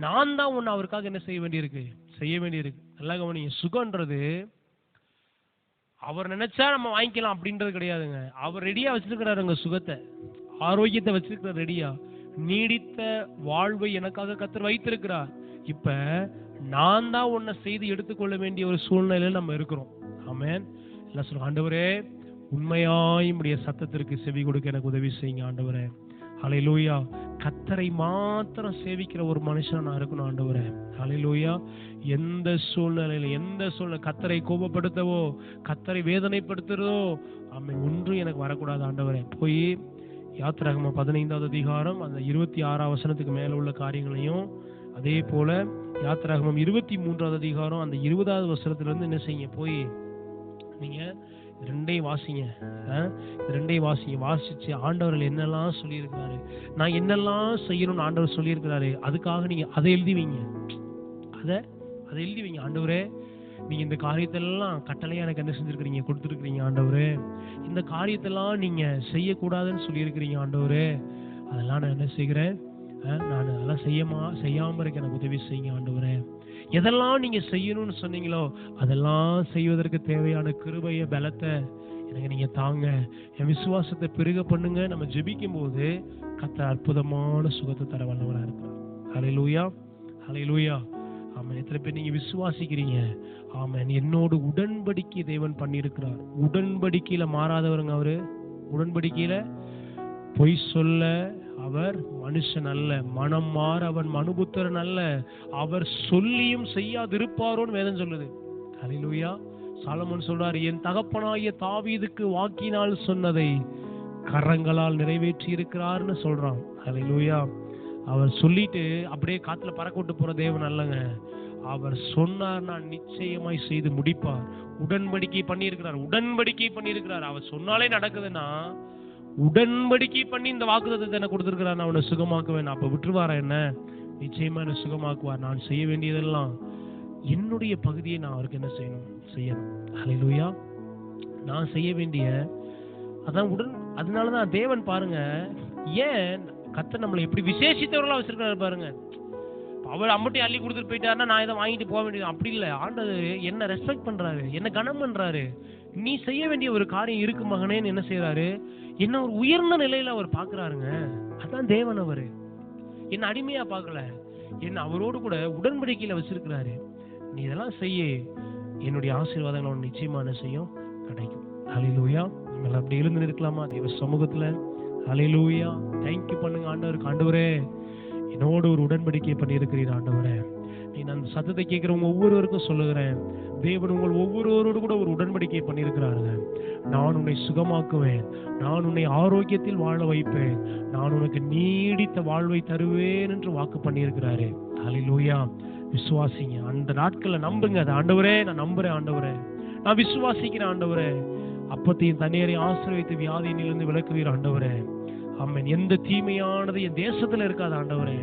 நான் தான் ஒண்ணு அவருக்காக என்ன செய்ய வேண்டியிருக்கு. நல்லா கவனிங்க. சுகம்ன்றது அவர் நினைச்சா நம்ம வாங்கிக்கலாம் அப்படின்றது கிடையாதுங்க. அவர் ரெடியா வச்சிருக்கிறாருங்க. சுகத்தை, ஆரோக்கியத்தை வச்சிருக்கிறார் ரெடியா. நீடித்த வாழ்வை எனக்காக கர்த்தர் வைத்திருக்கிறார். இப்ப நான் தான் உன்னை செய்து எடுத்துக்கொள்ள வேண்டிய ஒரு சூழ்நிலையில நம்ம இருக்கிறோம். ஆமென். எல்லாம் சொல்லுங்க, ஆண்டவரே உண்மையாய் உம்முடைய சத்தத்திற்கு செவி கொடுக்க எனக்கு உதவி செய்யுங்க ஆண்டவரே. ஹல்லேலூயா. கர்த்தரை மாத்திரம் சேவிக்கிற ஒரு மனுஷனா நான் இருக்கணும் ஆண்டவரே. ஹல்லேலூயா. எந்த சூழ்நிலை கர்த்தரை கோபப்படுத்தவோ கர்த்தரை வேதனைப்படுத்துறதோ ஆமென் ஒன்றும் எனக்கு வரக்கூடாது ஆண்டவரே. போய் யாத்திராகமம் 15வது அதிகாரம் அந்த 26ஆம் வசனத்துக்கு மேல உள்ள காரியங்களையும், அதே போல யாத்திராகமம் 23வது அதிகாரம் அந்த 20வது வசனத்துல இருந்து என்ன செய்யுங்க, போய் நீங்க ரெண்டையும் வாசிங்க. வாசிச்சு ஆண்டவர்கள் என்னெல்லாம் சொல்லியிருக்கிறாரு, நான் என்னெல்லாம் செய்யணும்னு ஆண்டவர் சொல்லியிருக்கிறாரு, அதுக்காக நீங்க அதை எழுதி வைங்க. ஆண்டவரே, நீங்க இந்த காரியத்தெல்லாம் கட்டளையா எனக்கு என்ன செஞ்சிருக்கிறீங்க, கொடுத்துருக்கிறீங்க ஆண்டவரே. இந்த காரியத்தெல்லாம் நீங்க செய்யக்கூடாதுன்னு சொல்லியிருக்கிறீங்க ஆண்டவரே. அதெல்லாம் நான் என்ன செய்கிறேன், நான் அதெல்லாம் செய்யாம இருக்க எனக்கு உதவி செய்யுங்க ஆண்டவரே. எதெல்லாம் நீங்க செய்யணும்னு சொன்னீங்களோ அதெல்லாம் செய்வதற்கு தேவையான கிருபைய பலத்தை எனக்கு நீங்க தாங்க. என் விசுவாசத்தை பெருக பண்ணுங்க. நம்ம ஜெபிக்கும் போது கர்த்தர் அற்புதமான சுகத்தை தர வல்லவரா இருக்கிறார். ஹல்லேலூயா. ஆமென். எத்தனை பேர் நீங்க விசுவாசிக்கிறீங்க? ஆமென். என்னோடு உடன்படிக்கை தேவன் பண்ணியிருக்கிறார். உடன்படிக்கையில மாறாதவருங்க அவரு. உடன்படிக்கையில பொய் சொல்ல அவர் மனுஷன் அல்ல, மனம் மாற அவன் மனுபுத்திரன் அல்ல, அவர் சொல்லியும் செய்யாதிருப்பாரோன்னு வேதம் சொல்லுது. ஹல்லேலூயா. சாலமோன் சொல்றாரு, என் தகப்பனாகிய தாவீதுக்கு வாக்கினால் சொன்னதை கரங்களால் நிறைவேற்றி இருக்கிறார்னு சொல்றான். ஹல்லேலூயா. அவர் சொல்லிட்டு அப்படியே காத்துல பறக்க விட்டு போற தேவன் அல்லங்க. அவர் சொன்னார், நான் நிச்சயமாய் செய்து முடிப்பார். உடன்படிக்கை பண்ணியிருக்கிறார். அவர் சொன்னாலே நடக்குதுன்னா உடன்படிக்கை பண்ணி இந்த வாக்குத்தத்தத்தை என்ன கொடுத்திருக்கிறார், நான் அவனை சுகமாக்குவேன். அப்ப விட்டுருவாரா என்ன? நிச்சயமா என்ன சுகமாக்குவார். நான் செய்ய வேண்டியதெல்லாம் என்னுடைய பகுதியை நான் அவருக்கு என்ன செய்யணும். ஹல்லேலூயா. நான் செய்ய வேண்டிய அதனாலதான் தேவன் பாருங்க, ஏன் கர்த்தர் நம்மளை எப்படி விசேஷித்தவர்களா வச்சிருக்காரு பாருங்க. அவர் அம்மட்டி அள்ளி கொடுத்துட்டு போயிட்டாருன்னா நான் இதை வாங்கிட்டு போக வேண்டியது அப்படி இல்லை. ஆண்டவர் என்ன ரெஸ்பெக்ட் பண்றாரு, என்ன கனம் பண்றாரு. நீ செய்ய வேண்டிய ஒரு காரியம் இருக்கு மகனேன்னு என்ன செய்யறாரு, என்ன ஒரு உயர்ந்த நிலையில அவர் பாக்குறாருங்க. அதான் தேவன். அவரு என்ன அடிமையா பார்க்கல, என்ன அவரோடு கூட உடன்படிக்கையில வச்சிருக்கிறாரு. நீ இதெல்லாம் செய்ய, என்னுடைய ஆசீர்வாதங்கள் நிச்சயமா என்ன செய்யும், கிடைக்கும். ஹல்லேலூயா. நம்ம அப்படி எழுந்து இருக்கலாமா தேவ சமூகத்துல? ஹல்லேலூயா. தேங்க்யூ பண்ணுங்க ஆண்டவருக்கு. ஆண்டவரே, என்னோடு ஒரு உடன்படிக்கை பண்ணி இருக்கிறீர் ஆண்டவரே. நீ அந்த சத்தத்தை கேட்கிறவங்க ஒவ்வொருவருக்கும் சொல்லுகிறேன், தேவன் உங்கள் ஒவ்வொருவரோடு கூட ஒரு உடன்படிக்கை பண்ணியிருக்கிறாருங்க. நான் உன்னை சுகமாக்குவேன், நான் உன்னை ஆரோக்கியத்தில் வாழ வைப்பேன், நான் உனக்கு நீடித்த வாழ்வை தருவேன் என்று வாக்கு பண்ணியிருக்கிறாரு. ஹல்லேலூயா. விசுவாசிங்க. அந்த நாட்களை நம்புங்க. அது ஆண்டவரே நான் நம்புறேன், ஆண்டவரே நான் விசுவாசிக்கிறேன், ஆண்டவரே அப்பத்தையும் தண்ணீரையும் ஆசீர்வதித்து வியாதியிலிருந்து விலக்குவீர் ஆண்டவரே. ஆமென். எந்த தீமையானது என் தேசத்துல இருக்காது ஆண்டவரே.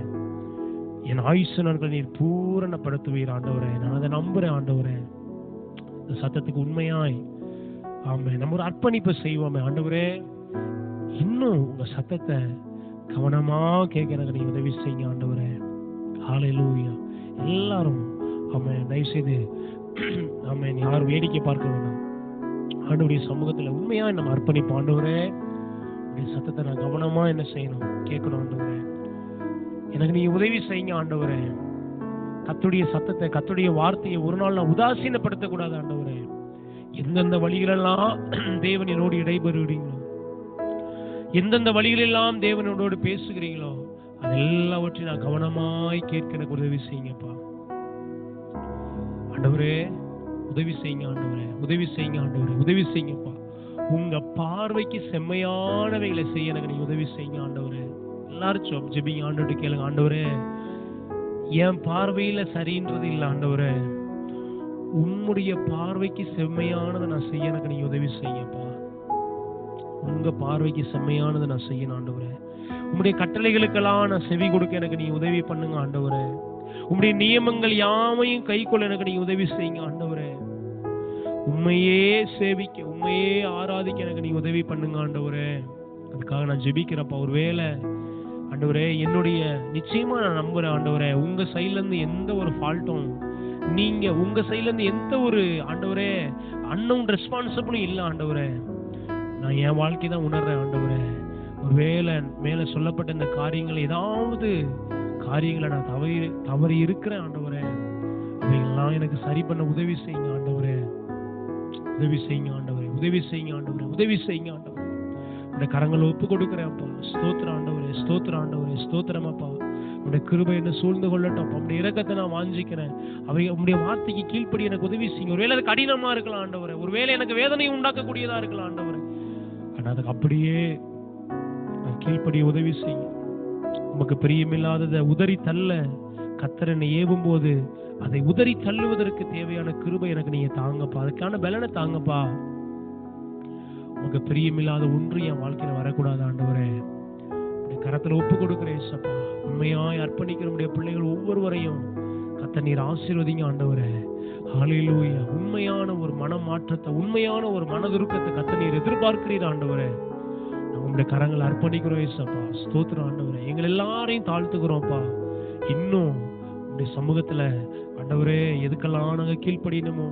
என் ஆயுசு நாட்கள் நீர் பூரணப்படுத்துவீர் ஆண்டவரே. நான் அதை நம்புறேன் ஆண்டவரே. இந்த சத்தத்துக்கு உண்மையாய் ஆமென் நம்ம ஒரு அர்ப்பணிப்பு செய்வோமே ஆண்டவரே. இன்னும் உங்க சத்தத்தை கவனமா கேட்கறதுக்கு நீங்க உதவி செய்யுங்க ஆண்டவரே. ஹல்லேலூயா. எல்லாரும் ஆமென் தயவு செய்து ஆமென் யாரும் வேடிக்கை பார்க்க வேண்டாம். ஆண்டவருடைய சமூகத்துல உண்மையா நம்ம அர்ப்பணிப்போம் ஆண்டவரே. உடைய சத்தத்தை நான் கவனமா என்ன செய்யணும், கேட்கணும் ஆண்டவரே. எனக்கு நீங்க உதவி செய்யுங்க ஆண்டவரே. கர்த்தருடைய சத்தத்தை, கர்த்தருடைய வார்த்தையை ஒரு நாள் நான் உதாசீனப்படுத்த கூடாது ஆண்டவரே. எந்தெந்த வழிகளெல்லாம் தேவன் என்னோடு இடைபெறுகிறீங்களோ, எந்தெந்த வழிகளெல்லாம் தேவனோடு பேசுகிறீங்களோ, அது எல்லாவற்றையும் நான் கவனமாய் கேட்க எனக்கு உதவி செய்யுங்கப்பா ஆண்டவரே. உதவி செய்யுங்க ஆண்டவரே, உதவி செய்யுங்க ஆண்டவரே, உதவி செய்யுங்கப்பா. உங்க பார்வைக்கு செம்மையானவைகளை செய்ய எனக்கு நீங்க உதவி செய்யுங்க ஆண்டவரே. எல்லாரும் ஜெபிங்க, ஆண்டவர்கிட்ட கேளுங்க. ஆண்டவரே என் பார்வையில சரின்றது இல்லை ஆண்டவரே, உம்முடைய பார்வைக்கு செம்மையானதை நான் செய்ய எனக்கு நீங்க உதவி செய்யுங்கப்பா. உங்க பார்வைக்கு செம்மையானதை நான் செய்யணும் ஆண்டவரே. உம்முடைய கட்டளைகளுக்கெல்லாம் நான் செவி கொடுக்க எனக்கு நீங்க உதவி பண்ணுங்க ஆண்டவரே. உம்முடைய நியமங்கள் யாவையும் கைக்கொள்ள எனக்கு நீங்க உதவி செய்யுங்க ஆண்டவரே. உண்மையே சேவிக்க, உண்மையே ஆராதிக்க எனக்கு நீங்க உதவி பண்ணுங்க ஆண்டவரே. அதுக்காக நான் ஜெபிக்கிறப்பா. ஒரு வேளை ஆண்டவரே என்னுடைய நிச்சயமா நான் நம்புறேன் ஆண்டவரே, உங்க சைட்ல இருந்து எந்த ஒரு ஃபால்ட்டும், நீங்க உங்க சைட்ல இருந்து எந்த ஒரு ஆண்டவரே அன்னவுன் ரெஸ்பான்சிபிளும் இல்லை ஆண்டவரே. நான் என் வாழ்க்கை தான் உணர்றேன் ஆண்டவரே. ஒருவேளை மேல சொல்லப்பட்ட இந்த காரியங்கள் ஏதாவது காரியங்களை நான் தவறி இருக்கிறேன் ஆண்டவரே, அவையெல்லாம் எனக்கு சரி பண்ண உதவி செய்யுங்க ஆண்டவரே. உதவி செய்யுங்க ஆண்டவரே, உதவி செய்யுங்க ஆண்டவரே, உதவி செய்யுங்க ஆண்டவரே. உடைய கரங்களை ஒப்பு கொடுக்கிறேன்ப்பா. ஸ்தோத்திரம் ஆண்டவரே, ஸ்தோத்திரம் ஆண்டவரே, ஸ்தோத்திரமாப்பா. உடைய கிருபை என்ன சூழ்ந்து கொள்ளட்டும். உடைய இரக்கத்தை நான் வாஞ்சிக்கிறேன். அவை உடைய வார்த்தைக்கு கீழ்ப்படி எனக்கு உதவி செய்யுங்க. ஒருவேளை அது கடினமா இருக்கலாம் ஆண்டவரே, ஒருவேளை எனக்கு வேதனை உண்டாக்கக்கூடியதா இருக்கலாம் ஆண்டவரே, ஆனா அதுக்கு அப்படியே கீழ்ப்படி உதவி செய்யும். உமக்கு பிரியமில்லாததை உதறி தள்ள கர்த்தர் என்னை ஏவும் போது அதை உதறி தள்ளுவதற்கு தேவையான கிருபை எனக்கு நீங்க தாங்கப்பா. அதுக்கான பலனை தாங்கப்பா. உமக்கு பிரியமில்லாத ஒன்று என் வாழ்க்கையில வரக்கூடாது ஆண்டவரே. கரத்துல ஒப்பு கொடுக்கிறேன் ஏசப்பா. உண்மையாய் அர்ப்பணிக்கிற உடைய பிள்ளைகள் ஒவ்வொருவரையும் கர்த்தர் நீர் ஆசீர்வதிங்க ஆண்டவரே. ஹல்லேலூயா. உண்மையான ஒரு மன மாற்றத்தை, உண்மையான ஒரு மனதுருக்கத்தை கர்த்தர் நீர் எதிர்பார்க்கிறீர் ஆண்டவரே. உங்களுடைய கரங்களை அர்ப்பணிக்கிறோம் ஏசப்பா. ஸ்தோத்திரம் ஆண்டவரே. எங்களை எல்லாரையும் தாழ்த்துக்கிறோம்ப்பா. இன்னும் உங்களுடைய சமூகத்துல ஆண்டவரே எதுக்கெல்லாம் நாங்க கீழ்ப்படியணுமோ,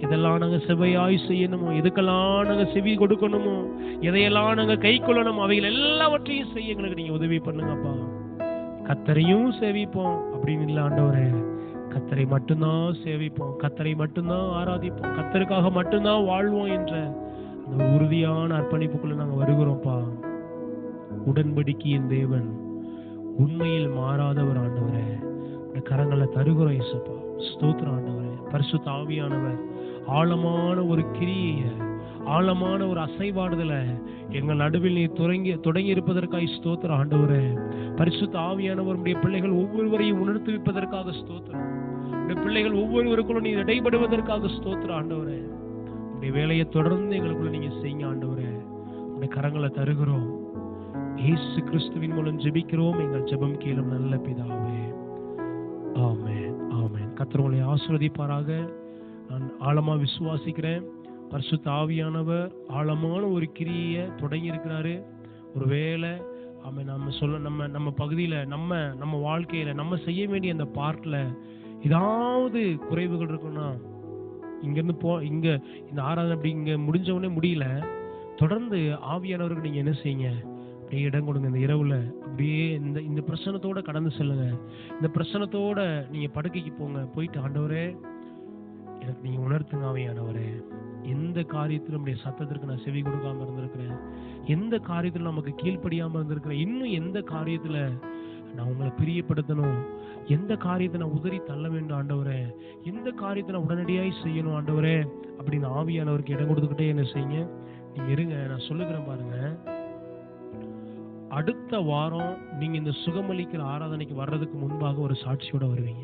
எதெல்லாம் நாங்க செவையாய் செய்யணுமோ, எதுக்கெல்லாம் நாங்க செவி கொடுக்கணுமோ, எதையெல்லாம் நாங்க கை கொள்ளணுமோ, அவைகள் எல்லாவற்றையும் செய்ய எங்களுக்கு நீங்க உதவி பண்ணுங்கப்பா. கர்த்தரையும் சேவிப்போம் அப்படின்னு இல்லை ஆண்டவரே, கர்த்தரை மட்டும்தான் சேவிப்போம், கர்த்தரை மட்டும்தான் ஆராதிப்போம், கர்த்தருக்காக மட்டும்தான் வாழ்வோம் என்ற அந்த உறுதியான அர்ப்பணிப்புக்குள்ள நாங்க வருகிறோம்ப்பா. உடன்படிக்கையின் தேவன், உண்மையில் மாறாதவர் ஆண்டவரே. இந்த கரங்களை தருகிறோம் இயேசுப்பா. ஸ்தோத்திரம் ஆண்டவரே. பரிசுத்த ஆவியானவர் ஆழமான ஒரு கிரியைய, ஆழமான ஒரு அசைவாடுதல எங்கள் நடுவில் நீ தொடங்கி இருப்பதற்காக ஸ்தோத்திரம் ஆண்டவரே. பரிசுத்த ஆவியானவர் உடைய பிள்ளைகள் ஒவ்வொருவரையும் உணர்த்துவிப்பதற்காக ஸ்தோத்திரம். உடைய பிள்ளைகள் ஒவ்வொருவருக்குள்ள நீ இடைபடுவதற்காக ஸ்தோத்திரம் ஆண்டவரே. உடைய வேலையை தொடர்ந்து எங்களுக்குள்ள நீங்க செய்யுங்க ஆண்டவரே. உடைய கரங்களை தருகிறோம். இயேசு கிறிஸ்துவின் மூலம் ஜெபிக்கிறோம் எங்கள் ஜெபம் கேளும் நல்ல பிதாவே. ஆமென், ஆமென். கர்த்தர் உங்களை ஆசீர்வதிப்பாராக. நான் ஆழமா விசுவாசிக்கிறேன். பரிசுத்த ஆவியானவர் ஆழமான ஒரு கிரியை தொடங்கி இருக்கிறாரு. ஒருவேளை நம்ம பகுதியில நம்ம வாழ்க்கையில நம்ம செய்ய வேண்டிய அந்த பார்ட்ல ஏதாவது குறைவுகள் இருக்குன்னா, இங்கிருந்து இங்க இந்த ஆராதனை அப்படி இங்க முடிஞ்ச உடனே முடியல, தொடர்ந்து ஆவியானவருக்கு நீங்க என்ன செய்யுங்க, அப்படியே இடம் கொடுங்க. இந்த இரவுல அப்படியே இந்த பிரச்சனத்தோட கடந்து செல்லுங்க. இந்த பிரச்சனத்தோட நீங்க படுக்கைக்கு போங்க. போயிட்டு ஆண்டவரே எனக்கு நீங்க உணர்த்துங்க ஆவியானவரே, எந்த காரியத்தில் நம்முடைய சத்தத்திற்கு நான் செவி கொடுக்காம இருந்திருக்கிறேன், எந்த காரியத்தில் நமக்கு கீழ்ப்படியாம இருந்திருக்கிறேன், இன்னும் எந்த காரியத்துல நான் உங்களை பிரியப்படுத்தணும், எந்த காரியத்தை நான் உதறி தள்ள வேண்டும் ஆண்டவரே, எந்த காரியத்தை நான் உடனடியாய் செய்யணும் ஆண்டவரே அப்படின்னு ஆவியானவருக்கு இடம் கொடுத்துக்கிட்டே என்ன செய்யுங்க, நீங்க இருங்க. நான் சொல்லுகிறேன் பாருங்க, அடுத்த வாரம் நீங்க இந்த சுகமளிக்கிற ஆராதனைக்கு வர்றதுக்கு முன்பாக ஒரு சாட்சியோட வருவீங்க.